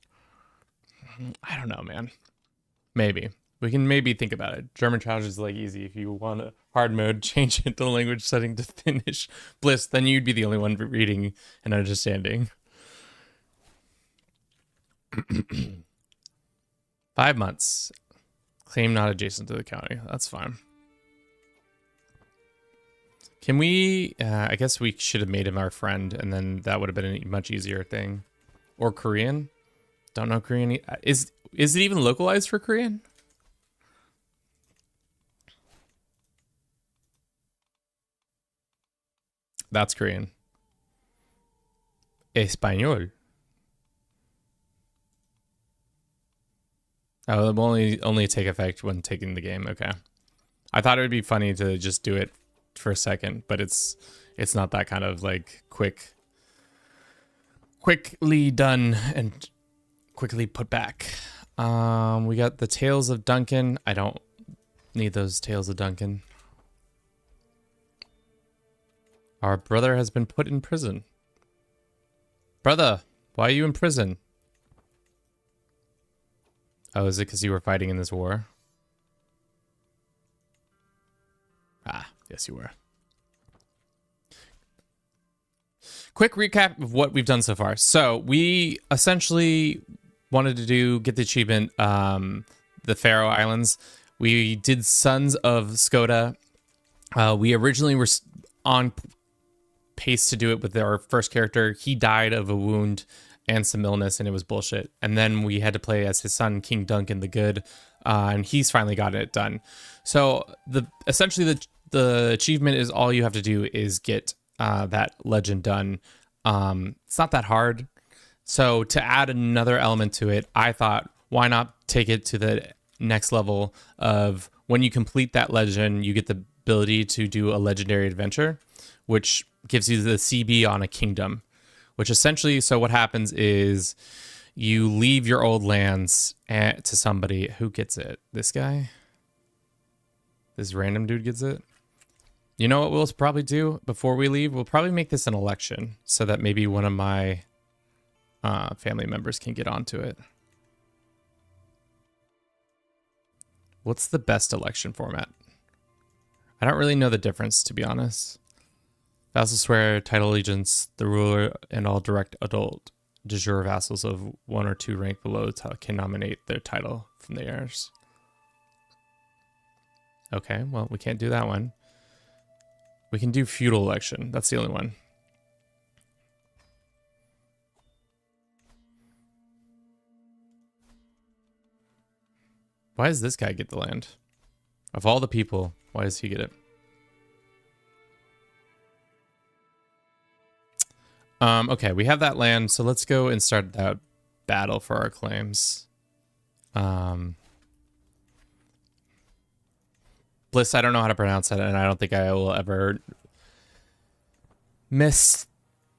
I don't know, man. Maybe. We can maybe think about it. German challenge is like easy. If you want a hard mode, change it to language setting to Finnish. Bliss, then you'd be the only one reading and understanding. 5 months. Claim not adjacent to the county. That's fine. Can we, I guess we should have made him our friend, and then that would have been a much easier thing. Or Korean. Don't know Korean. Is it even localized for Korean? That's Korean. Español. Oh, it will only take effect when taking the game. Okay. I thought it would be funny to just do it for a second, but it's not that kind of like quickly done and quickly put back. We got the Tales of Duncan. I don't need those Tales of Duncan. Our brother has been put in prison. Brother, why are you in prison? Oh, is it because you were fighting in this war? Ah, yes you were. Quick recap of what we've done so far. So we essentially wanted to get the achievement, the Pharaoh Islands. We did Sons of Scota. We originally were on pace to do it with our first character. He died of a wound and some illness, and it was bullshit. And then we had to play as his son, King Duncan the Good, and he's finally got it done. So essentially the achievement is all you have to do is get that legend done. It's not that hard. So to add another element to it, I thought, why not take it to the next level of when you complete that legend, you get the ability to do a legendary adventure, which gives you the CB on a kingdom, which essentially, so what happens is you leave your old lands to somebody who gets it. This guy? This random dude gets it? You know what we'll probably do before we leave? We'll probably make this an election so that maybe one of my family members can get onto it. What's the best election format? I don't really know the difference, to be honest. Vassals swear title allegiance, the ruler and all direct adult de jure vassals of 1 or 2 rank below can nominate their title from the heirs. Okay, well, we can't do that one. We can do feudal election. That's the only one. Why does this guy get the land? Of all the people, why does he get it? Okay, we have that land, so let's go and start that battle for our claims. Bliss, I don't know how to pronounce it, and I don't think I will ever miss.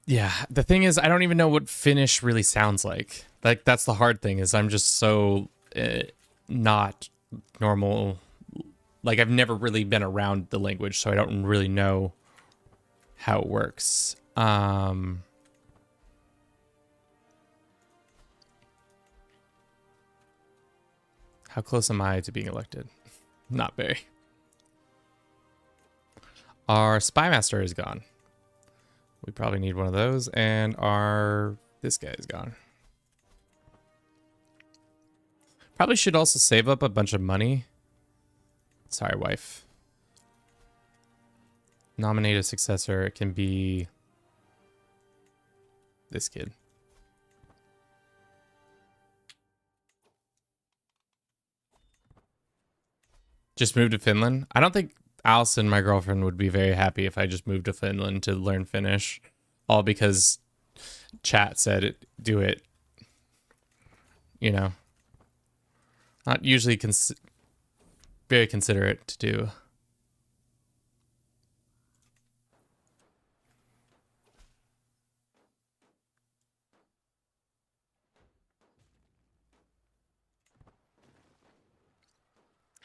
Yeah, the thing is, I don't even know what Finnish really sounds like. Like, that's the hard thing, is I'm just so not normal. Like, I've never really been around the language, so I don't really know how it works. How close am I to being elected? Not very. Our spy master is gone. We probably need one of those, and this guy is gone. Probably should also save up a bunch of money. Sorry, wife. Nominate a successor. It can be this kid. Just moved to Finland. I don't think Allison, my girlfriend, would be very happy if I just moved to Finland to learn Finnish. All because chat said it, do it. You know. Not usually very considerate to do.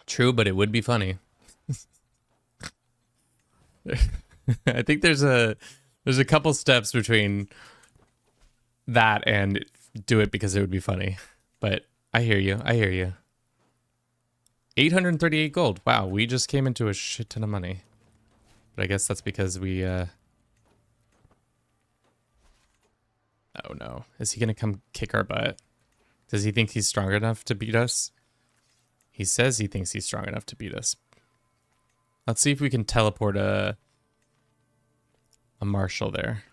True, but it would be funny. I think there's a couple steps between that and do it because it would be funny. But I hear you. I hear you. 838 gold. Wow, we just came into a shit ton of money. But I guess that's because we oh no. Is he gonna come kick our butt? Does he think he's strong enough to beat us? He says he thinks he's strong enough to beat us. Let's see if we can teleport a marshal there.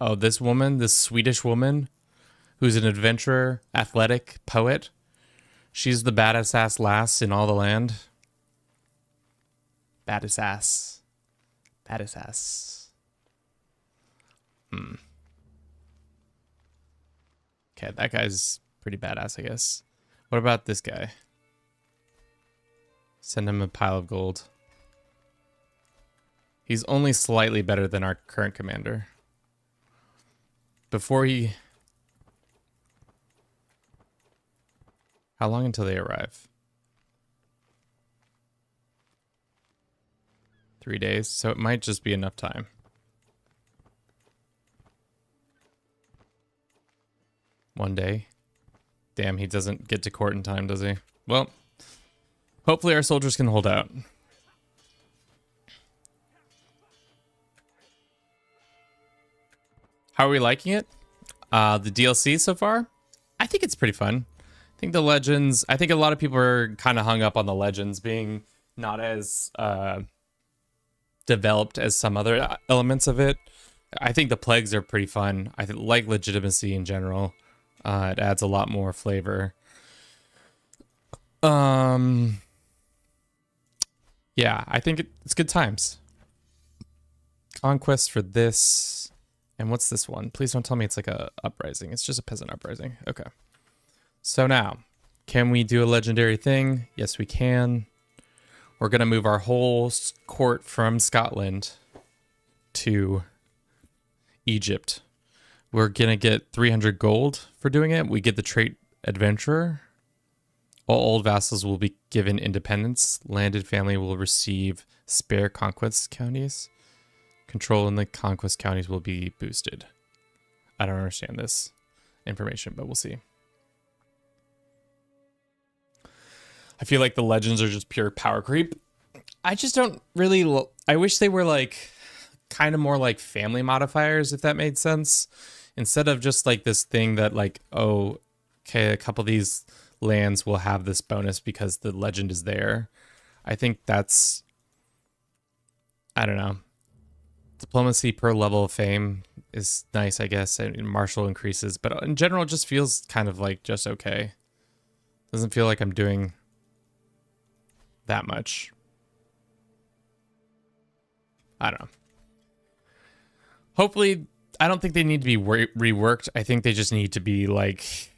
Oh, this woman, this Swedish woman, who's an adventurer, athletic, poet. She's the baddest ass lass in all the land. Baddest ass. Baddest ass. Okay, that guy's pretty badass, I guess. What about this guy? Send him a pile of gold. He's only slightly better than our current commander. Before he... How long until they arrive? 3 days, so it might just be enough time. One day. Damn, he doesn't get to court in time, does he? Well, hopefully our soldiers can hold out. How are we liking it? The DLC so far? I think it's pretty fun. I think the legends, I think a lot of people are kind of hung up on the legends being not as developed as some other elements of it. I think the plagues are pretty fun. I like legitimacy in general. It adds a lot more flavor. Yeah, I think it's good times. Conquest for this. And what's this one? Please don't tell me it's like a uprising. It's just a peasant uprising. Okay. So now, can we do a legendary thing? Yes, we can. We're going to move our whole court from Scotland to Egypt. We're going to get 300 gold for doing it. We get the trait adventurer. All old vassals will be given independence. Landed family will receive spare conquest counties. Control in the conquest counties will be boosted. I don't understand this information, but we'll see. I feel like the legends are just pure power creep. I just don't really... I wish they were like kind of more like family modifiers, if that made sense. Instead of just like this thing that like, oh, okay, a couple of these lands will have this bonus because the legend is there. I think that's... I don't know. Diplomacy per level of fame is nice, I guess, and martial increases, but in general it just feels kind of like just okay. Doesn't feel like I'm doing that much. I don't know. Hopefully, I don't think they need to be reworked. I think they just need to be like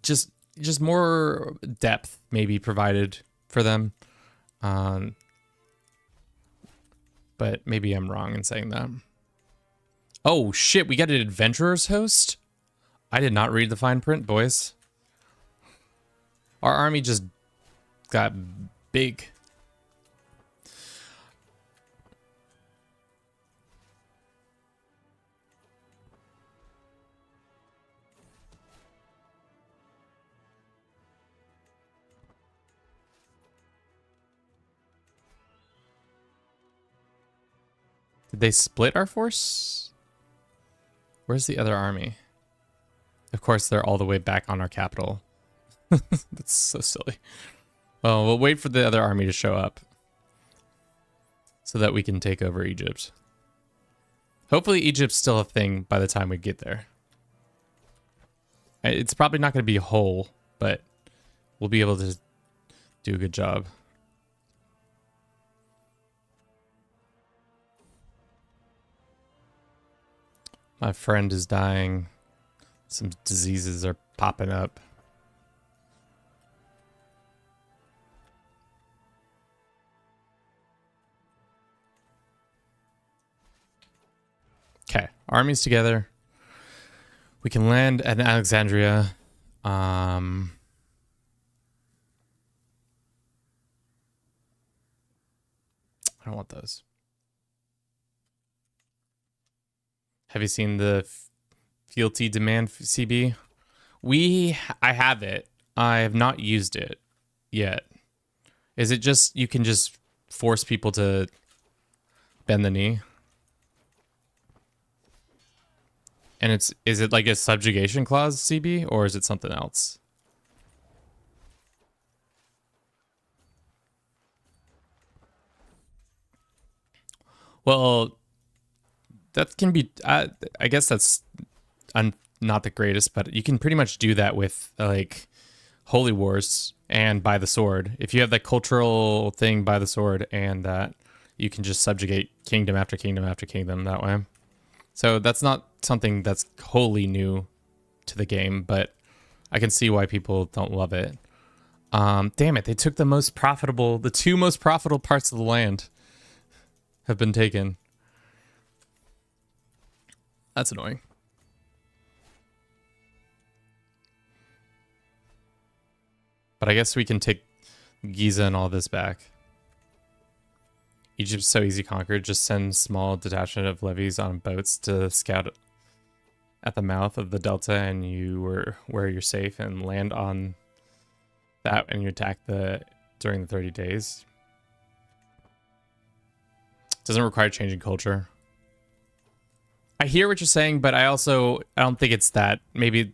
just more depth maybe provided for them. But maybe I'm wrong in saying that. Oh shit, we got an adventurer's host? I did not read the fine print, boys. Our army just got big. Did they split our force? Where's the other army? Of course, they're all the way back on our capital. That's so silly. Well, we'll wait for the other army to show up so that we can take over Egypt. Hopefully Egypt's still a thing by the time we get there. It's probably not going to be whole, but we'll be able to do a good job. My friend is dying. Some diseases are popping up. Okay, armies together. We can land at Alexandria. I don't want those. Have you seen the fealty demand CB? I have it. I have not used it yet. Is it just you can just force people to bend the knee? And is it like a subjugation clause, CB, or is it something else? Well, that can be, I guess that's not the greatest, but you can pretty much do that with like holy wars and by the sword. If you have that cultural thing by the sword and that, you can just subjugate kingdom after kingdom after kingdom that way. So that's not something that's wholly new to the game, but I can see why people don't love it. Damn it, they took the two most profitable parts of the land have been taken. That's annoying. But I guess we can take Giza and all this back. Egypt's so easy conquered. Just send small detachment of levies on boats to scout at the mouth of the delta, and where you're safe, and land on that, and you attack during the 30 days. Doesn't require changing culture. I hear what you're saying, but I don't think it's that. Maybe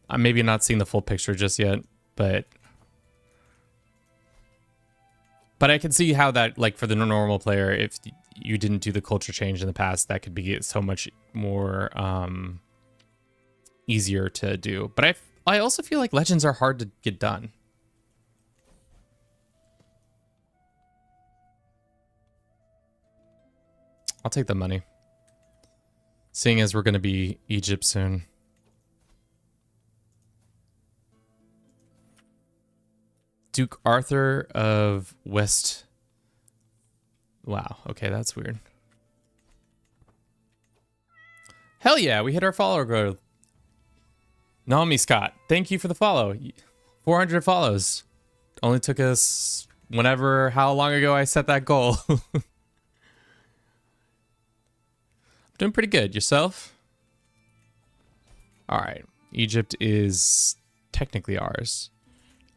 I'm not seeing the full picture just yet, but I can see how that, like, for the normal player, if you didn't do the culture change in the past, that could be so much more easier to do. But I also feel like legends are hard to get done. I'll take the money, seeing as we're going to be Egypt soon. Duke Arthur of West. Wow. Okay, that's weird. Hell yeah, we hit our follower goal. Naomi Scott, thank you for the follow. 400 follows. Only took us how long ago I set that goal. Doing pretty good. Yourself? All right. Egypt is technically ours.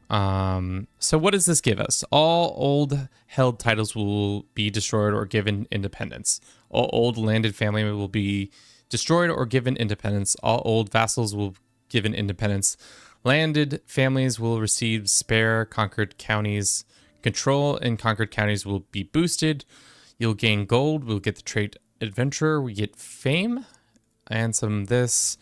So what does this give us? All old held titles will be destroyed or given independence. All old landed family will be destroyed or given independence. All old vassals will be given independence. Landed families will receive spare conquered counties. Control in conquered counties will be boosted. You'll gain gold. We'll get the trait adventurer. We get fame and some this.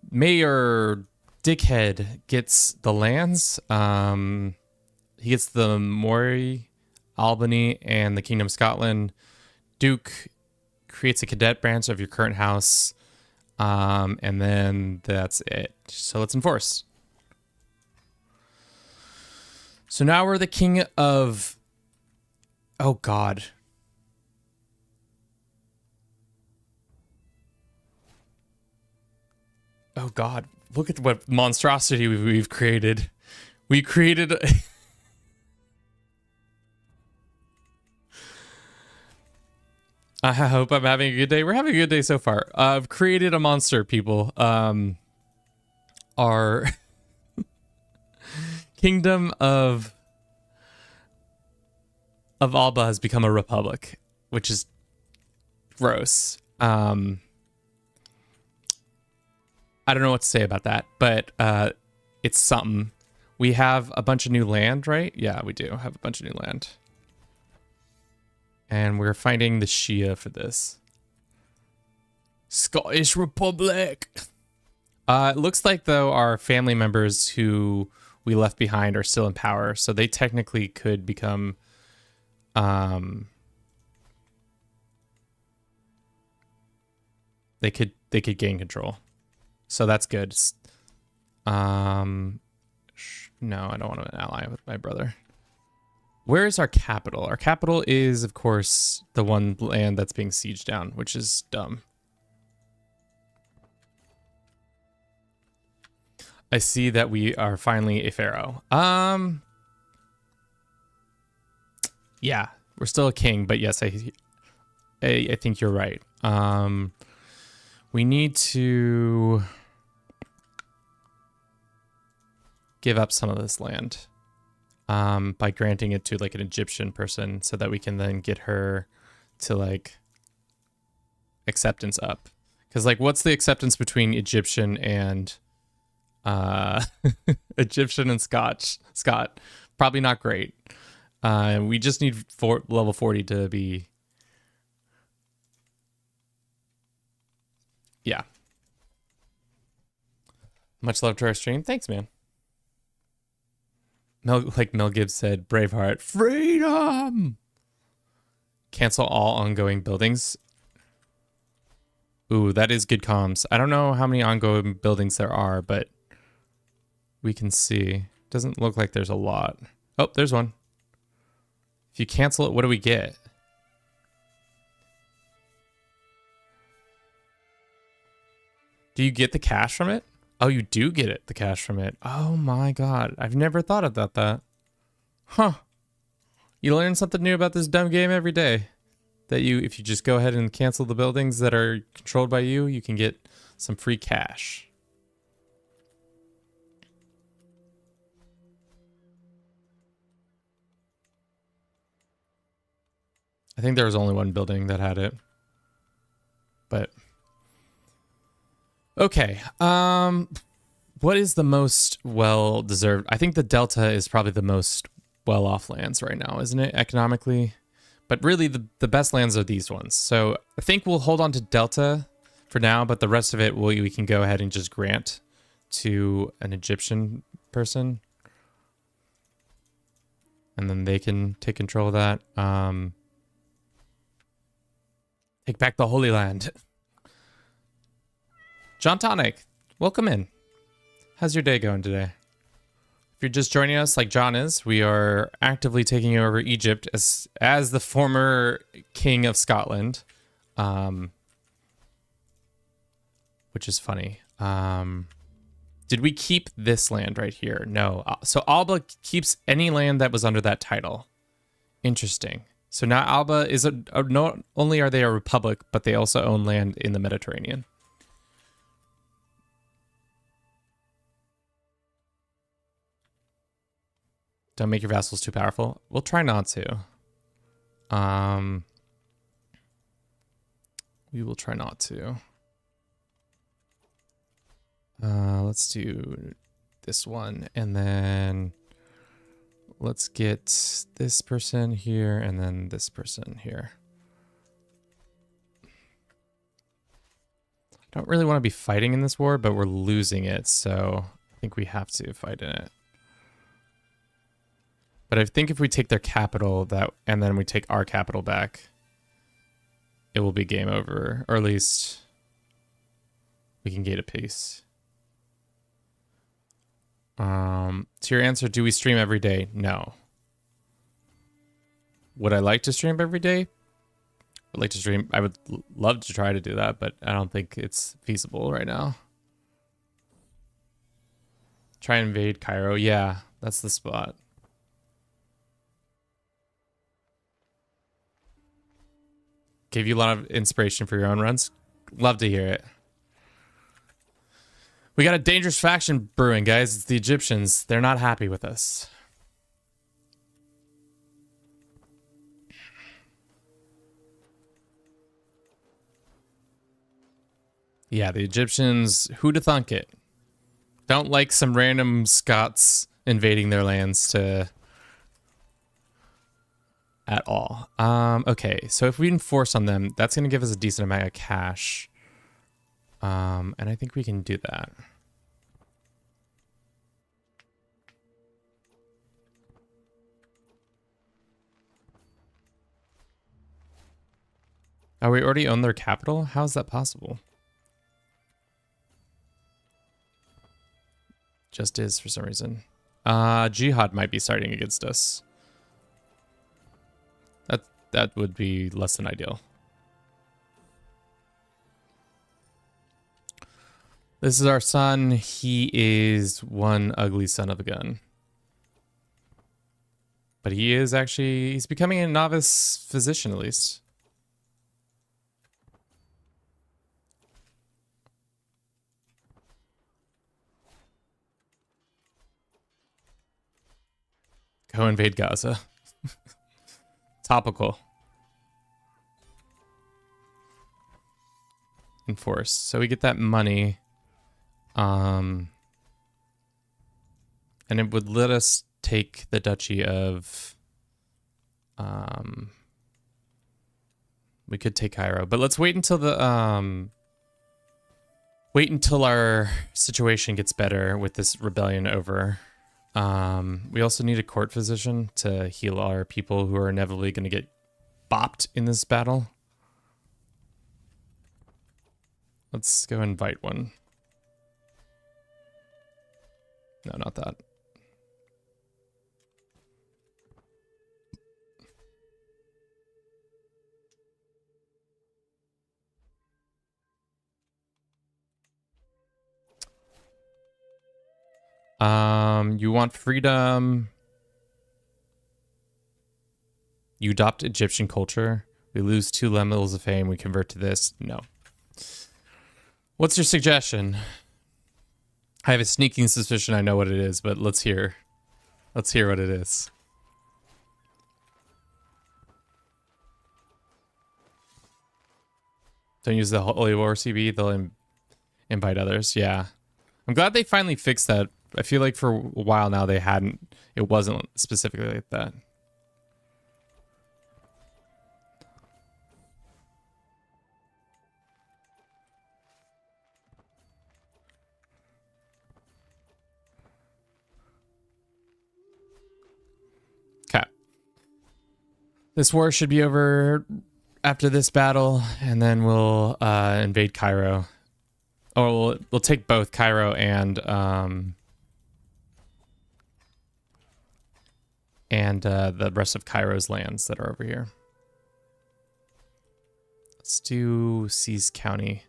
Mayor Dickhead gets the lands. He gets the Moray, Albany, and the Kingdom of Scotland. Duke creates a cadet branch of your current house. And then that's it. So let's enforce. So now we're the king of... Oh, God. Oh, God. Look at what monstrosity we've created. We created... I hope I'm having a good day. We're having a good day so far. I've created a monster, people. Our kingdom of Alba has become a republic, which is gross. I don't know what to say about that, but it's something. We have a bunch of new land, right? Yeah, we do have a bunch of new land. And we're finding the Shia for this. Scottish Republic. It looks like, though, our family members who we left behind are still in power, so they technically could become... They could gain control. So that's good. No, I don't want to ally with my brother. Where is our capital? Our capital is, of course, the one land that's being sieged down, which is dumb. I see that we are finally a pharaoh. Yeah, we're still a king, but yes, I think you're right. We need to give up some of this land by granting it to like an Egyptian person so that we can then get her to like acceptance up. Because like, what's the acceptance between Egyptian and Egyptian and Scott? Probably not great. We just need level 40 to be... Yeah. Much love to our stream. Thanks, man. Mel Gibbs said, Braveheart, freedom! Cancel all ongoing buildings. Ooh, that is good comms. I don't know how many ongoing buildings there are, but we can see. Doesn't look like there's a lot. Oh, there's one. If you cancel it, what do we get? Do you get the cash from it? Oh, you do get it, the cash from it. Oh my god. I've never thought about that. Huh. You learn something new about this dumb game every day. That if you just go ahead and cancel the buildings that are controlled by you, you can get some free cash. I think there was only one building that had it. But... Okay, what is the most well-deserved? I think the Delta is probably the most well-off lands right now, isn't it, economically? But really, the best lands are these ones. So I think we'll hold on to Delta for now, but the rest of it we can go ahead and just grant to an Egyptian person. And then they can take control of that. Take back the Holy Land. John Tonic, welcome in. How's your day going today? If you're just joining us like John is, we are actively taking over Egypt as the former king of Scotland, which is funny. Did we keep this land right here? No. So Alba keeps any land that was under that title. Interesting. So now Alba is not only are they a republic, but they also own land in the Mediterranean. Don't make your vassals too powerful. We'll try not to. We will try not to. Let's do this one. And then let's get this person here and then this person here. I don't really want to be fighting in this war, but we're losing it. So I think we have to fight in it. But I think if we take their capital and then we take our capital back, it will be game over. Or at least we can gain a peace. To your answer, do we stream every day? No. Would I like to stream every day? I'd like to stream. I would love to try to do that, but I don't think it's feasible right now. Try and invade Cairo. Yeah, that's the spot. Gave you a lot of inspiration for your own runs. Love to hear it. We got a dangerous faction brewing, guys. It's the Egyptians. They're not happy with us. Yeah, the Egyptians, who'd have thunk it? Don't like some random Scots invading their lands to at all. Okay, so if we enforce on them, that's going to give us a decent amount of cash. And I think we can do that. Oh, we already own their capital? How is that possible? Just is for some reason. Jihad might be starting against us. That would be less than ideal. This is our son. He is one ugly son of a gun. But he is actually, he's becoming a novice physician at least. Go invade Gaza. Topical. Enforce. So we get that money. And it would let us take the duchy of we could take Cairo, but let's wait until the wait until our situation gets better with this rebellion over. We also need a court physician to heal our people who are inevitably going to get bopped in this battle. Let's go invite one. No, not that. You want freedom. You adopt Egyptian culture. We lose 2 levels of fame. We convert to this. No. What's your suggestion? I have a sneaking suspicion I know what it is, but let's hear. Let's hear what it is. Don't use the Holy War CB. They'll invite others. Yeah. I'm glad they finally fixed that. I feel like for a while now they hadn't. It wasn't specifically like that. Okay. This war should be over after this battle, and then we'll invade Cairo. Or we'll take both Cairo and the rest of Cairo's lands that are over here. Let's do Seize County.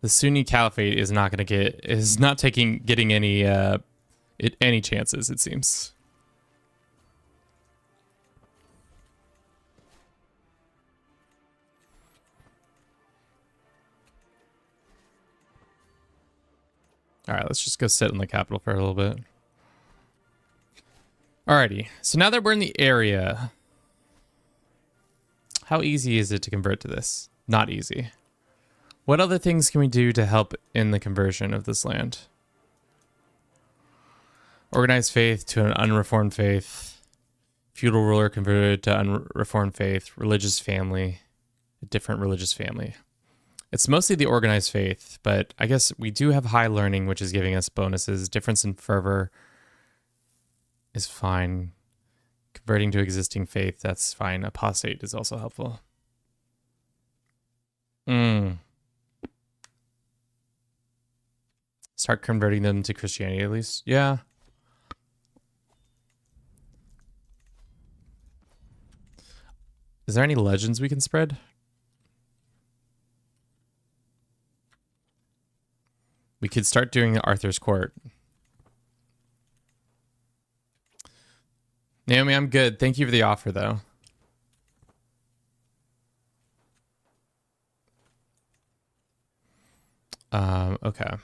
The Sunni Caliphate is not going to getting any chances, it seems. All right, let's just go sit in the capital for a little bit. Alrighty, so now that we're in the area, how easy is it to convert to this? Not easy. What other things can we do to help in the conversion of this land? Organized faith to an unreformed faith. Feudal ruler converted to unreformed faith. Religious family. A different religious family. It's mostly the organized faith, but I guess we do have high learning, which is giving us bonuses. Difference in fervor is fine. Converting to existing faith, that's fine. Apostate is also helpful. Start converting them to Christianity at least. Yeah. Is there any legends we can spread? We could start doing Arthur's Court. Naomi, I'm good. Thank you for the offer, though. Okay.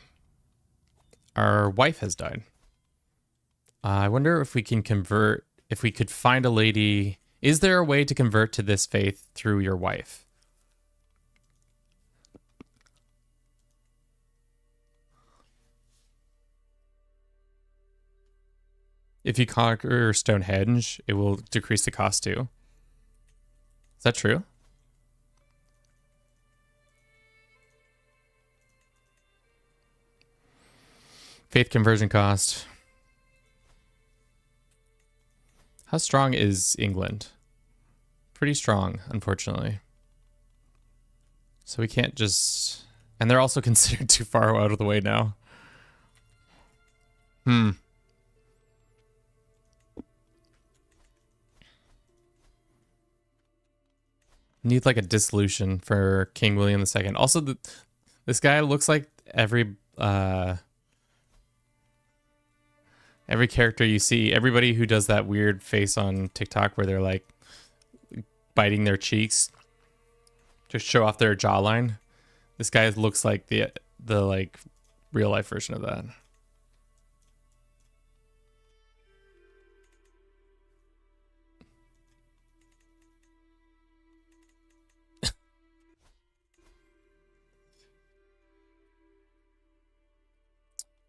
Our wife has died. I wonder if we can convert, if we could find a lady Is there a way to convert to this faith through your wife? If you conquer Stonehenge, it will decrease the cost too. Is that true? Faith conversion cost. How strong is England? Pretty strong, unfortunately. So we can't just... And they're also considered too far out of the way now. Need like a dissolution for King William II. Also, this guy looks like every character you see. Everybody who does that weird face on TikTok where they're like biting their cheeks to show off their jawline. This guy looks like the like real life version of that.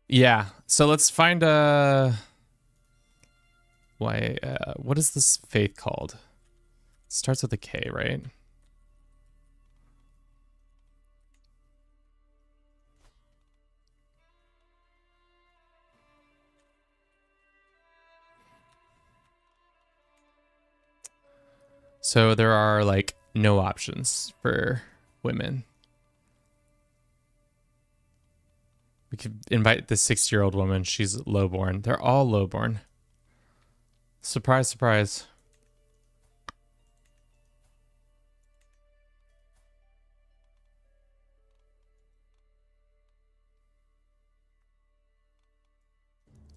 Yeah, so let's find what is this faith called? It starts with a K, right? So there are like no options for women. We could invite the 6-year-old woman. She's lowborn. They're all lowborn. Surprise, surprise.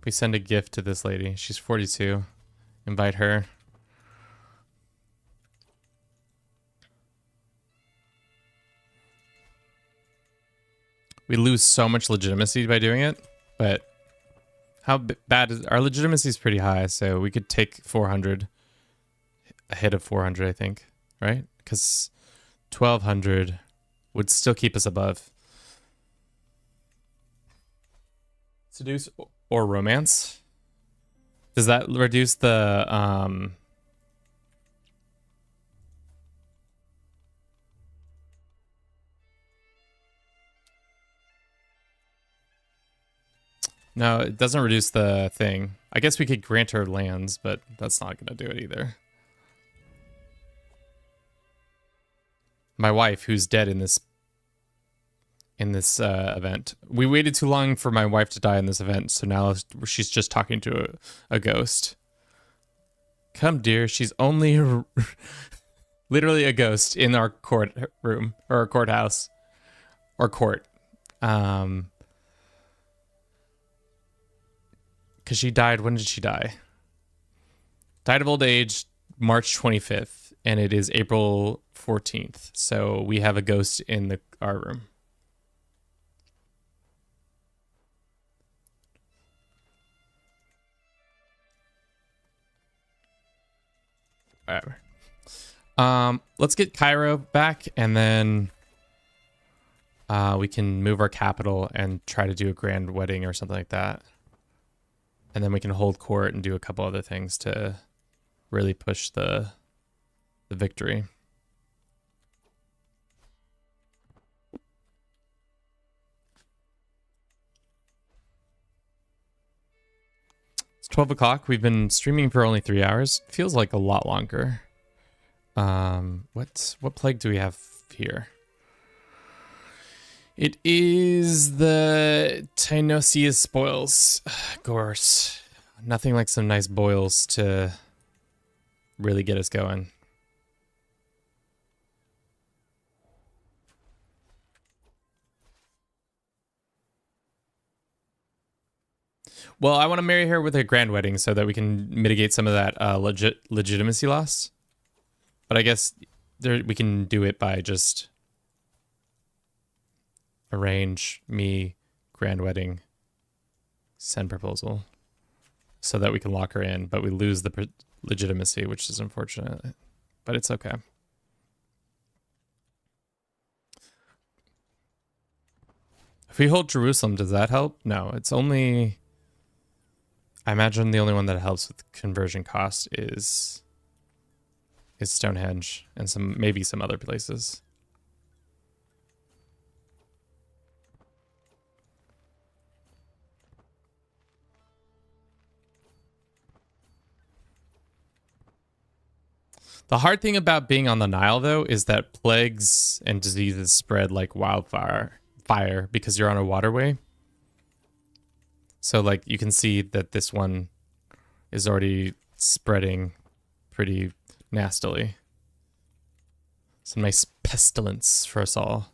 We send a gift to this lady. She's 42. Invite her. We lose so much legitimacy by doing it, but how bad is our legitimacy? Is pretty high, so we could take 400, a hit of 400, I think, right? Because 1200 would still keep us above. Seduce or romance? Does that reduce the No, it doesn't reduce the thing. I guess we could grant her lands, but that's not going to do it either. My wife, who's dead in this event. We waited too long for my wife to die in this event, so now she's just talking to a ghost. Come, dear. She's only literally a ghost in our court room or our courthouse or court. Because she died. When did she die? Died of old age, March 25th, and it is April 14th. So we have a ghost in our room. Whatever. Let's get Cairo back, and then we can move our capital and try to do a grand wedding or something like that. And then we can hold court and do a couple other things to really push the victory. It's 12 o'clock. We've been streaming for only 3 hours. Feels like a lot longer. What plague do we have here? It is the Tynosia spoils. Gorse. Nothing like some nice boils to really get us going. Well, I want to marry her with a grand wedding so that we can mitigate some of that legitimacy loss. But I guess we can do it by just arrange me grand wedding, send proposal. so that we can lock her in, but we lose the legitimacy, which is unfortunate, but it's okay. If we hold Jerusalem, does that help? No, it's only... I imagine the only one that helps with conversion cost is Stonehenge and maybe some other places. The hard thing about being on the Nile, though, is that plagues and diseases spread like wildfire because you're on a waterway. So, like, you can see that this one is already spreading pretty nastily. Some nice pestilence for us all.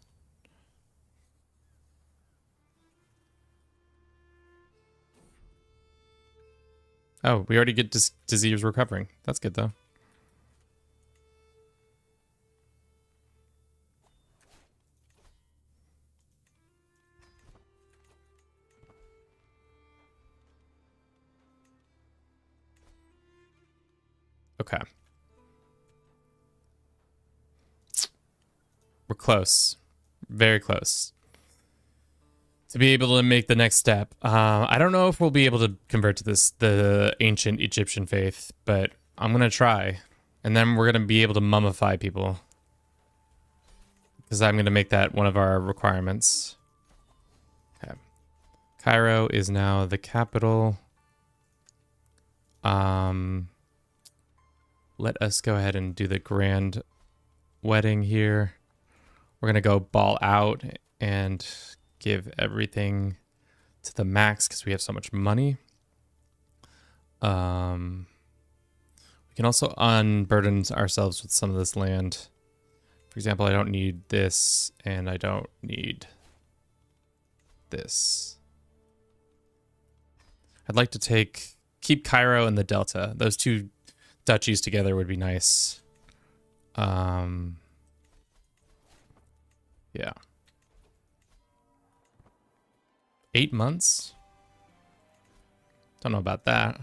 Oh, we already get disease recovering. That's good, though. Okay. We're close. Very close. To be able to make the next step. I don't know if we'll be able to convert to the ancient Egyptian faith, but I'm going to try. And then we're going to be able to mummify people. Because I'm going to make that one of our requirements. Okay. Cairo is now the capital. Let us go ahead and do the grand wedding here. We're going to go ball out and give everything to the max because we have so much money. We can also unburden ourselves with some of this land. For example, I don't need this and I don't need this. I'd like to keep Cairo and the Delta. Those two duchies together would be nice. Yeah. 8 months? Don't know about that.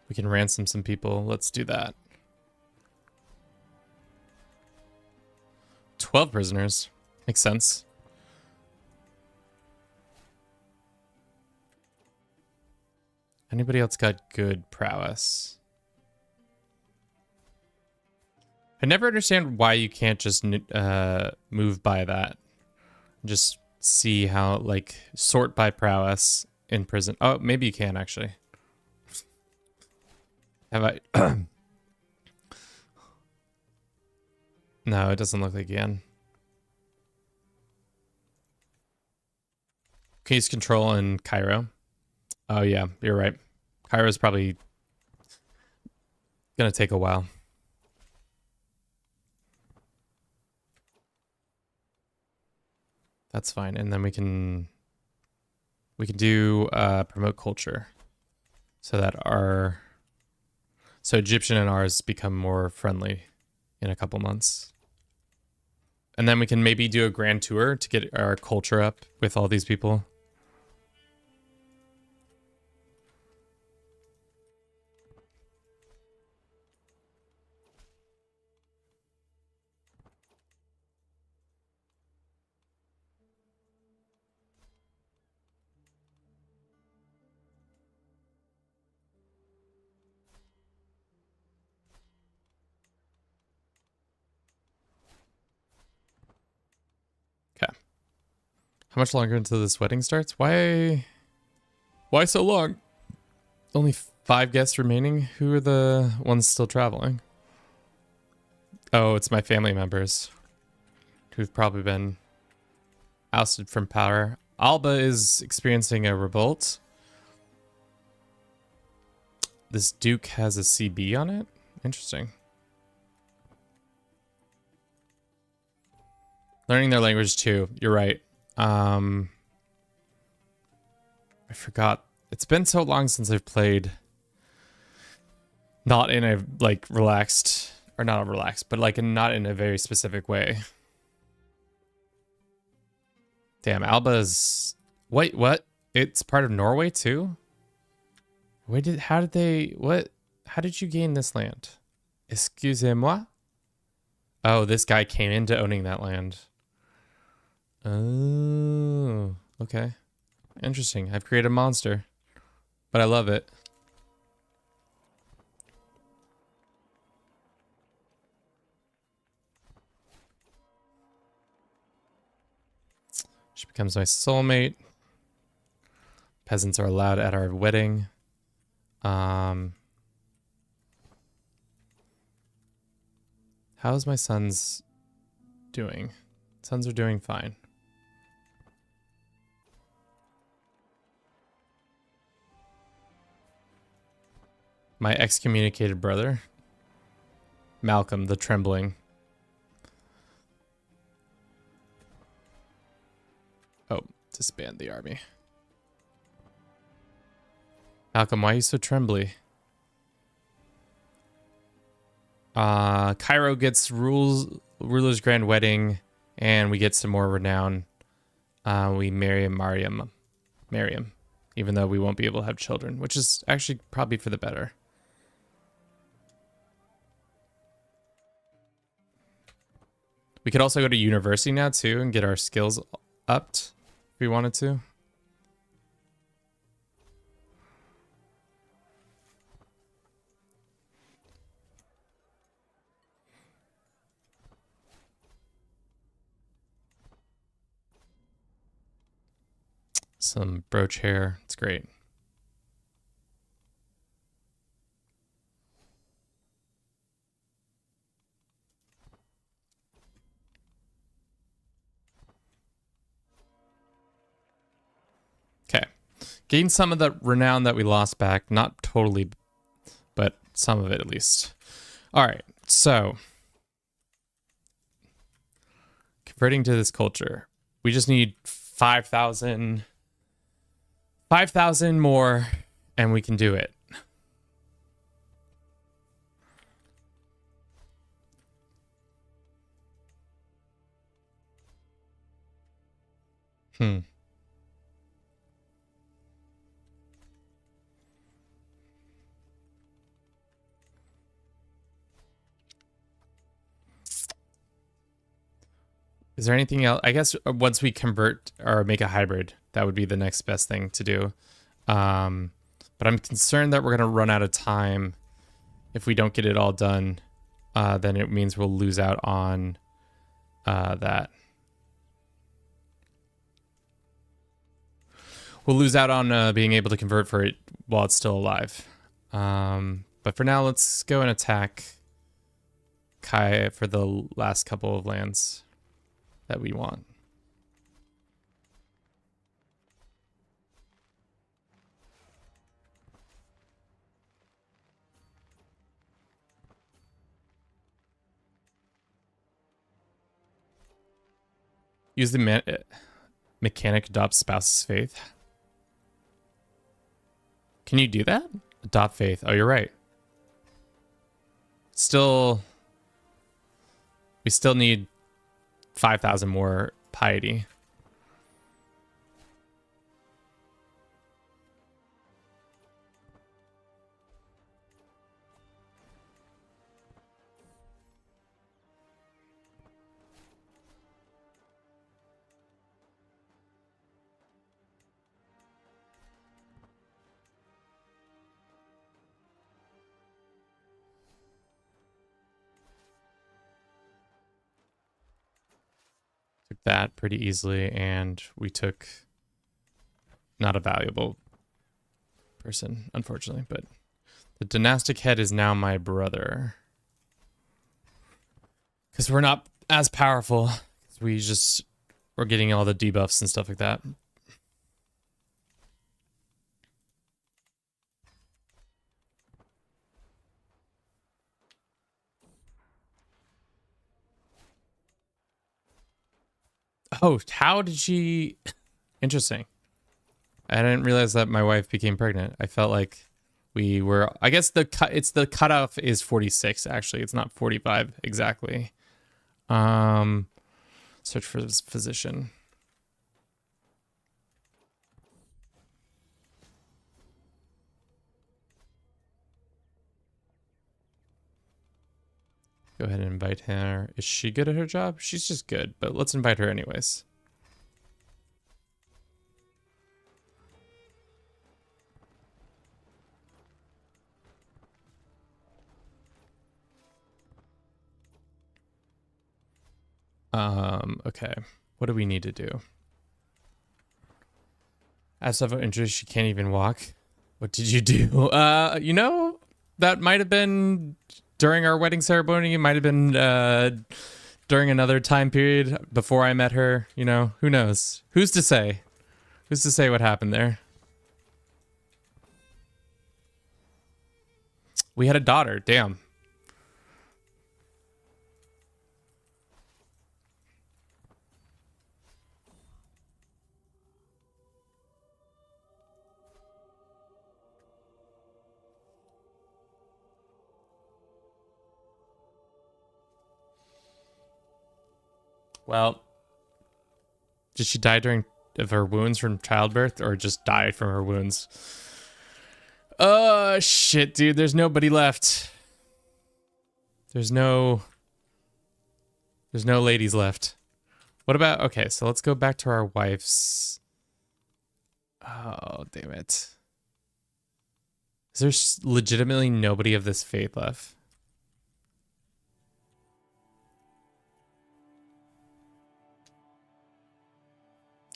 We can ransom some people. Let's do that. 12 prisoners. Makes sense. Anybody else got good prowess? I never understand why you can't just move by that. Just see how, like, sort by prowess in prison. Oh, maybe you can, actually. Have I... No, it doesn't look like you can. Case control in Cairo. Oh, yeah, you're right. Cairo's probably gonna take a while. That's fine. And then we can do promote culture so that so Egyptian and ours become more friendly in a couple months. And then we can maybe do a grand tour to get our culture up with all these people. How much longer until this wedding starts? Why so long? Only 5 guests remaining? Who are the ones still traveling? Oh, it's my family members who've probably been ousted from power. Alba is experiencing a revolt. This Duke has a CB on it? Interesting. Learning their language too. You're right. I forgot. It's been so long since I've played. Not in a like relaxed, or not relaxed, but like not in a very specific way. Damn, Alba's... Wait, what? It's part of Norway too? How did they... What? How did you gain this land? Excusez-moi? Oh, this guy came into owning that land. Oh, okay. Interesting. I've created a monster, but I love it. She becomes my soulmate. Peasants are allowed at our wedding. How's my sons doing? Sons are doing fine. My excommunicated brother, Malcolm the Trembling. Oh, disband the army. Malcolm, why are you so trembly? Cairo gets ruler's grand wedding, and we get some more renown. We marry Mariam, even though we won't be able to have children, which is actually probably for the better. We could also go to university now too and get our skills upped if we wanted to. Some brooch hair. It's great. Okay. Gain some of the renown that we lost back. Not totally, but some of it at least. All right. So, converting to this culture, we just need 5,000 more, and we can do it. Is there anything else? I guess once we convert or make a hybrid, that would be the next best thing to do. But I'm concerned that we're going to run out of time if we don't get it all done. Then it means we'll lose out on that. We'll lose out on being able to convert for it while it's still alive. But for now, let's go and attack Kai for the last couple of lands that we want. Use the mechanic adopt spouse's faith. Can you do that? Adopt faith. Oh, you're right. We still need 5,000 more piety. Took that pretty easily, and we took not a valuable person, unfortunately, but the dynastic head is now my brother. Because we're not as powerful. We're getting all the debuffs and stuff like that. Oh, how did she... Interesting. I didn't realize that my wife became pregnant. I felt like we were... I guess the cutoff is 46, actually. It's not 45 exactly. Search for this physician. Go ahead and invite her. Is she good at her job? She's just good, but let's invite her anyways. Okay. What do we need to do? As of interest, she can't even walk. What did you do? You know, that might have been during our wedding ceremony. It might have been during another time period before I met her. You know, who knows? Who's to say? Who's to say what happened there? We had a daughter. Damn. Well, did she die of her wounds from childbirth, or just died from her wounds? Oh, shit, dude. There's nobody left. There's no ladies left. What about... Okay, so let's go back to our wife's... Oh, damn it. Is there legitimately nobody of this faith left?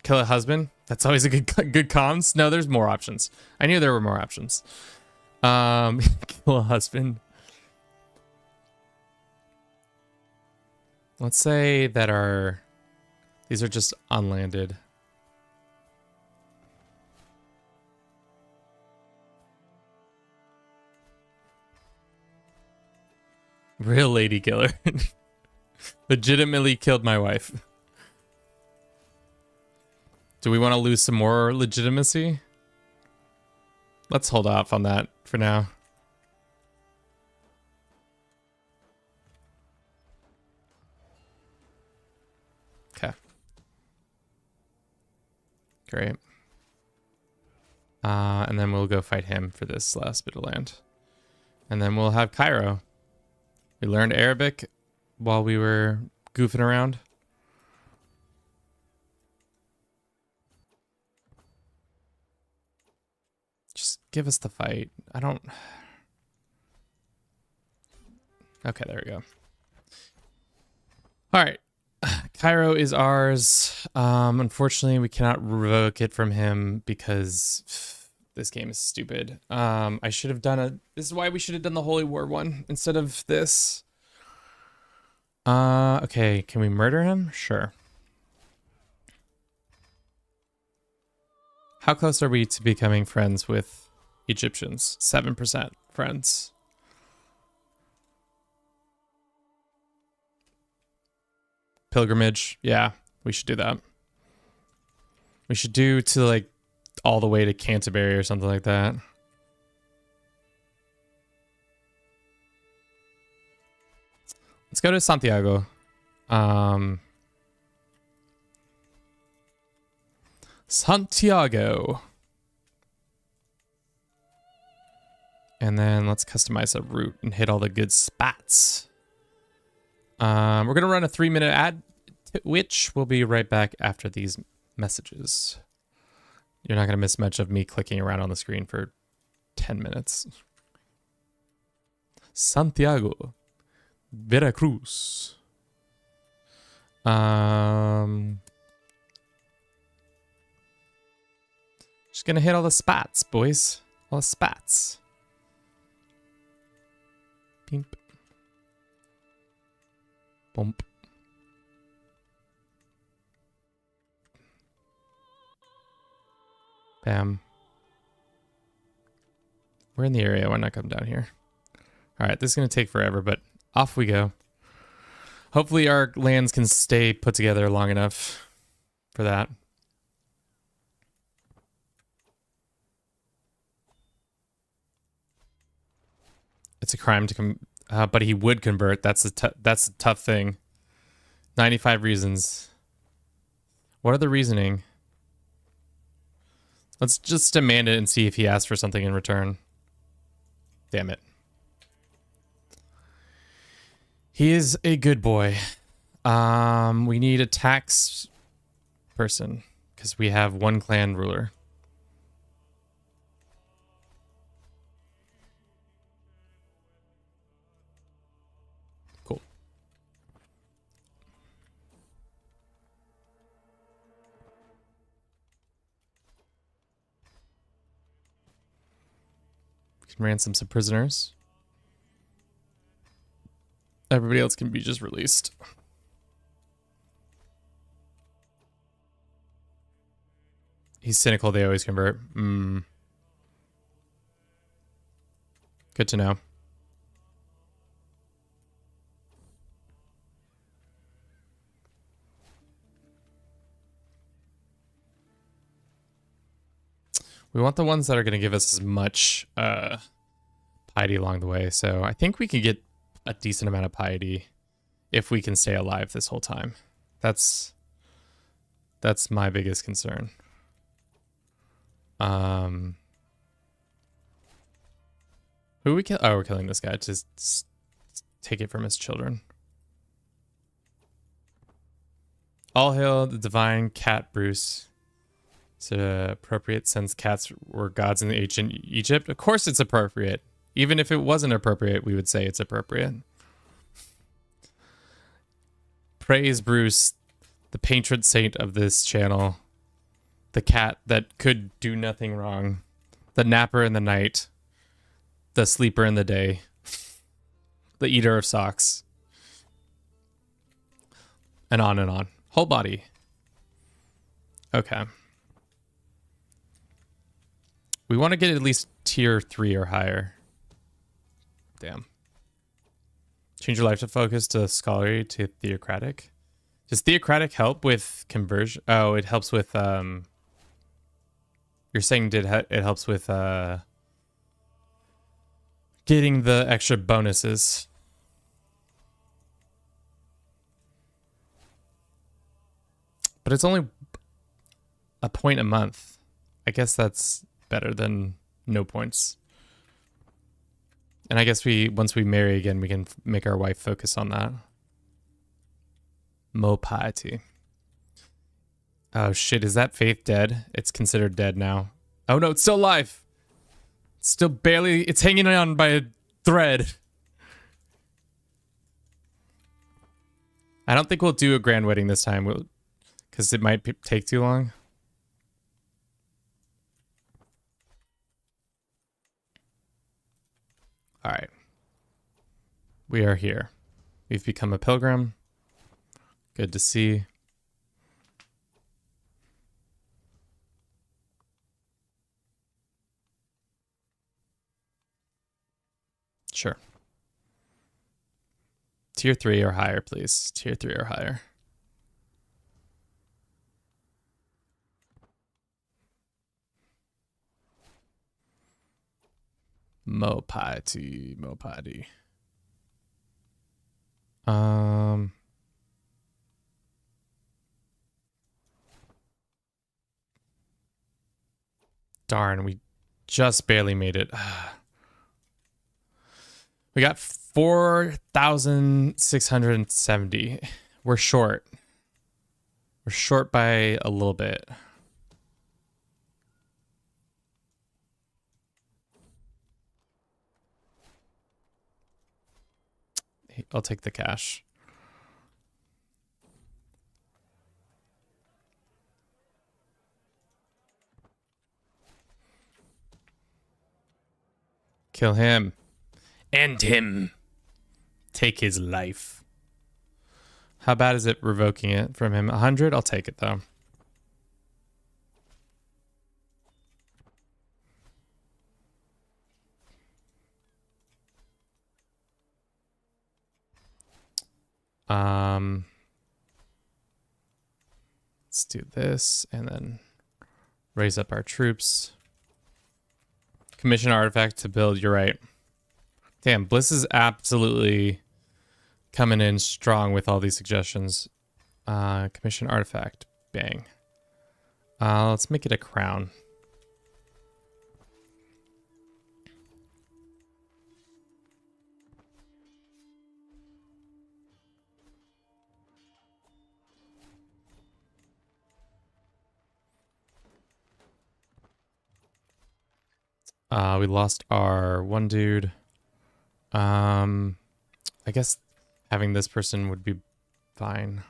Kill a husband? That's always a good comms. No, there's more options. I knew there were more options. Kill a husband. Let's say that these are just unlanded. Real lady killer. Legitimately killed my wife. Do we want to lose some more legitimacy? Let's hold off on that for now. Okay. Great. And then we'll go fight him for this last bit of land. And then we'll have Cairo. We learned Arabic while we were goofing around. Just give us the fight. I don't... Okay, there we go. All right. Cairo is ours. Unfortunately, we cannot revoke it from him because this game is stupid. I should have done this is why we should have done the Holy War one instead of this. Okay, can we murder him? Sure. How close are we to becoming friends with Egyptians? 7% friends. Pilgrimage. Yeah, we should do that. We should do to like all the way to Canterbury or something like that. Let's go to Santiago. Santiago. And then let's customize a route and hit all the good spots. We're going to run a 3-minute ad, which we'll be right back after these messages. You're not going to miss much of me clicking around on the screen for 10 minutes. Santiago, Veracruz. Just going to hit all the spots, boys. All the spots. Beep. Bump. Bam. We're in the area. Why not come down here? All right, this is going to take forever, but off we go. Hopefully our lands can stay put together long enough for that. It's a crime to but he would convert. That's a tough thing. 95 reasons. What are the reasoning? Let's just demand it and see if he asks for something in return. Damn it. He is a good boy. We need a tax person because we have one clan ruler. Cool. We can ransom some prisoners. Everybody else can be just released. He's cynical, they always convert. Good to know. We want the ones that are going to give us as much piety along the way. So I think we can get a decent amount of piety if we can stay alive this whole time. That's my biggest concern. Who we kill? Oh, we're killing this guy to take it from his children. All hail the divine cat Bruce. Is it appropriate since cats were gods in the ancient Egypt? Of course it's appropriate. Even if it wasn't appropriate, we would say it's appropriate. Praise Bruce, the patron saint of this channel. The cat that could do nothing wrong. The napper in the night. The sleeper in the day. The eater of socks. And on and on. Whole body. Okay. We want to get at least tier 3 or higher. Damn. Change your life to focus to scholarly to theocratic. Does theocratic help with conversion? Oh, it helps with you're saying it helps with getting the extra bonuses. But it's only a point a month. I guess that's better than no points. And I guess once we marry again, we can make our wife focus on that. Mo piety. Oh shit, is that faith dead? It's considered dead now. Oh no, it's still alive. It's still barely, it's hanging on by a thread. I don't think we'll do a grand wedding this time, because it might take too long. All right. We are here. We've become a pilgrim. Good to see. Sure. Tier 3 or higher, please. Tier 3 or higher. Mo piety, mo piety. Darn, we just barely made it. We got 4,670. We're short. We're short by a little bit. I'll take the cash. Kill him. End him. Take his life. How bad is it revoking it from him? 100? I'll take it though. Let's do this and then raise up our troops. Commission artifact to build. You're right. Damn, Bliss is absolutely coming in strong with all these suggestions. Commission artifact. Bang. Let's make it a crown. We lost our one dude. I guess having this person would be fine.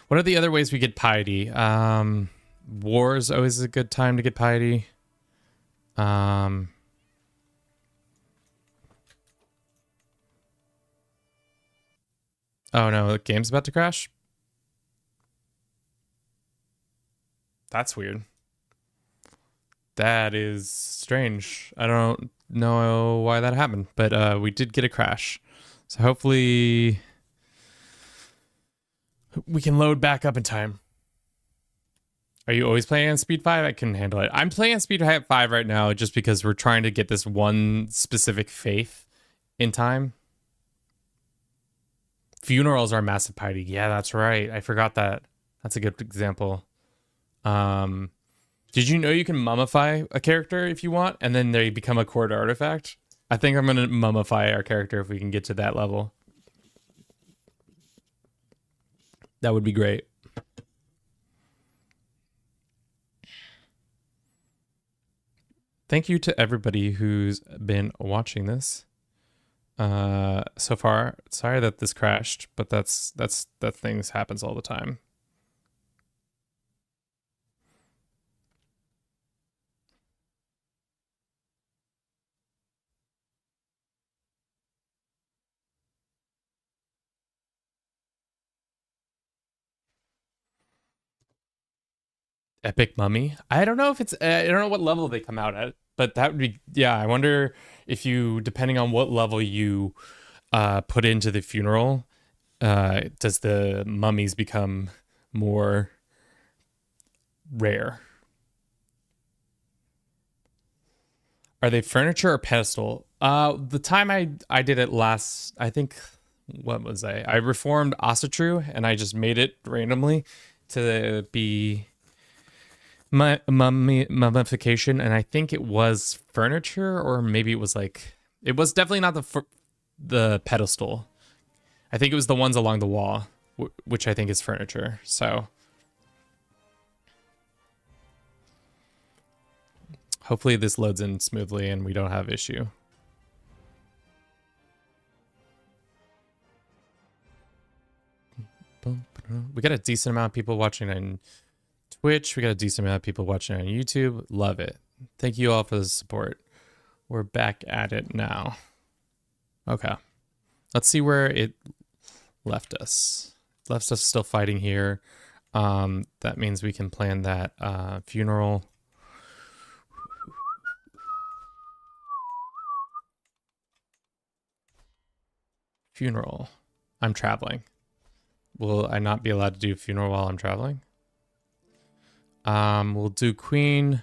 What are the other ways we get piety? War is always a good time to get piety. Oh no, the game's about to crash? That's weird. That is strange. I don't know why that happened, but we did get a crash. So hopefully we can load back up in time. Are you always playing on speed 5? I can handle it. I'm playing on speed 5 right now just because we're trying to get this one specific faith in time. Funerals are massive piety. Yeah, that's right. I forgot that. That's a good example. Did you know you can mummify a character if you want, and then they become a court artifact? I think I'm going to mummify our character if we can get to that level. That would be great. Thank you to everybody who's been watching this so far. Sorry that this crashed, but that things happens all the time. Epic Mummy. I don't know if it's I don't know what level they come out at, but that would be, yeah, I wonder if you, depending on what level you put into the funeral, does the mummies become more rare? Are they furniture or pedestal? The time I did it last, I think, what was I reformed Asatru, and I just made it randomly to be mummification, and I think it was furniture, or maybe it was like, it was definitely not the pedestal. I think it was the ones along the wall, which I think is furniture. So hopefully this loads in smoothly and we don't have issue. We got a decent amount of people watching on Twitch. We got a decent amount of people watching on YouTube. Love it. Thank you all for the support. We're back at it now. Okay. Let's see where it left us. Left us still fighting here. That means we can plan that funeral. Funeral. I'm traveling. Will I not be allowed to do funeral while I'm traveling? We'll do Queen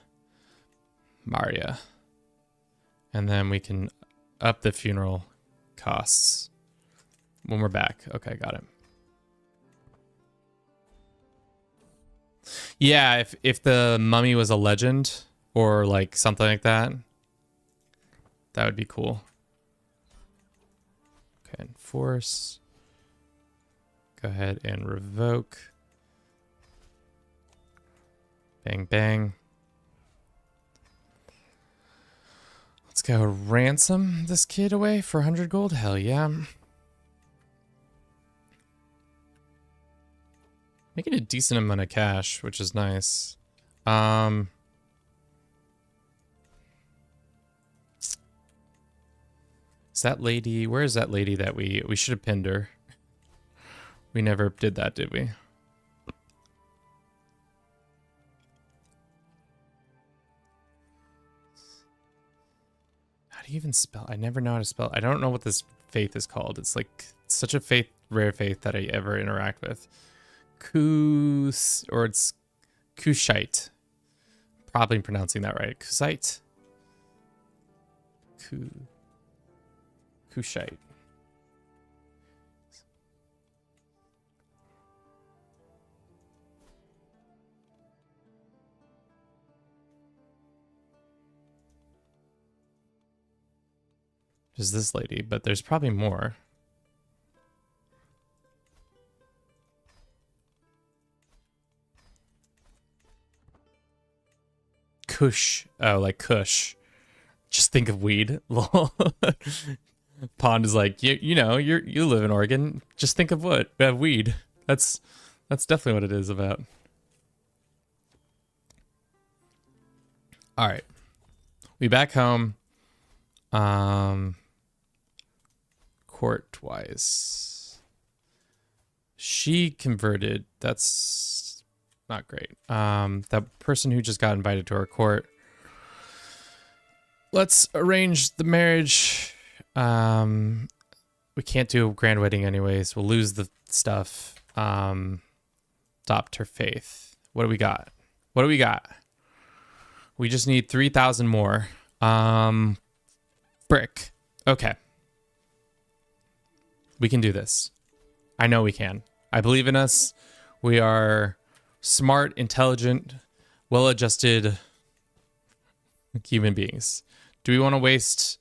Maria. And then we can up the funeral costs when we're back. Okay, got it. Yeah, if the mummy was a legend or like something like that, that would be cool. Okay, enforce. Go ahead and revoke. Bang, bang. Let's go ransom this kid away for 100 gold. Hell yeah. Making a decent amount of cash, which is nice. Is that lady? Where is that lady that we should have pinned her? We never did that, did we? How do you even spell? I never know how to spell. I don't know what this faith is called. It's like such a rare faith that I ever interact with. Or it's Kushite. Probably pronouncing that right. Kusite. Kushite. There's this lady, but there's probably more. Kush. Oh, like Kush. Just think of weed. Lol. Pond is like, you know, you live in Oregon. Just think of what? Weed. That's definitely what it is about. All right. We back home. Court wise. She converted. That's not great. That person who just got invited to our court. Let's arrange the marriage. We can't do a grand wedding anyways. We'll lose the stuff. Adopt her faith. What do we got? What do we got? We just need 3,000 more. Brick. Okay. We can do this. I know we can. I believe in us. We are smart, intelligent, well-adjusted human beings. Do we want to waste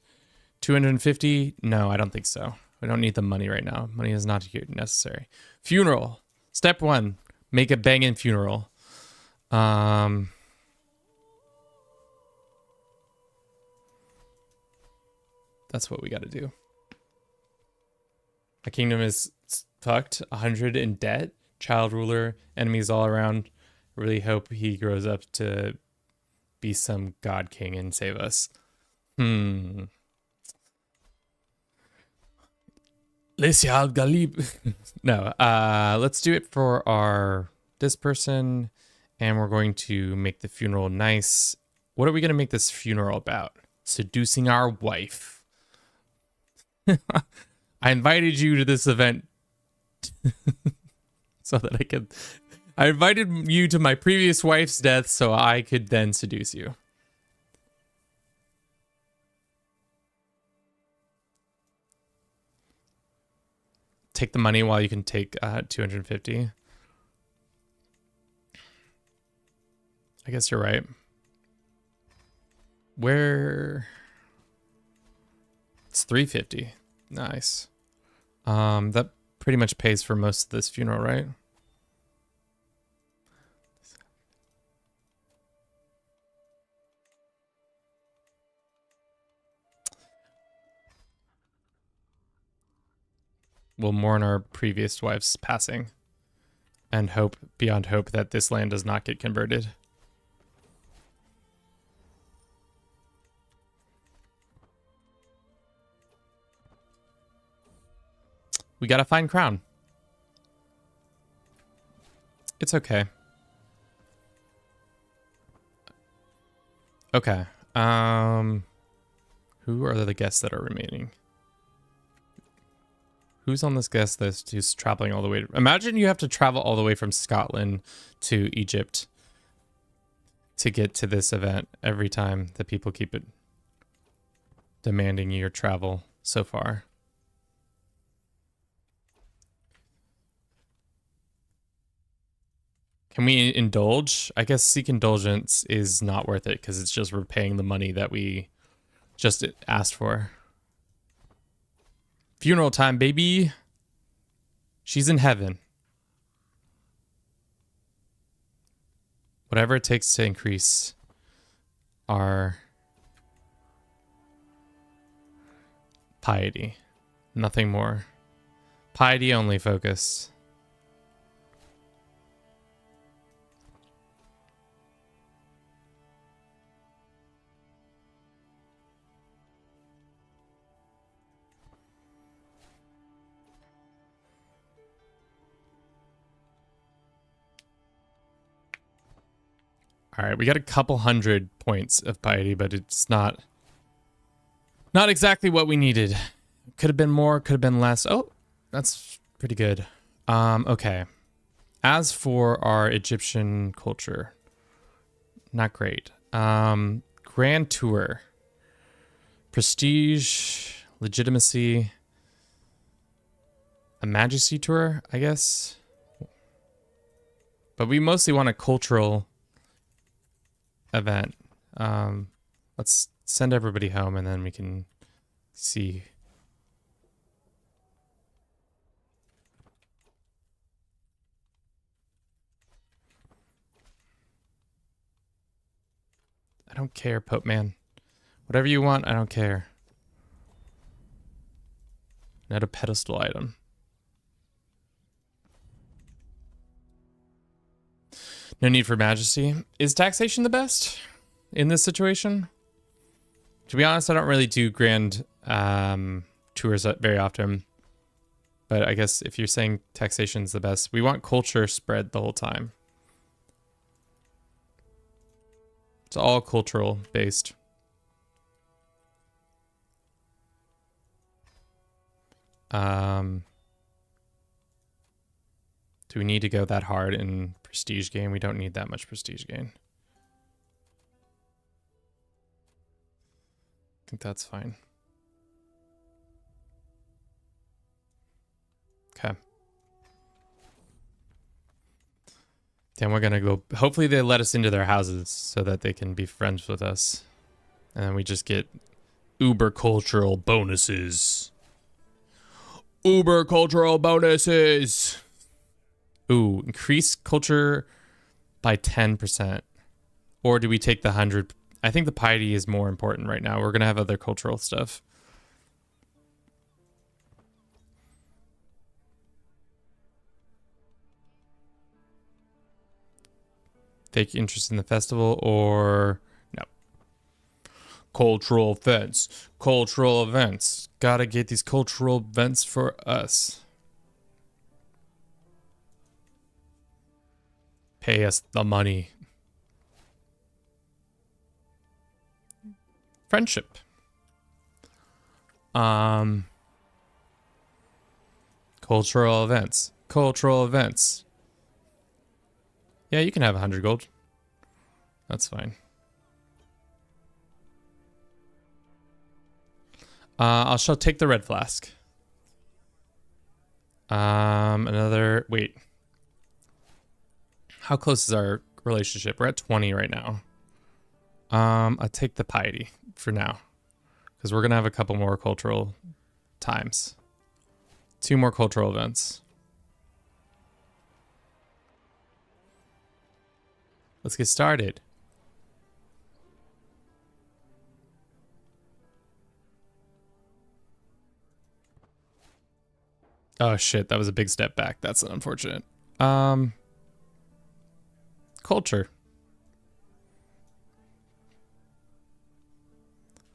250? No, I don't think so. We don't need the money right now. Money is not necessary. Funeral. Step 1. Make a banging funeral. That's what we got to do. My kingdom is fucked. 100 in debt. Child ruler. Enemies all around. Really hope he grows up to be some god king and save us. Lesia Galib. No, let's do it for this person, and we're going to make the funeral nice. What are we going to make this funeral about? Seducing our wife. I invited you to this event so that I invited you to my previous wife's death so I could then seduce you. Take the money while you can take 250. I guess you're right. Where? It's 350. Nice. That pretty much pays for most of this funeral, right? We'll mourn our previous wife's passing and hope beyond hope that this land does not get converted. We gotta find crown. It's okay. Okay. Who are the guests that are remaining? Who's on this guest list who's traveling all the way? Imagine you have to travel all the way from Scotland to Egypt to get to this event every time that people keep it demanding your travel so far. Can we indulge? I guess seek indulgence is not worth it because it's just repaying the money that we just asked for. Funeral time, baby. She's in heaven. Whatever it takes to increase our piety. Nothing more. Piety only focus. All right, we got a couple hundred points of piety, but it's not exactly what we needed. Could have been more, could have been less. Oh, that's pretty good. Okay. As for our Egyptian culture, not great. Grand tour, prestige, legitimacy, a majesty tour, I guess. But we mostly want a cultural event. Let's send everybody home and then we can see. I don't care, Pope Man. Whatever you want, I don't care. Not a pedestal item. No need for majesty. Is taxation the best in this situation? To be honest, I don't really do grand tours very often. But I guess if you're saying taxation's the best, we want culture spread the whole time. It's all cultural based. Do we need to go that hard in prestige gain? We don't need that much prestige gain. I think that's fine. Okay. Then we're gonna go, hopefully they let us into their houses so that they can be friends with us. And then we just get uber cultural bonuses. Uber cultural bonuses. Ooh, increase culture by 10%. Or do we take the 100? I think the piety is more important right now. We're gonna have other cultural stuff. Take interest in the festival or no. Cultural events. Cultural events. Gotta get these cultural events for us. Pay us the money. Friendship. Cultural events. Cultural events. Yeah, you can have 100 gold. That's fine. I'll take the red flask. Another, wait. How close is our relationship? We're at 20 right now. I'll take the piety for now. Because we're going to have a couple more cultural times. 2 more cultural events. Let's get started. Oh shit, that was a big step back. That's unfortunate. Culture.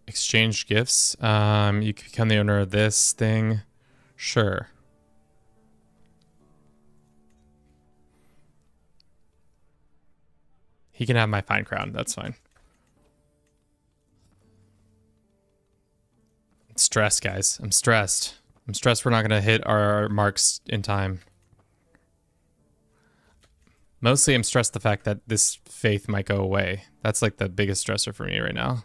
Exchange gifts. You can become the owner of this thing. Sure. He can have my fine crown. That's fine. I'm stressed, guys. I'm stressed. I'm stressed we're not going to hit our marks in time. Mostly I'm stressed the fact that this faith might go away. That's like the biggest stressor for me right now.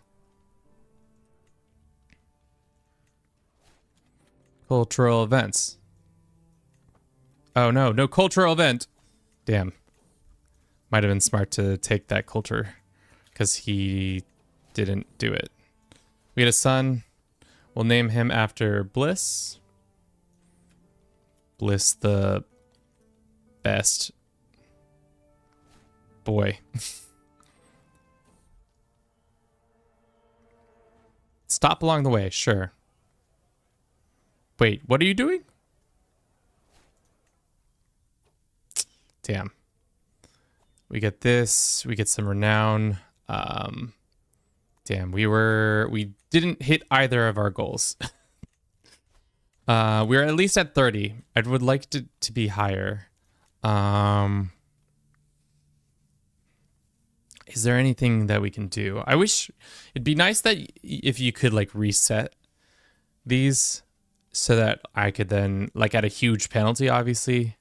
Cultural events. Oh no, no cultural event. Damn. Might have been smart to take that culture because he didn't do it. We had a son. We'll name him after Bliss. Bliss the best boy. Stop along the way, sure. Wait, what are you doing? Damn. We get this. We get some renown. Damn, we didn't hit either of our goals. We're at least at 30. I would like to be higher. Is there anything that we can do? I wish it'd be nice that if you could like reset these so that I could then like at a huge penalty, obviously.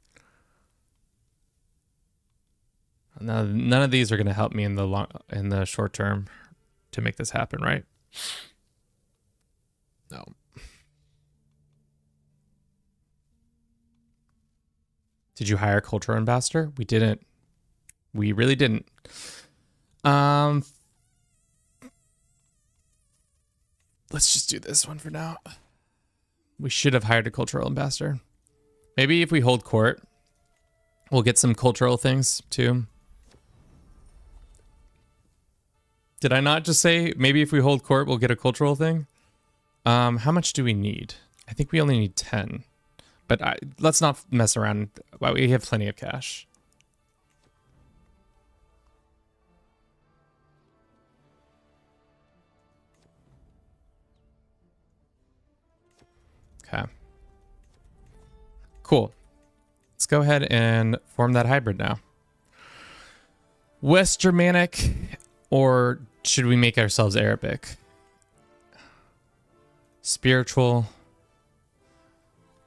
None of these are going to help me in the short term to make this happen, right? No. Did you hire a culture ambassador? We didn't. We really didn't. Let's just do this one for now. We should have hired a cultural ambassador. Maybe if we hold court, we'll get some cultural things too. Did I not just say maybe if we hold court, we'll get a cultural thing? How much do we need? I think we only need 10. But let's not mess around. Well, we have plenty of cash. Okay. Cool. Let's go ahead and form that hybrid now. West Germanic, or should we make ourselves Arabic? Spiritual.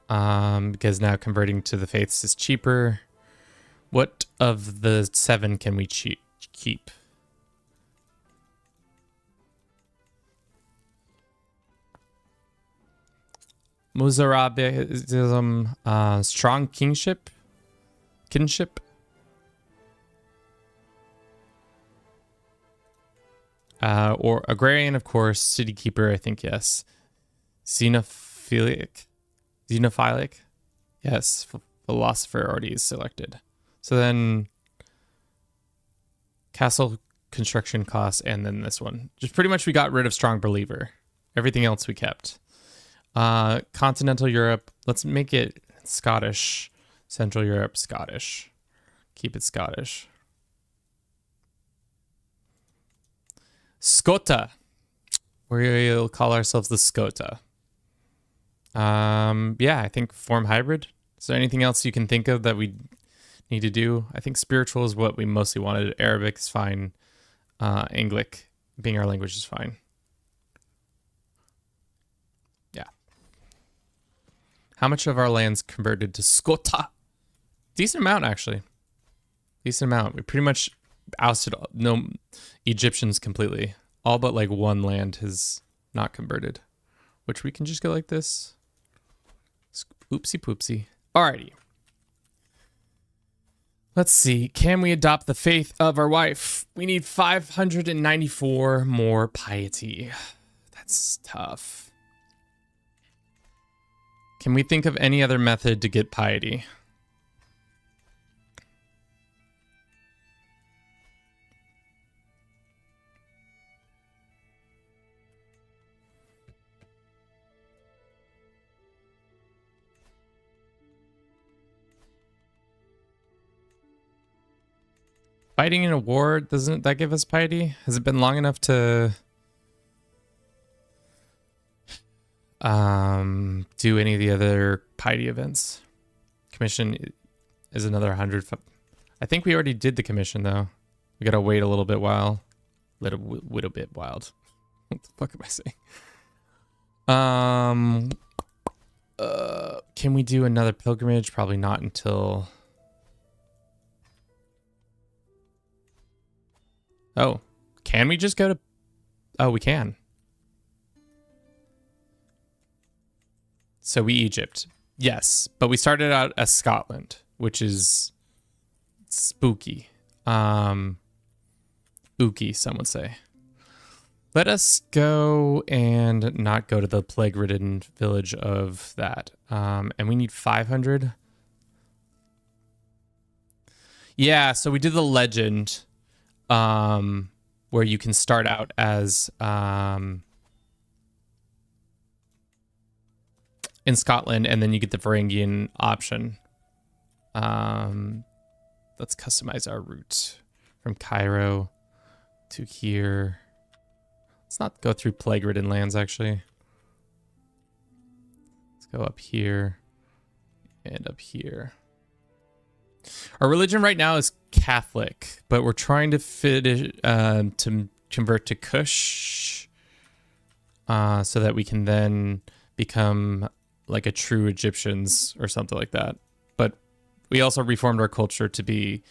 Because now converting to the faiths is cheaper. What of the 7 can we keep? Mozarabism, strong kinship. Or agrarian, of course. City keeper, I think, yes. Xenophilic. Yes. Philosopher already is selected. So then castle construction costs, and then this one. Just pretty much we got rid of strong believer. Everything else we kept. Continental Europe. Let's make it Scottish. Central Europe, Scottish. Keep it Scottish. Scota. We'll call ourselves the Scota. Yeah, I think form hybrid. Is there anything else you can think of that we need to do? I think spiritual is what we mostly wanted. Arabic is fine. Anglic, being our language, is fine. Yeah. How much of our land's converted to Scota? Decent amount, actually. Decent amount. We pretty much ousted no Egyptians completely. All but like one land has not converted, which we can just go like this. Oopsie poopsie. Alrighty. Let's see. Can we adopt the faith of our wife? We need 594 more piety. That's tough. Can we think of any other method to get piety? Fighting in a war, doesn't that give us piety? Has it been long enough to do any of the other piety events? Commission is another 100. I think we already did the commission though. We gotta wait a little bit while. Little bit wild. What the fuck am I saying? Can we do another pilgrimage? Probably not until. Oh, can we just go to... Oh, we can. So we Egypt. Yes, but we started out as Scotland, which is spooky. Ooky, some would say. Let us go and not go to the plague-ridden village of that. And we need 500. Yeah, so we did the legend... where you can start out as in Scotland, and then you get the Varangian option. Let's customize our route from Cairo to here. Let's not go through plague-ridden lands, actually. Let's go up here and up here. Our religion right now is Catholic, but we're trying to fit it to convert to Kush, so that we can then become like a true Egyptians or something like that. But we also reformed our culture to be.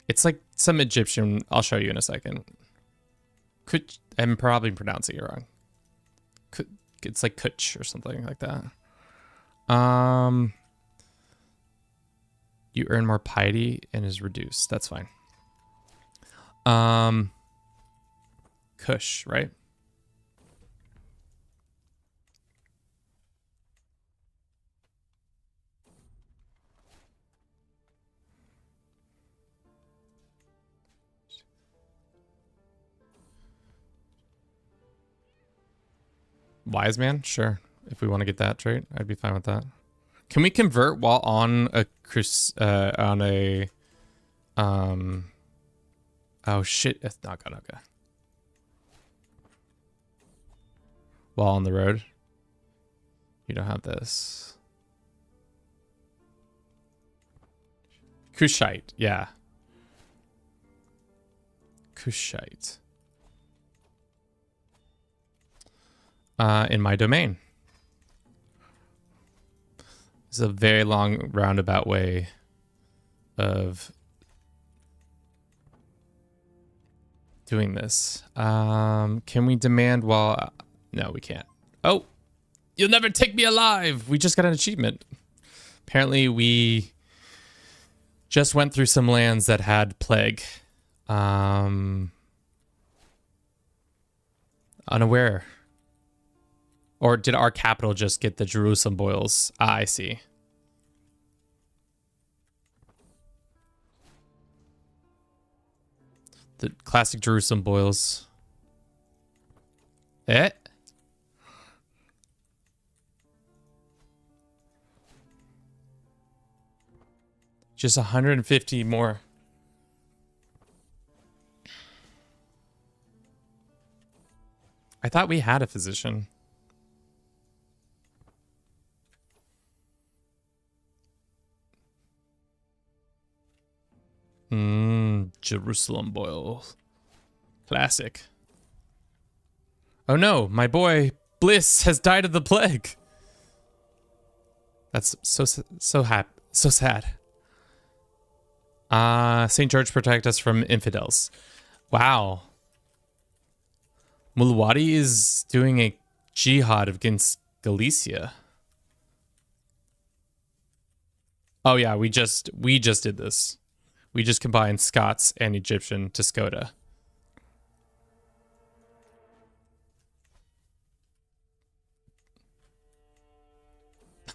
It's like some Egyptian. I'll show you in a second. I'm probably pronouncing it wrong. It's like Kuch or something like that. You earn more piety and is reduced. That's fine. Kush, right? Wise man? Sure. If we want to get that trait, I'd be fine with that. Can we convert while on a oh shit, it's not gonna go. While on the road. You don't have this. Kushite, yeah. Kushite. In my domain. It's a very long roundabout way of doing this. Can we demand while... No, we can't. Oh, you'll never take me alive. We just got an achievement. Apparently we just went through some lands that had plague. Unaware. Or did our capital just get the Jerusalem boils? Ah, I see. The classic Jerusalem boils. Eh? Just 150 more. I thought we had a physician. Jerusalem boil. Classic. Oh no, my boy Bliss has died of the plague. That's so sad. St. George protect us from infidels. Wow. Mulwadi is doing a jihad against Galicia. Oh yeah, we just did this. We just combined Scots and Egyptian to Scota.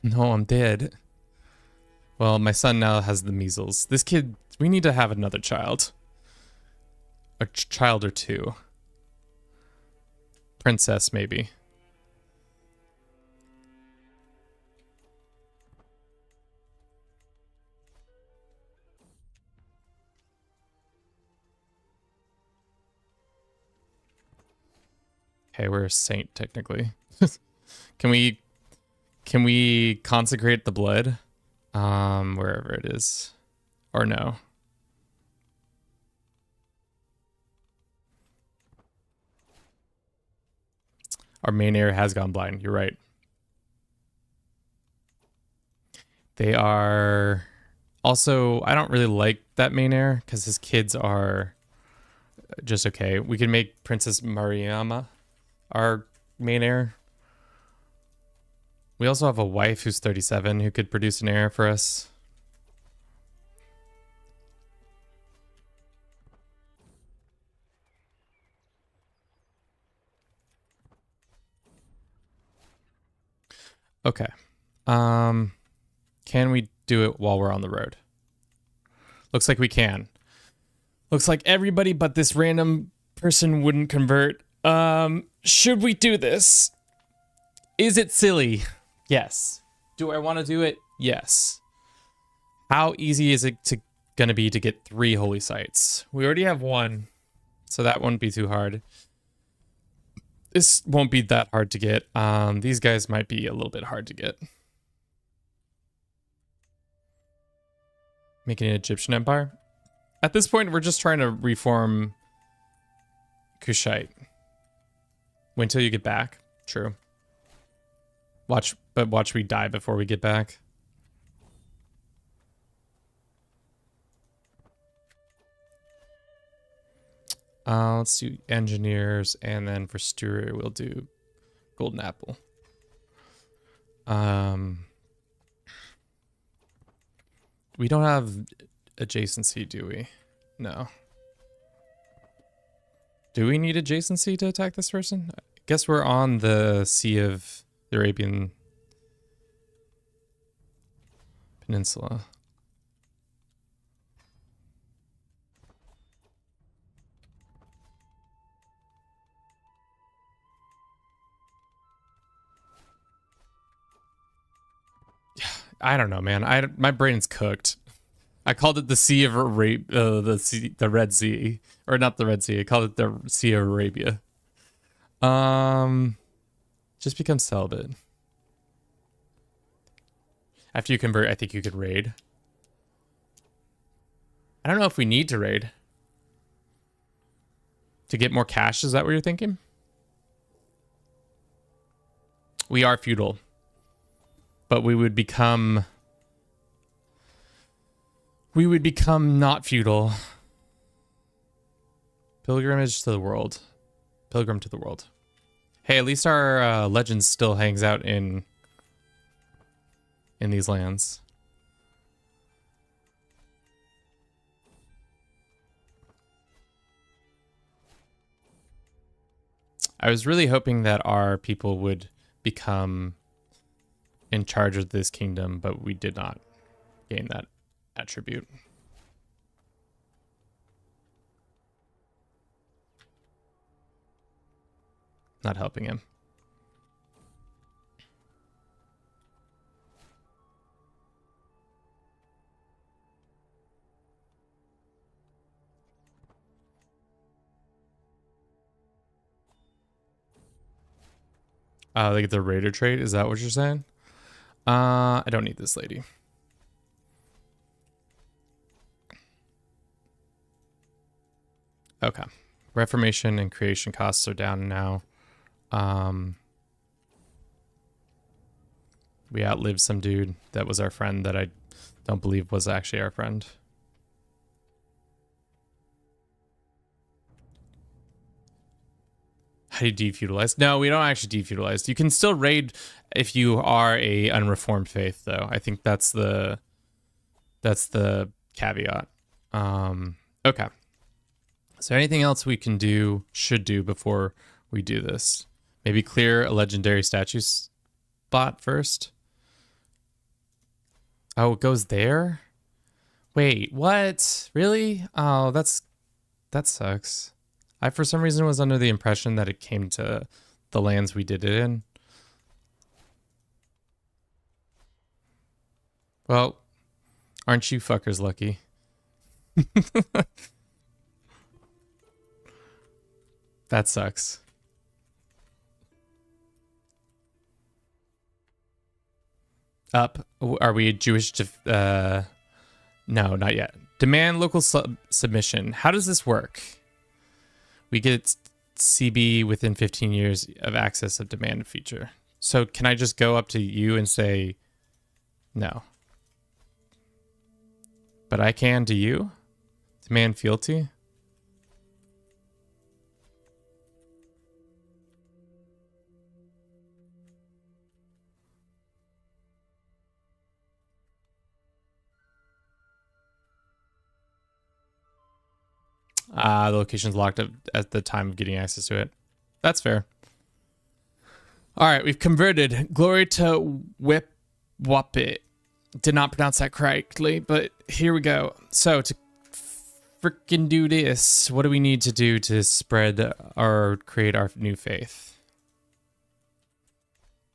No, I'm dead. Well, my son now has the measles. This kid, we need to have another child. A child or two. Princess, maybe. Okay, we're a saint, technically. Can we consecrate the blood? Wherever it is. Or no. Our main heir has gone blind. You're right. They are... Also, I don't really like that main heir because his kids are just okay. We can make Princess Mariama our main heir. We also have a wife who's 37 who could produce an heir for us. Okay. Can we do it while we're on the road? Looks like we can. Looks like everybody but this random person wouldn't convert. Should we do this? Is it silly? Yes. Do I want to do it? Yes. How easy is it gonna be to get 3 holy sites? We already have 1, so that won't be too hard. This won't be that hard to get. These guys might be a little bit hard to get. Making an Egyptian empire? At this point, we're just trying to reform Kushite. Wait until you get back. True. Watch we die before we get back. Let's do engineers, and then for Stewart, we'll do golden apple. We don't have adjacency, do we? No. Do we need adjacency to attack this person? I guess we're on the Sea of the Arabian Peninsula. I don't know, man. My brain's cooked. I called it the Sea of the Red Sea, or not the Red Sea. I called it the Sea of Arabia. Just become celibate. After you convert, I think you could raid. I don't know if we need to raid. To get more cash, is that what you're thinking? We are feudal. But we would become not feudal. Pilgrimage to the world. Pilgrim to the world. Hey, at least our legend still hangs out in these lands. I was really hoping that our people would become in charge of this kingdom, but we did not gain that attribute. Not helping him. Like the raider trait, is that what you're saying? I don't need this lady. Okay. Reformation and creation costs are down now. We outlived some dude that was our friend that I don't believe was actually our friend. How do you defeudalize? No, we don't actually defeudalize. You can still raid if you are a unreformed faith, though. I think that's the caveat. Okay. Is there anything else we can do, should do before we do this? Maybe clear a legendary statue spot first. Oh, it goes there? Wait, what? Really? Oh, that sucks. I, for some reason, was under the impression that it came to the lands we did it in. Well, aren't you fuckers lucky? That sucks. Up. Are we Jewish? No, not yet. Demand local submission. How does this work? We get CB within 15 years of access of demand feature. So can I just go up to you and say no? But I can to you? Demand fealty? The location's locked up at the time of getting access to it. That's fair. All right, we've converted. Glory to Whip Wapit. Did not pronounce that correctly, but here we go. So to freaking do this, what do we need to do to spread or create our new faith?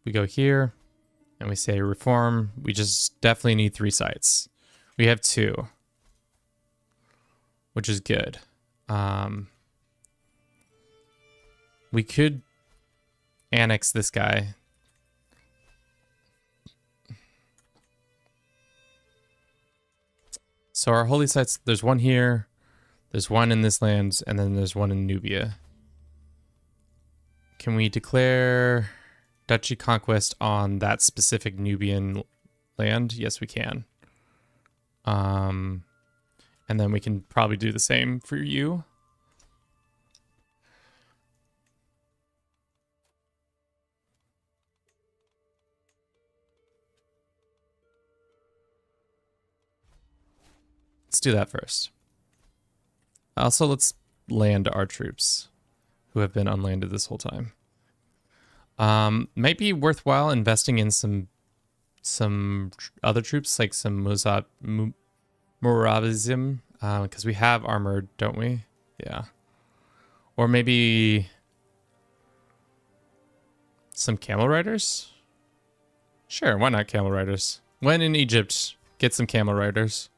We go here and we say reform. We just definitely need 3 sites. We have 2, which is good. We could annex this guy. So our holy sites, there's one here, there's one in this land, and then there's one in Nubia. Can we declare duchy conquest on that specific Nubian land? Yes, we can. And then we can probably do the same for you. Let's do that first. Also, let's land our troops who have been unlanded this whole time. Might be worthwhile investing in some other troops, like some Moravism, because we have armored, don't we? Yeah. Or maybe some camel riders? Sure, why not camel riders? When in Egypt, get some camel riders.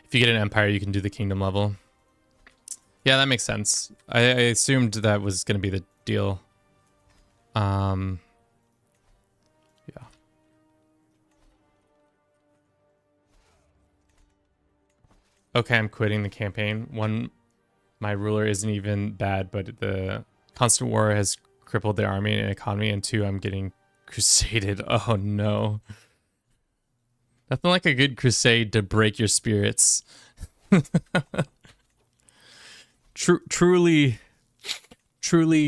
If you get an empire, you can do the kingdom level. Yeah, that makes sense. I assumed that was going to be the deal. Yeah. Okay, I'm quitting the campaign. One, my ruler isn't even bad, but the constant war has crippled the army and economy. And two, I'm getting crusaded. Oh no. Nothing like a good crusade to break your spirits. Truly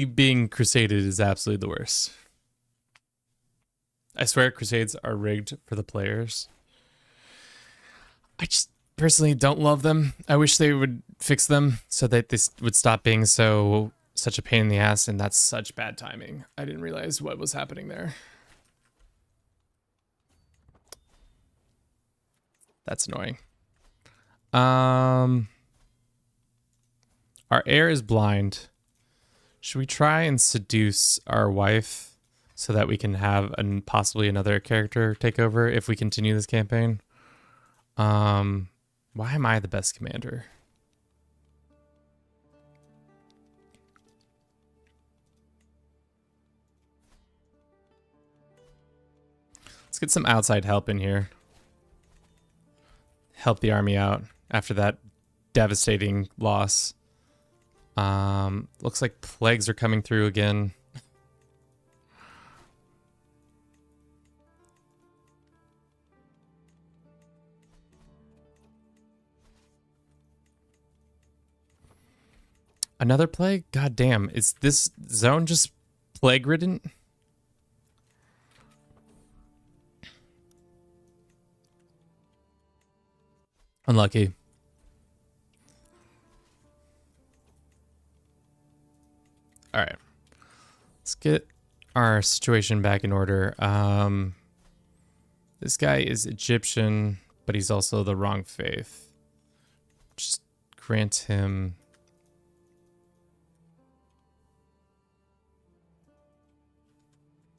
being crusaded is absolutely the worst. I swear crusades are rigged for the players. I just personally don't love them. I wish they would fix them so that this would stop being such a pain in the ass, and that's such bad timing. I didn't realize what was happening there. That's annoying. Our heir is blind. Should we try and seduce our wife so that we can have possibly another character take over if we continue this campaign? Why am I the best commander? Let's get some outside help in here. Help the army out after that devastating loss. Looks like plagues are coming through again. Another plague? God damn, is this zone just plague ridden? Unlucky. All right. Let's get our situation back in order. This guy is Egyptian, but he's also the wrong faith. Just grant him...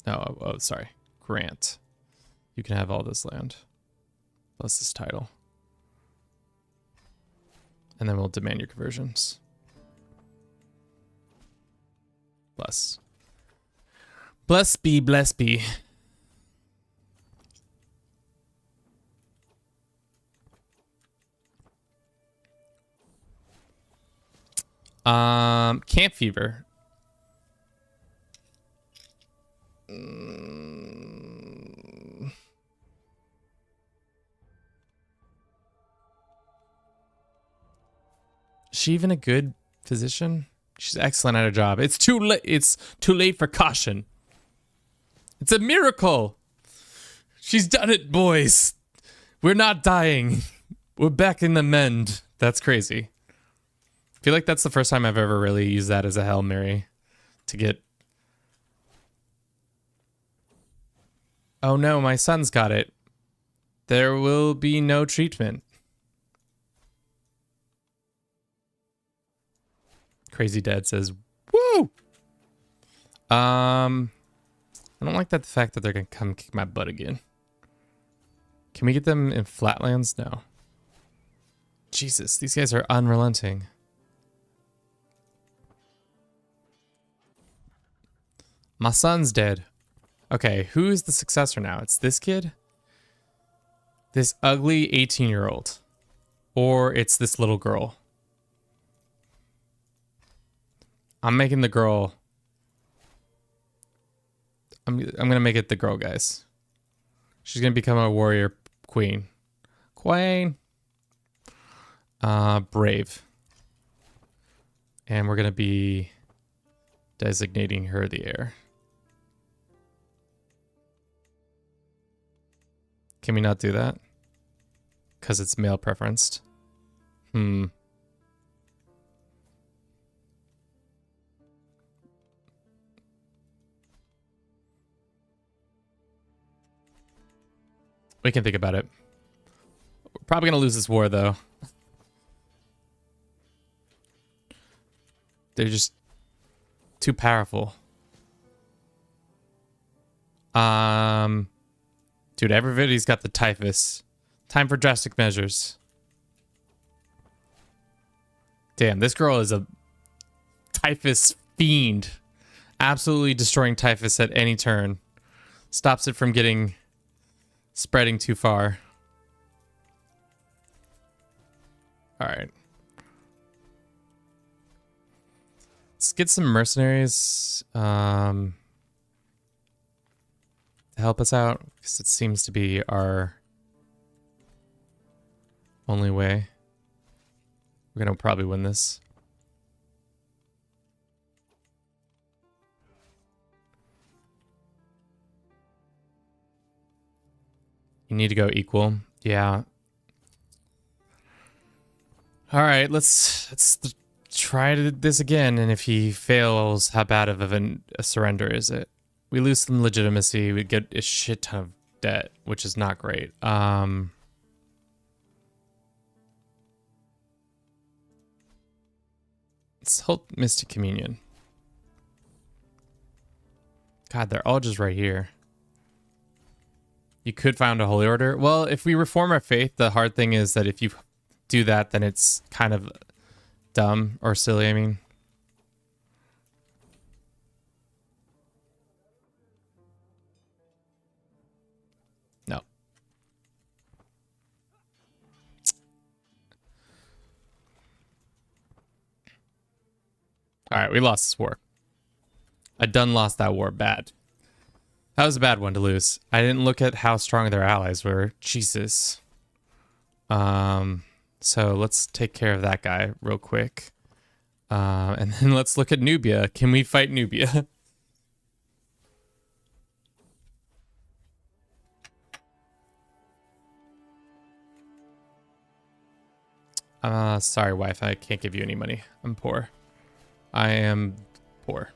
Oh, sorry. Grant. You can have all this land. Plus this title. And then we'll demand your conversions. Bless. Bless be, bless be. Camp fever. Is she even a good physician? She's excellent at her job. It's too late. It's too late for caution. It's a miracle. She's done it, boys. We're not dying. We're back in the mend. That's crazy. I feel like that's the first time I've ever really used that as a Hail Mary to get... Oh no, my son's got it. There will be no treatment. Crazy Dad says, woo! I don't like that the fact that they're gonna come kick my butt again. Can we get them in flatlands? No. Jesus, these guys are unrelenting. My son's dead. Okay, who's the successor now? It's this kid? This ugly 18-year-old. Or it's this little girl. I'm making the girl... I'm gonna make it the girl, guys. She's gonna become a warrior queen. Queen! Brave. And we're gonna be designating her the heir. Can we not do that? Because it's male preferenced. We can think about it. We're probably going to lose this war, though. They're just too powerful. Dude, everybody's got the typhus. Time for drastic measures. Damn, this girl is a typhus fiend. Absolutely destroying typhus at any turn. Stops it from spreading too far. All right. Let's get some mercenaries to help us out, because it seems to be our only way. We're gonna probably win this. You need to go equal. Yeah. All right, let's try this again, and if he fails, how bad of a surrender is it? We lose some legitimacy. We get a shit ton of debt, which is not great. Let's hold Mystic Communion. God, they're all just right here. You could found a holy order. Well, if we reform our faith, the hard thing is that if you do that, then it's kind of dumb or silly, I mean. No. All right, we lost this war. I done lost that war bad. That was a bad one to lose. I didn't look at how strong their allies were. Jesus. So let's take care of that guy real quick. And then let's look at Nubia. Can we fight Nubia? Sorry, Wi-Fi. I can't give you any money. I'm poor. I am poor.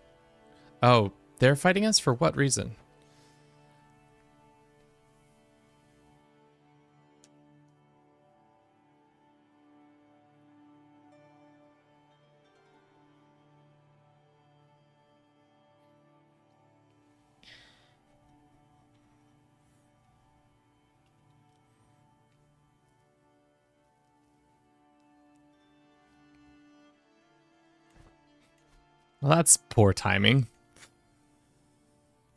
Oh, they're fighting us for what reason? Well, that's poor timing.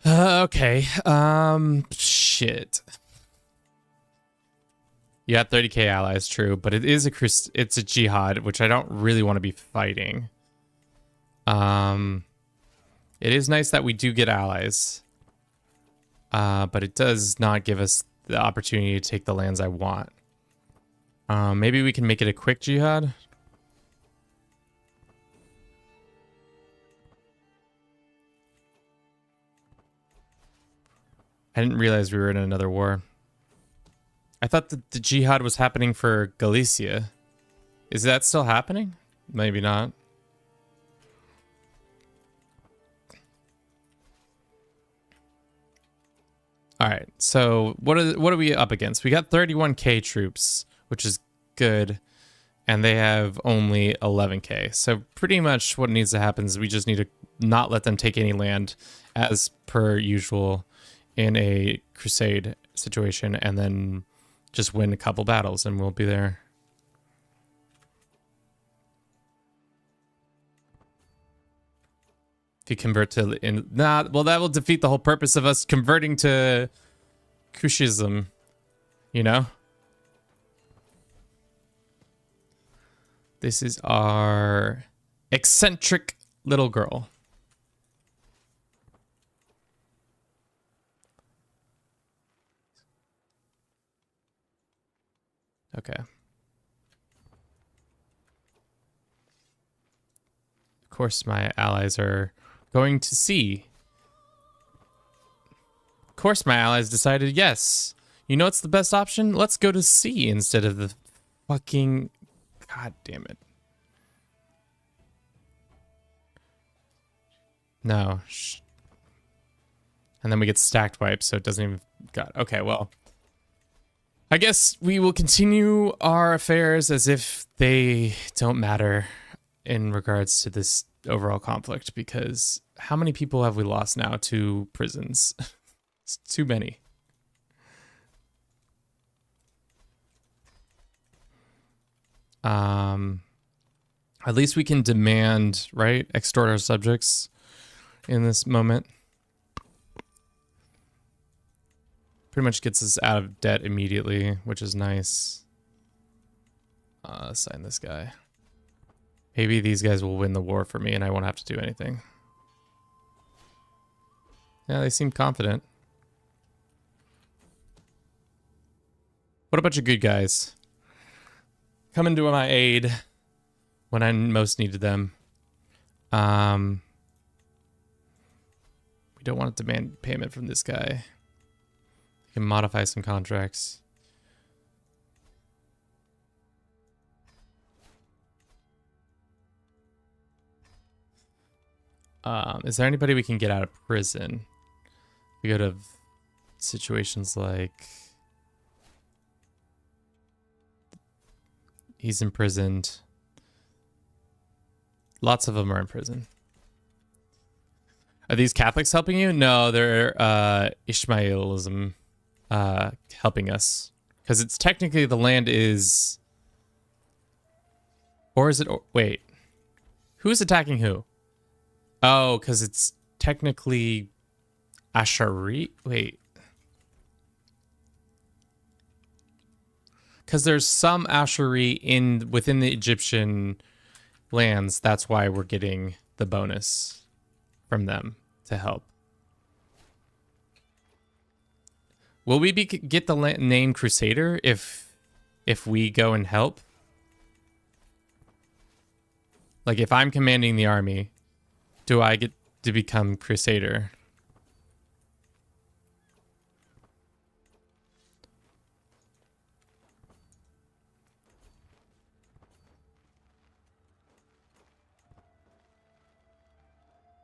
Okay. Shit. You got 30k allies, true, but it's a jihad, which I don't really want to be fighting. It is nice that we do get allies. But it does not give us the opportunity to take the lands I want. Maybe we can make it a quick jihad. I didn't realize we were in another war. I thought that the jihad was happening for Galicia. Is that still happening? Maybe not. All right, so what are we up against? We got 31k troops, which is good, and they have only 11k. So pretty much what needs to happen is we just need to not let them take any land as per usual in a crusade situation, and then just win a couple battles and we'll be there. If you convert to well, that will defeat the whole purpose of us converting to Kushism, you know? This is our eccentric little girl. Okay. Of course, my allies are going to sea. Of course, my allies decided, yes. You know what's the best option? Let's go to sea instead of the fucking... God damn it. No. And then we get stacked wipes, so it doesn't even... God. Okay, well... I guess we will continue our affairs as if they don't matter in regards to this overall conflict, because how many people have we lost now to prisons? It's too many. At least we can demand, right? Extort our subjects in this moment. Pretty much gets us out of debt immediately, which is nice. Sign this guy. Maybe these guys will win the war for me and I won't have to do anything. Yeah, they seem confident. What a bunch of good guys. Coming to my aid when I most needed them. We don't want to demand payment from this guy. We can modify some contracts. Is there anybody we can get out of prison? We go to situations like he's imprisoned. Lots of them are in prison. Are these Catholics helping you? No, they're Ishmaelism helping us. Because it's technically the land is... Or is it... Wait. Who's attacking who? Oh, because it's technically Ashari. Wait. Because there's some Ashari within the Egyptian lands. That's why we're getting the bonus from them to help. Will we get the name Crusader if we go and help? Like if I'm commanding the army, do I get to become Crusader?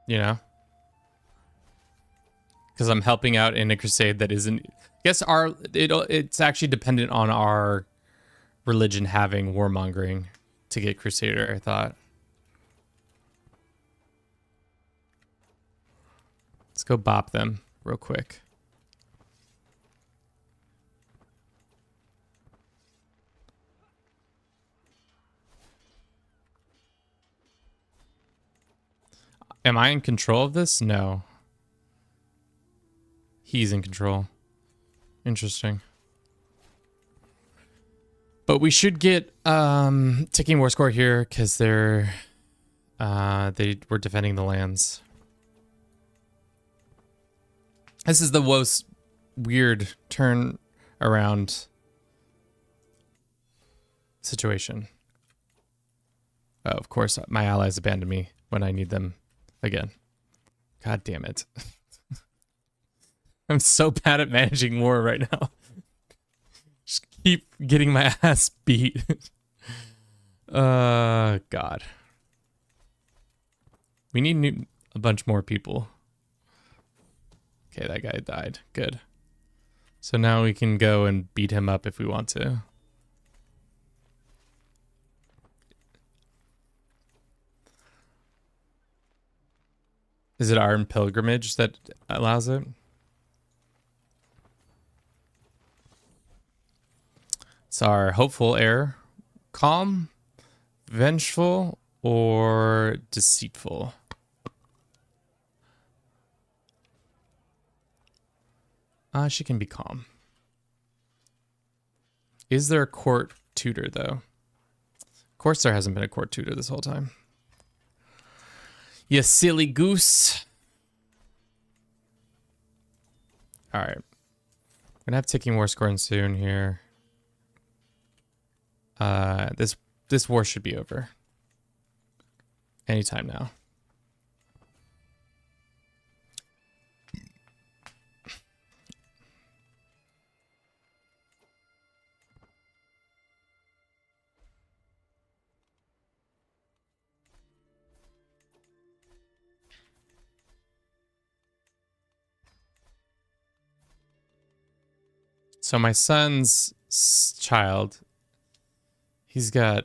You know? Because I'm helping out in a crusade that isn't... I guess it's actually dependent on our religion having warmongering to get Crusader, I thought. Let's go bop them real quick. Am I in control of this? No. He's in control. Interesting. But we should get ticking war score here because they were defending the lands. This is the most weird turn around situation. Oh, of course, my allies abandon me when I need them again. God damn it. I'm so bad at managing war right now. Just keep getting my ass beat. God. We need a bunch more people. Okay, that guy died. Good. So now we can go and beat him up if we want to. Is it our pilgrimage that allows it? It's our hopeful heir. Calm, vengeful, or deceitful? She can be calm. Is there a court tutor, though? Of course there hasn't been a court tutor this whole time. You silly goose. Alright. I'm gonna have ticking war scoring soon here. This war should be over. Anytime now. So my son's child, he's got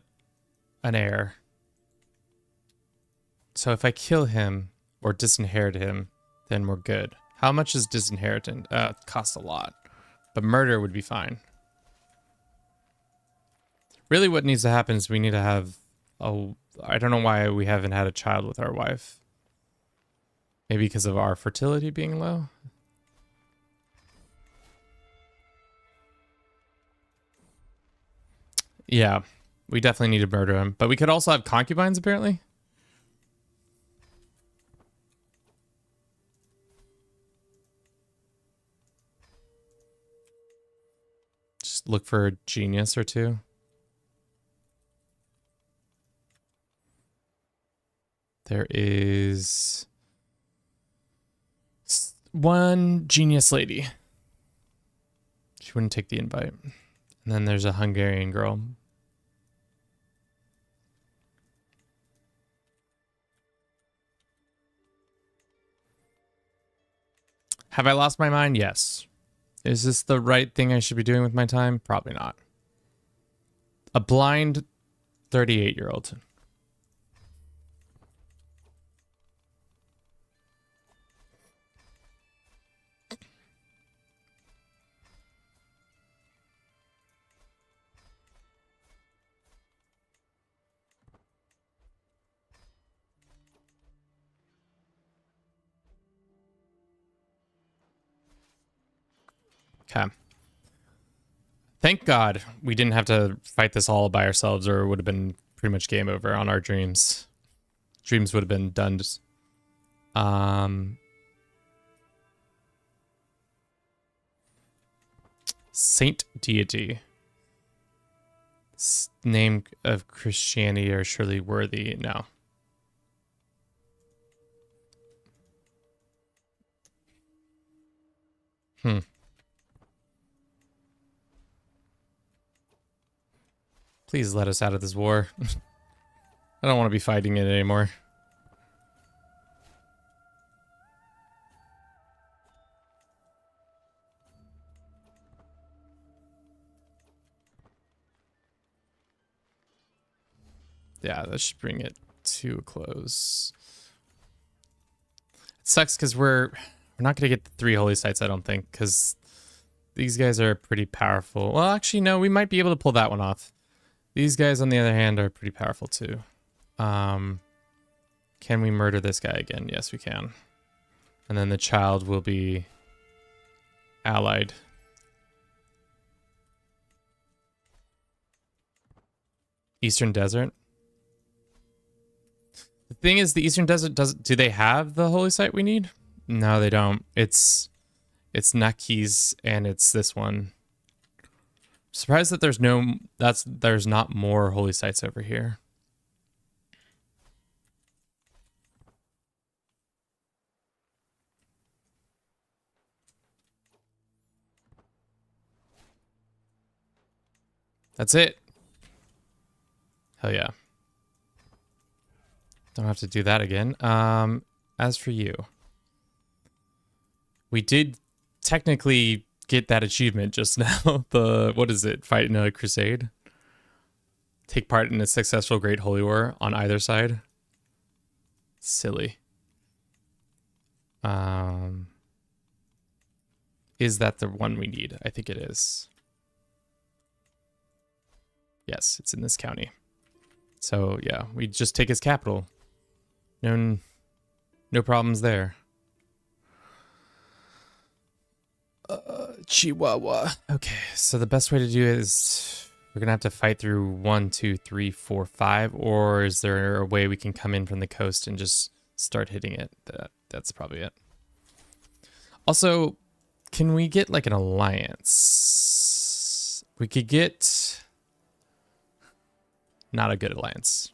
an heir. So if I kill him or disinherit him, then we're good. How much is disinheritance? It costs a lot. But murder would be fine. Really what needs to happen is we need to have a... I don't know why we haven't had a child with our wife. Maybe because of our fertility being low? Yeah, we definitely need to murder him. But we could also have concubines, apparently. Just look for a genius or two. There is one genius lady. She wouldn't take the invite. And then there's a Hungarian girl. Have I lost my mind? Yes. Is this the right thing I should be doing with my time? Probably not. A blind 38-year-old. Okay. Thank God we didn't have to fight this all by ourselves, or it would have been pretty much game over on our dreams. Dreams would have been done. Just, Saint deity. Name of Christianity are surely worthy. No. Please let us out of this war. I don't want to be fighting it anymore. Yeah, that should bring it to a close. It sucks because we're not going to get the 3 holy sites, I don't think, because these guys are pretty powerful. Well, actually, no, we might be able to pull that one off. These guys, on the other hand, are pretty powerful too. Can we murder this guy again? Yes, we can. And then the child will be allied. Eastern Desert. The thing is, the Eastern Desert do they have the holy site we need? No, they don't. It's Naki's and it's this one. Surprised that there's not more holy sites over here. That's it. Hell yeah. Don't have to do that again. As for you, we did technically get that achievement just now. What is it? Fight in a crusade. Take part in a successful Great Holy War on either side. Silly. Is that the one we need? I think it is. Yes, it's in this county. So yeah, we just take his capital. No problems there. Chihuahua. Okay, so the best way to do it is we're gonna have to fight through 1, 2, 3, 4, 5, or is there a way we can come in from the coast and just start hitting it? That's probably it. Also, can we get like an alliance? We could get not a good alliance.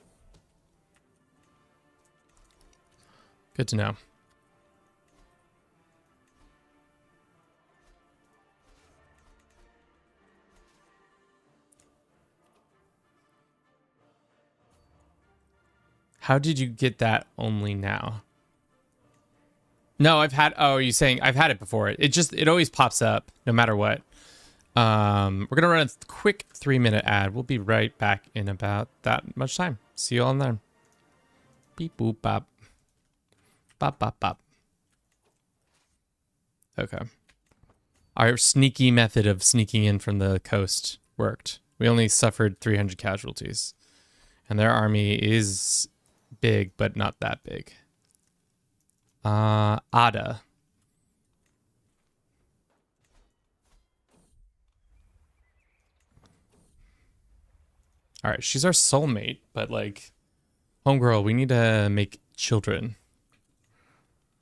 Good to know. How did you get that only now? No, I've had, oh, are you saying I've had it before? It always pops up no matter what. We're going to run a quick 3-minute ad. We'll be right back in about that much time. See you all in there. Beep, boop, bop. Bop, bop, bop. Okay. Our sneaky method of sneaking in from the coast worked. We only suffered 300 casualties. And their army is big, but not that big. Ada. All right, she's our soulmate, but like, homegirl, we need to make children.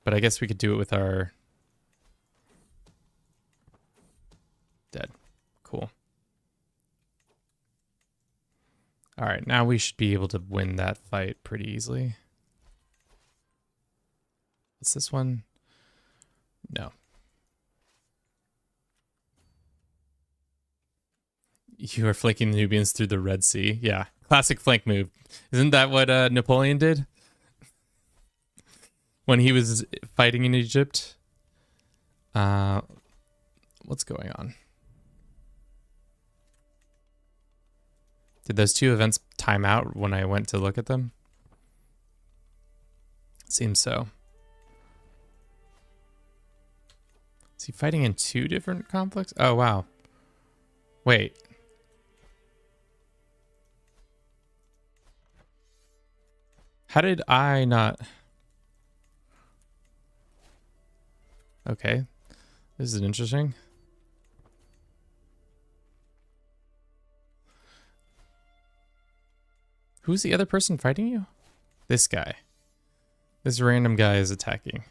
But I guess we could do it with our dead. Cool. All right, now we should be able to win that fight pretty easily. What's this one? No. You are flanking the Nubians through the Red Sea. Yeah, classic flank move. Isn't that what Napoleon did when he was fighting in Egypt? What's going on? Did those two events time out when I went to look at them? Seems so. Is he fighting in two different conflicts? Oh, wow. Wait. How did I not... Okay. This is interesting. Who's the other person fighting you? This guy. This random guy is attacking.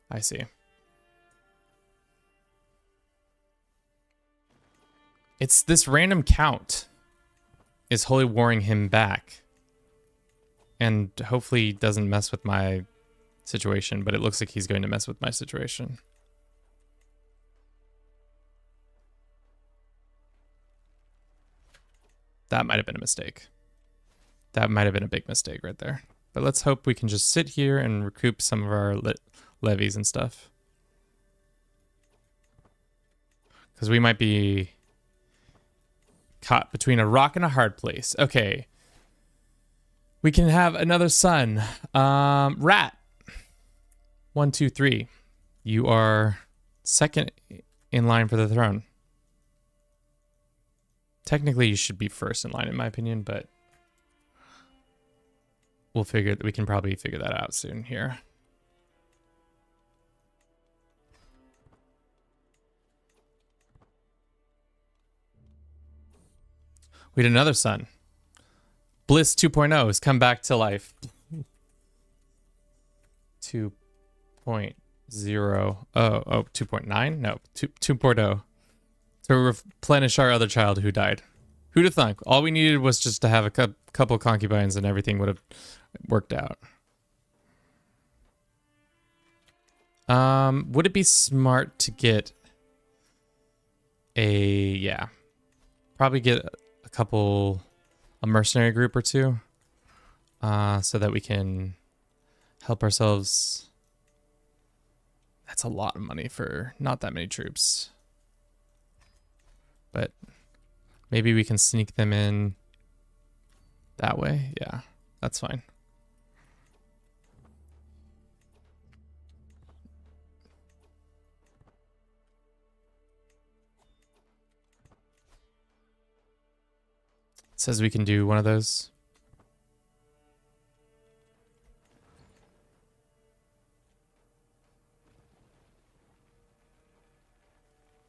I see. It's this random count is holy warring him back. And hopefully doesn't mess with my situation, but it looks like he's going to mess with my situation. That might have been a mistake. That might have been a big mistake right there. But let's hope we can just sit here and recoup some of our levies and stuff. Because we might be caught between a rock and a hard place. Okay. We can have another son. Rat. 1, 2, 3. You are second in line for the throne. Technically, you should be first in line, in my opinion, but we can probably figure that out soon here. We had another son. Bliss 2.0 has come back to life. 2.0. Oh, 2.9? No, 2.0. To replenish our other child who died. Who'd have thunk? All we needed was just to have a couple concubines and everything would have worked out. Would it be smart to get probably get a mercenary group or two, so that we can help ourselves. That's a lot of money for not that many troops. But maybe we can sneak them in that way. Yeah, that's fine. It says we can do one of those.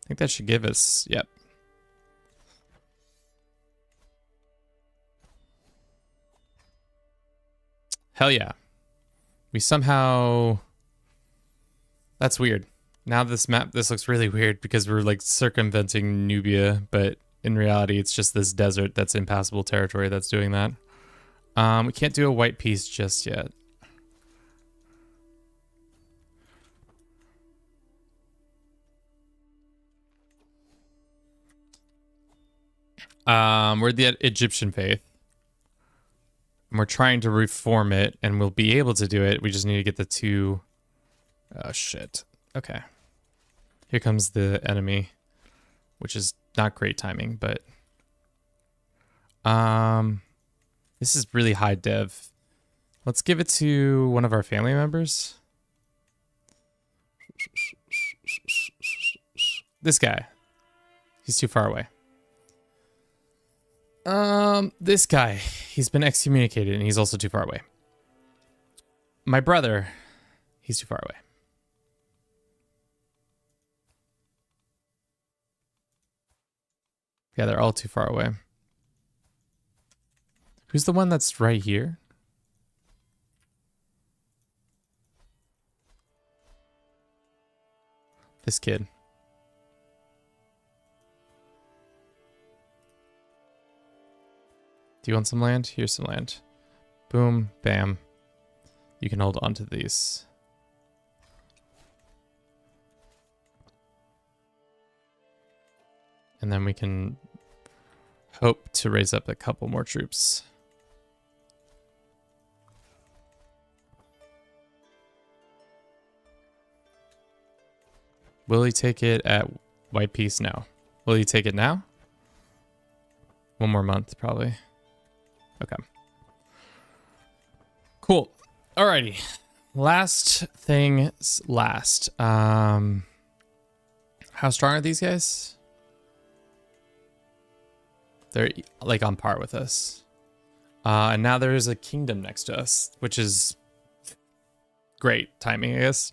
I think that should give us, yep. Hell yeah. We somehow... That's weird. Now this looks really weird because we're like circumventing Nubia, but in reality it's just this desert that's impassable territory that's doing that. We can't do a white piece just yet. We're the Egyptian faith. And we're trying to reform it, and we'll be able to do it. We just need to get the two... Oh, shit. Okay. Here comes the enemy, which is not great timing, but... This is really high dev. Let's give it to one of our family members. This guy. He's too far away. This guy. He's been excommunicated and he's also too far away. My brother. He's too far away. Yeah, they're all too far away. Who's the one that's right here? This kid. Do you want some land? Here's some land. Boom, bam. You can hold on to these. And then we can hope to raise up a couple more troops. Will he take it at white peace? No. Will he take it now? One more month, probably. Okay. Cool. Alrighty. Last things last. How strong are these guys? They're like on par with us. And now there is a kingdom next to us, which is great timing, I guess.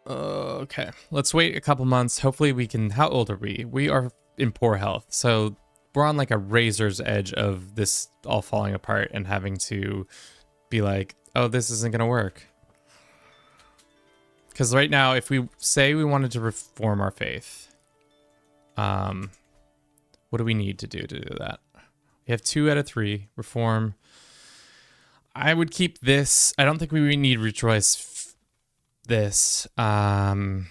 Okay, let's wait a couple months. Hopefully we can... How old are we? We are in poor health. So we're on like a razor's edge of this all falling apart and having to be like, oh, this isn't going to work. Because right now, if we say we wanted to reform our faith, what do we need to do that? We have 2 out of 3. Reform. I would keep this. I don't think we need rejoice this. I'd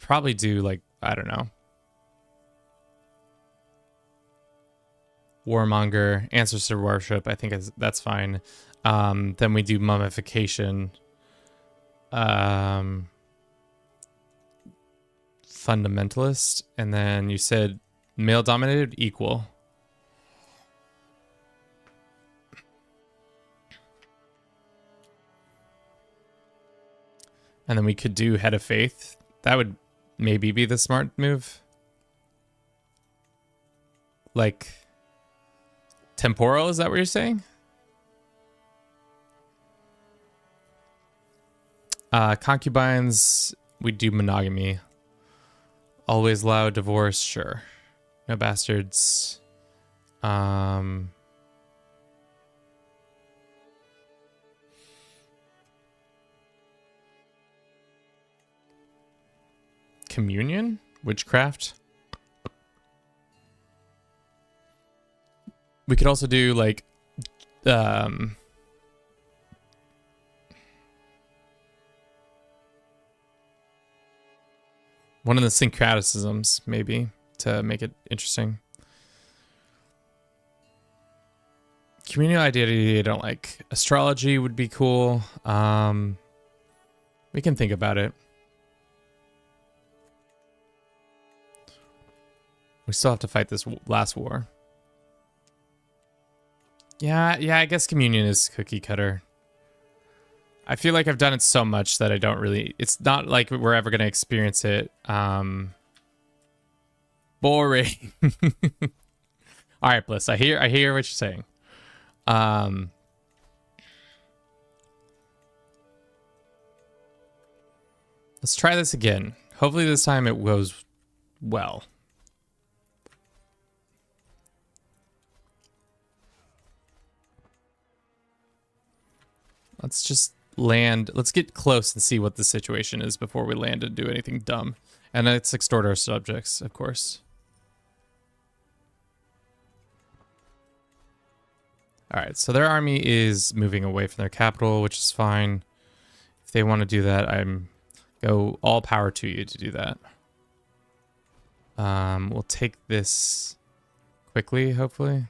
probably do like, I don't know. Warmonger, ancestor worship. I think that's fine. Then we do mummification. Fundamentalist. And then you said male dominated, equal. And then we could do head of faith. That would maybe be the smart move. Like temporal, is that what you're saying? Concubines, we do monogamy. Always allow divorce, sure. No bastards. Communion? Witchcraft? We could also do like one of the syncreticisms, maybe, to make it interesting. Communal identity, I don't like. Astrology would be cool. We can think about it. We still have to fight this last war. Yeah, I guess communion is cookie cutter. I feel like I've done it so much that I don't really... It's not like we're ever going to experience it. Boring. All right, Bliss. I hear what you're saying. Let's try this again. Hopefully this time it goes well. Let's just land. Let's get close and see what the situation is before we land and do anything dumb. And let's extort our subjects, of course. All right, so their army is moving away from their capital, which is fine. If they want to do that, go all power to you to do that. We'll take this quickly, hopefully.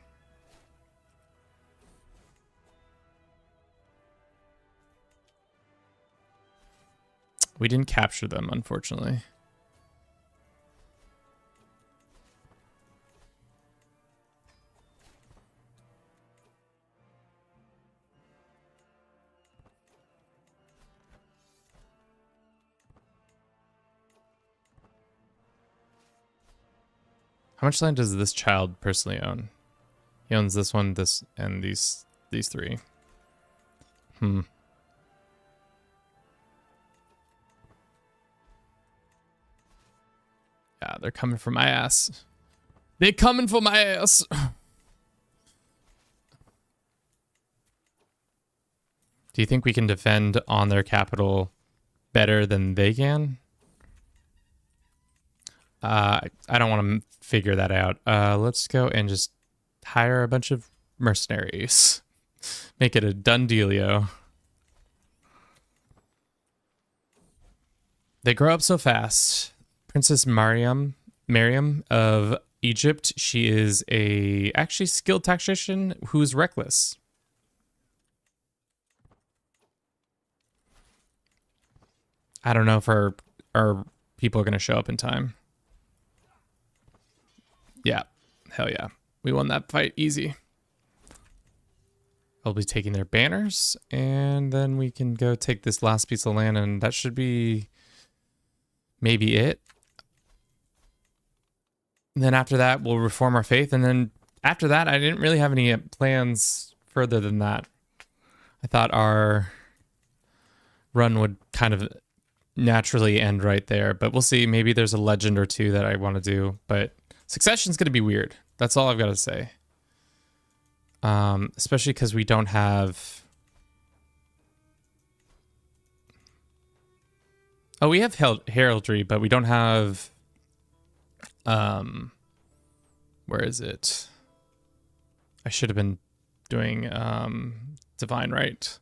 We didn't capture them, unfortunately. How much land does this child personally own? He owns this one, this, and these three. Yeah, they're coming for my ass. They're coming for my ass. Do you think we can defend on their capital better than they can? I don't want to figure that out. Let's go and just hire a bunch of mercenaries. Make it a done dealio. They grow up so fast. Princess Mariam of Egypt. She is a actually skilled tactician who's reckless. I don't know if our people are going to show up in time. Yeah. Hell yeah. We won that fight easy. I'll be taking their banners, and then we can go take this last piece of land, and that should be maybe it. And then after that, we'll reform our faith, and then after that, I didn't really have any plans further than that. I thought our run would kind of naturally end right there, but we'll see. Maybe there's a legend or two that I want to do, but succession's going to be weird. That's all I've got to say. Especially because we don't have... Oh, we have heraldry, but we don't have... Where is it? I should have been doing divine right.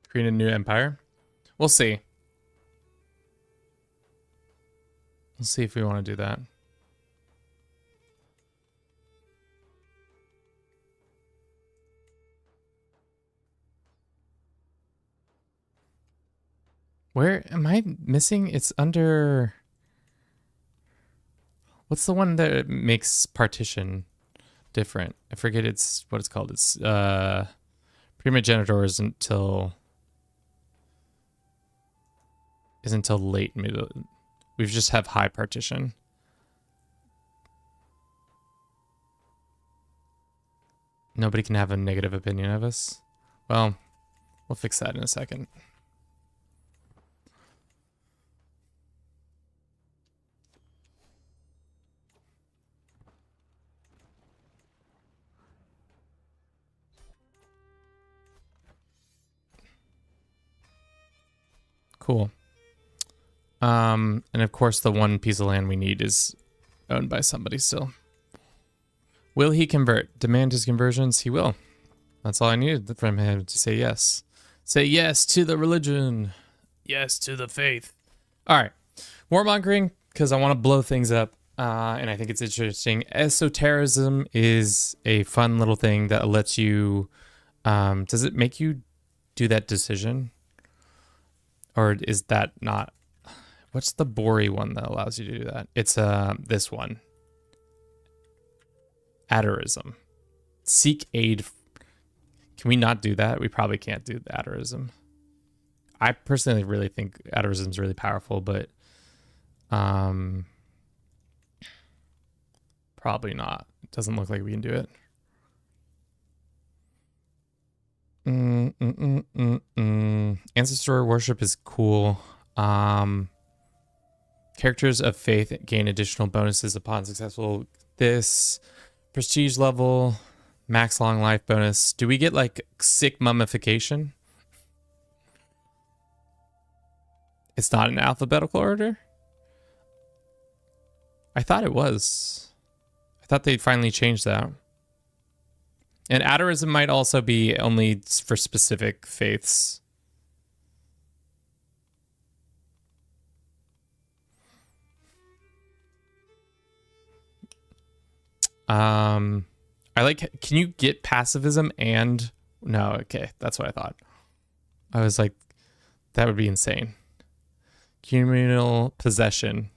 Create a new empire. We'll see. We'll see if we want to do that. Where am I missing? It's under... What's the one that makes partition different? I forget what it's called. It's primogenitor isn't until late middle. We just have high partition. Nobody can have a negative opinion of us. Well, we'll fix that in a second. Cool. And of course the one piece of land we need is owned by somebody still. Will he convert? Demand his conversions? He will. That's all I needed from him to say yes. Say yes to the religion. Yes to the faith. All right. Warmongering, because I want to blow things up. And I think it's interesting. Esotericism is a fun little thing that lets you... does it make you do that decision? Or is that not... What's the Bori one that allows you to do that? It's this one. Adorism. Seek aid. Can we not do that? We probably can't do adorism. I personally really think adorism is really powerful, but probably not. It doesn't look like we can do it. Ancestor worship is cool. Characters of faith gain additional bonuses upon successful this prestige level, max long life bonus. Do we get like sick mummification? It's not in alphabetical order? I thought it was. I thought they finally changed that. And adorism might also be only for specific faiths. I like, can you get pacifism and... No, okay, that's what I thought. I was like, that would be insane. Communal possession.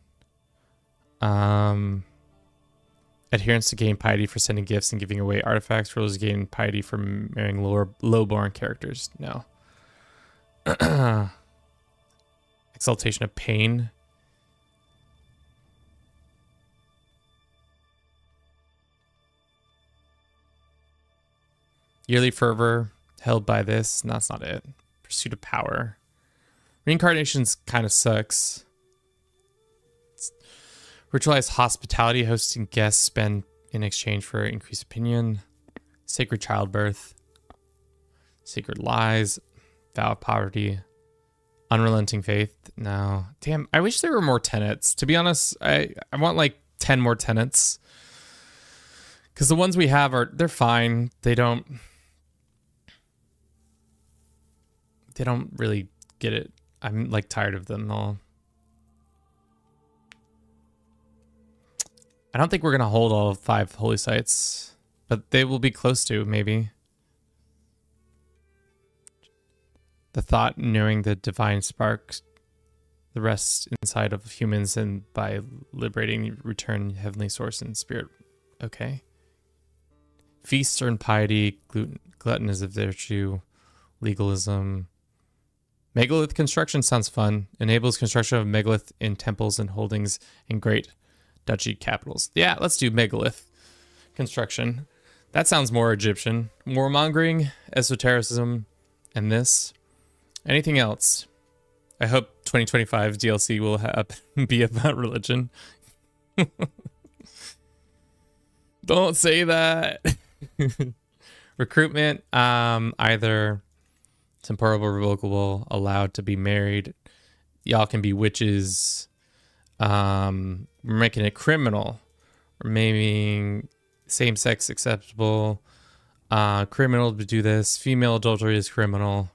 Adherents to gain piety for sending gifts and giving away artifacts. Rulers gain piety for marrying lowborn characters. No. Exaltation of pain. Yearly fervor held by this. No, that's not it. Pursuit of power. Reincarnations kind of sucks. Ritualized hospitality, hosting guests, spend in exchange for increased opinion. Sacred childbirth. Sacred lies. Vow of poverty. Unrelenting faith. No. Damn, I wish there were more tenets. To be honest, I want like 10 more tenets. Because the ones we have they're fine. They don't really get it. I'm like tired of them all. I don't think we're going to hold all 5 holy sites, but they will be close to, maybe. The thought, knowing the divine spark, the rest inside of humans, and by liberating, return heavenly source and spirit. Okay. Feasts earn piety, glutton is a virtue, legalism. Megalith construction sounds fun. Enables construction of megalith in temples and holdings in great duchy capitals. Yeah, let's do megalith construction. That sounds more Egyptian. Warmongering, esotericism, and this. Anything else? I hope 2025 DLC will be about religion. Don't say that. Recruitment, either temporal or revocable, allowed to be married. Y'all can be witches. We're making it criminal. We're making same-sex acceptable. Criminal to do this. Female adultery is criminal.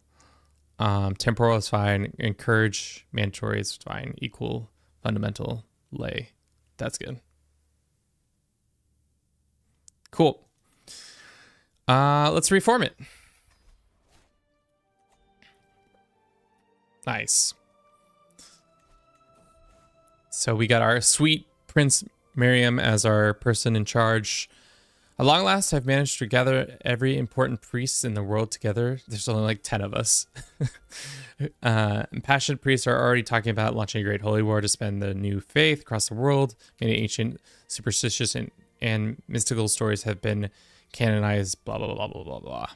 Temporal is fine. Encourage mandatory is fine. Equal fundamental lay. That's good. Cool. Let's reform it. Nice. So we got our sweet Prince Miriam as our person in charge. At long last, I've managed to gather every important priest in the world together. There's only like 10 of us. Passionate priests are already talking about launching a great holy war to spread the new faith across the world. Many ancient, superstitious, and mystical stories have been canonized. Blah, blah, blah, blah, blah, blah.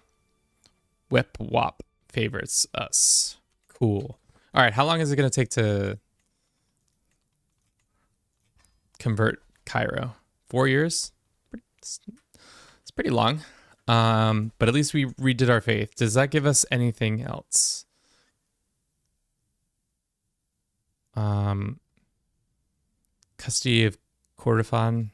Wep Wop favorites us. Cool. All right, how long is it going to take to convert Cairo? 4 years? It's pretty long. But at least we redid our faith. Does that give us anything else? Custody of Kordofan.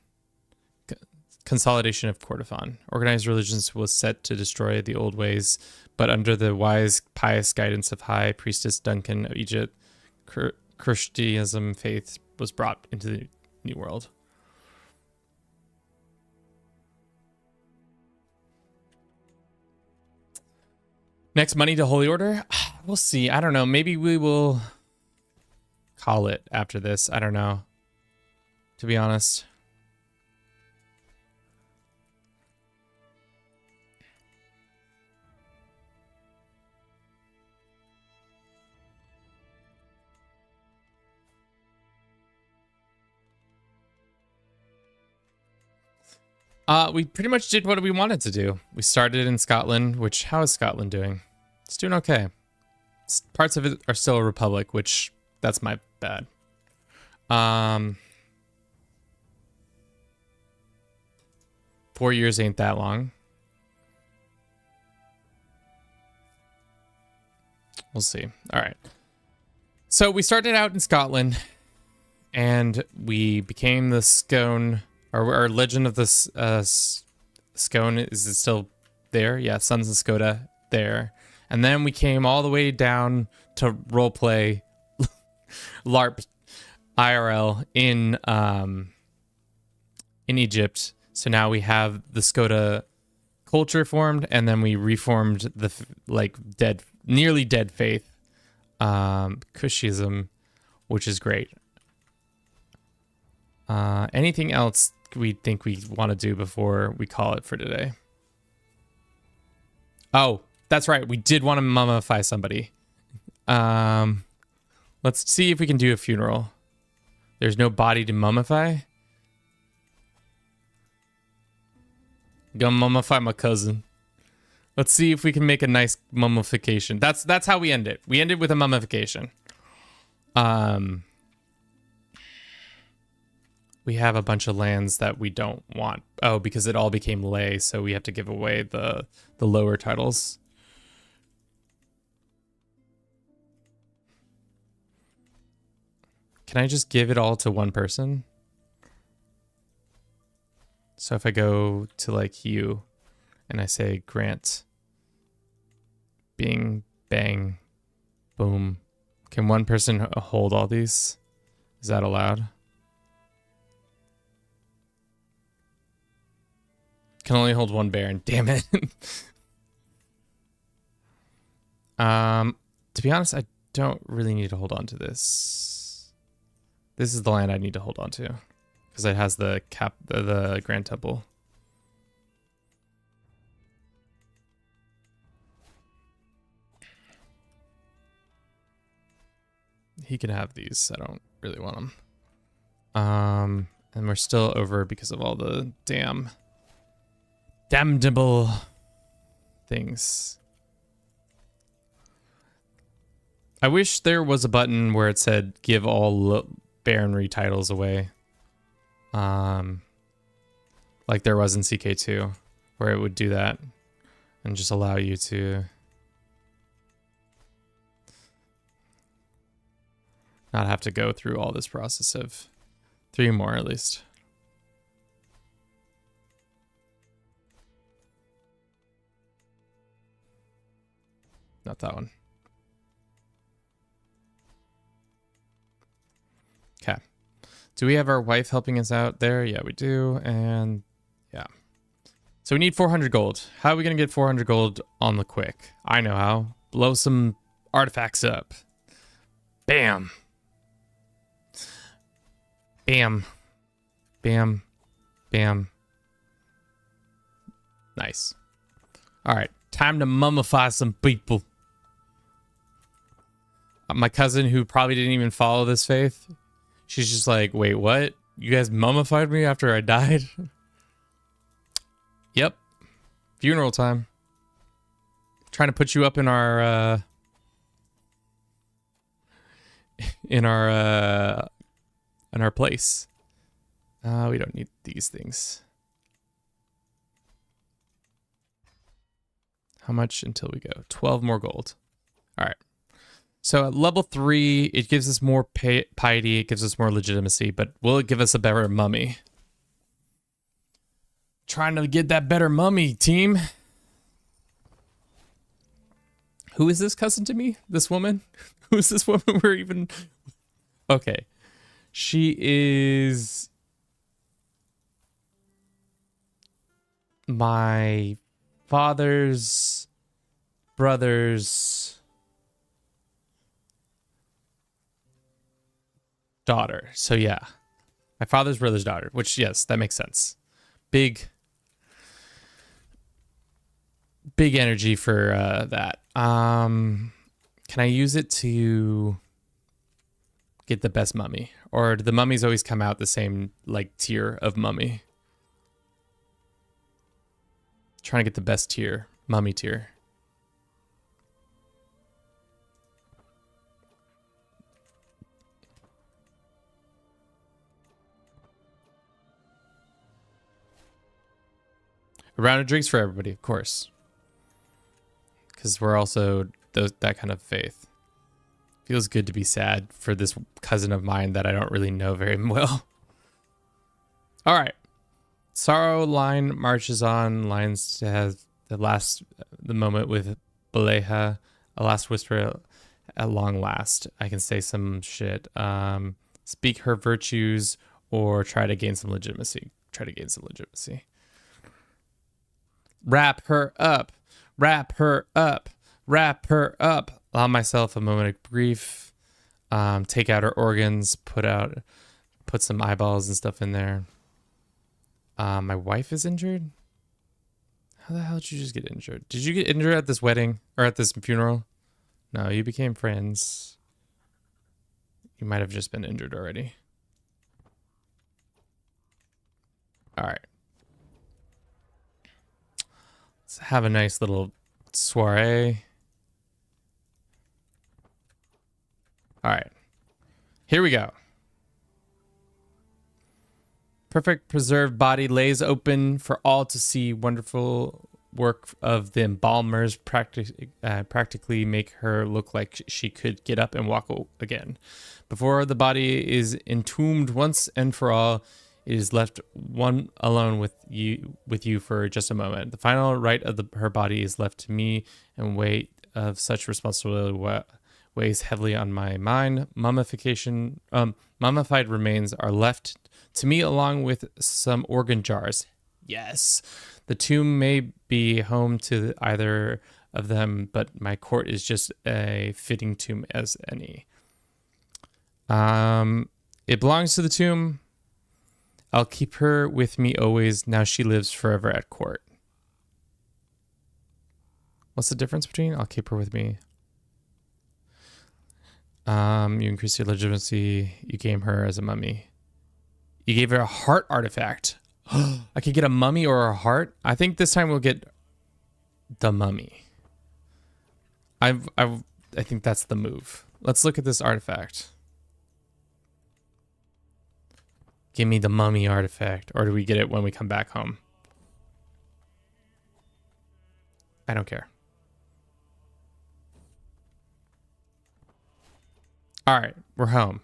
Consolidation of Kordofan. Organized religions was set to destroy the old ways, but under the wise, pious guidance of High Priestess Duncan of Egypt, Christianism faith was brought into the New World. Next, money to Holy Order. We'll see. I don't know. Maybe we will call it after this. I don't know. To be honest. We pretty much did what we wanted to do. We started in Scotland, which, how is Scotland doing? It's doing okay. Parts of it are still a republic, which, that's my bad. 4 years ain't that long. We'll see. All right. So we started out in Scotland, and we became the Scone. Our legend of the Scone, is it still there? Yeah, Sons of Scota there. And then we came all the way down to roleplay LARP IRL in Egypt. So now we have the Scota culture formed, and then we reformed the nearly dead faith, Cushism, which is great. Anything else we think we want to do before we call it for today. Oh, that's right. We did want to mummify somebody. Let's see if we can do a funeral. There's no body to mummify. Gonna mummify my cousin. Let's see if we can make a nice mummification. That's how we end it. We end it with a mummification. We have a bunch of lands that we don't want. Oh, because it all became lay, so we have to give away the lower titles. Can I just give it all to one person? So if I go to like you and I say grant, bing, bang, boom. Can one person hold all these? Is that allowed? Can only hold one baron. Damn it. To be honest, I don't really need to hold on to this. This is the land I need to hold on to because it has the the Grand Temple. He can have these. I don't really want them. And we're still over because of all the damnable things. I wish there was a button where it said give all baronry titles away. Like there was in CK2, where it would do that and just allow you to not have to go through all this process of 3 more at least. Not that one. Okay. Do we have our wife helping us out there? Yeah, we do. And yeah. So we need 400 gold. How are we going to get 400 gold on the quick? I know how. Blow some artifacts up. Bam. Bam. Bam. Bam. Nice. All right. Time to mummify some people. My cousin, who probably didn't even follow this faith, she's just like, wait, what? You guys mummified me after I died? Yep. Funeral time. Trying to put you up in our in our place. We don't need these things. How much until we go? 12 more gold. All right. So at level 3, it gives us more piety, it gives us more legitimacy, but will it give us a better mummy? Trying to get that better mummy, team. Who is this cousin to me? This woman? Who is this woman? We're even... Okay. She is... my father's brother's daughter. So yeah, my father's brother's daughter, which yes, that makes sense. Big energy for that. Can I use it to get the best mummy, or do the mummies always come out the same like tier of mummy? Trying to get the best tier, mummy tier. A round of drinks for everybody, of course. Because we're also that kind of faith. Feels good to be sad for this cousin of mine that I don't really know very well. All right. Sorrow line marches on. Lines has the moment with Baleha. A last whisper at long last. I can say some shit. Speak her virtues or try to gain some legitimacy. Wrap her up. Wrap her up. Wrap her up. Allow myself a moment of grief. Take out her organs. Put some eyeballs and stuff in there. My wife is injured? How the hell did you just get injured? Did you get injured at this wedding or at this funeral? No, you became friends. You might have just been injured already. All right. Let's have a nice little soiree. All right. Here we go. Perfect preserved body lays open for all to see. Wonderful work of the embalmers practically make her look like she could get up and walk again. Before the body is entombed once and for all, it is left one alone with you for just a moment. The final right of her body is left to me, and weight of such responsibility weighs heavily on my mind. Mummified remains are left to me along with some organ jars. Yes, the tomb may be home to either of them, but my court is just a fitting tomb as any. It belongs to the tomb. I'll keep her with me always. Now she lives forever at court. What's the difference between I'll keep her with me? You increase your legitimacy. You gain her as a mummy. You gave her a heart artifact. I could get a mummy or a heart. I think this time we'll get the mummy. I think that's the move. Let's look at this artifact. Give me the mummy artifact, or do we get it when we come back home? I don't care. All right, we're home.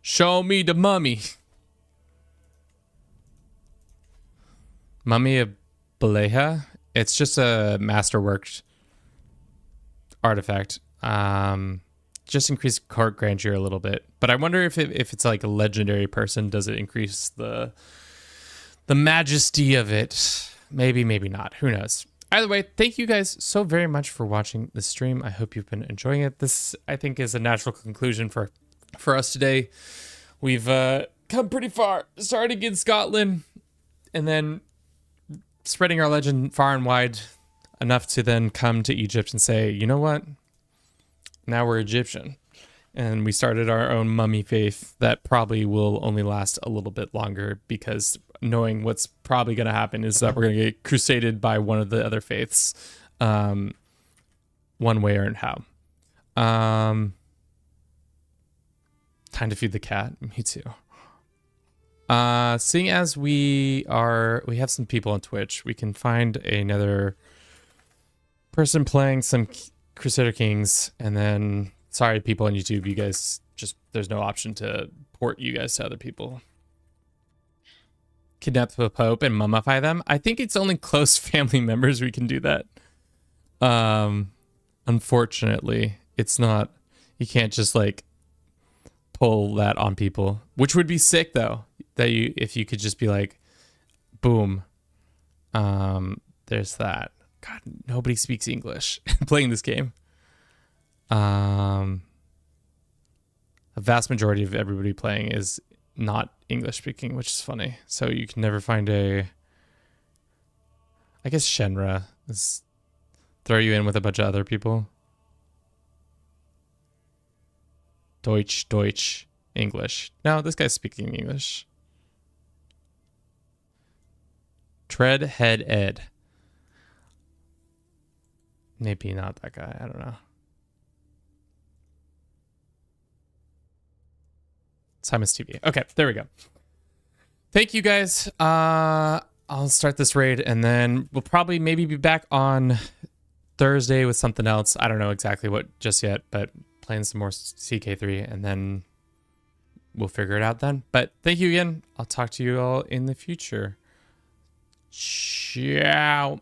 Show me the mummy. Mummy of Baleha. It's just a masterworked artifact. Just increase court grandeur a little bit. But I wonder if it's like a legendary person, does it increase the majesty of it? Maybe, maybe not. Who knows? Either way, thank you guys so very much for watching the stream. I hope you've been enjoying it. This, I think, is a natural conclusion for us today. We've come pretty far. Starting in Scotland and then spreading our legend far and wide enough to then come to Egypt and say, you know what? Now we're Egyptian. And we started our own mummy faith that probably will only last a little bit longer, because knowing what's probably going to happen is that we're going to get crusaded by one of the other faiths, one way or how. Time to feed the cat. Me too. Seeing as we have some people on Twitch, we can find another person playing some Crusader Kings, and then sorry people on YouTube, you guys just, there's no option to port you guys to other people. Kidnap the Pope and mummify them. I think it's only close family members we can do that. Unfortunately, it's not, you can't just like pull that on people, which would be sick though, that if you could just be like, boom, there's that. God, nobody speaks English playing this game. A vast majority of everybody playing is not English speaking, which is funny. So you can never find I guess Shenra is throw you in with a bunch of other people. Deutsch, English. No, this guy's speaking English. Treadhead Ed. Maybe not that guy. I don't know. Simon's TV. Okay, there we go. Thank you guys. I'll start this raid, and then we'll probably maybe be back on Thursday with something else. I don't know exactly what just yet, but playing some more CK3, and then we'll figure it out then. But thank you again. I'll talk to you all in the future. Ciao.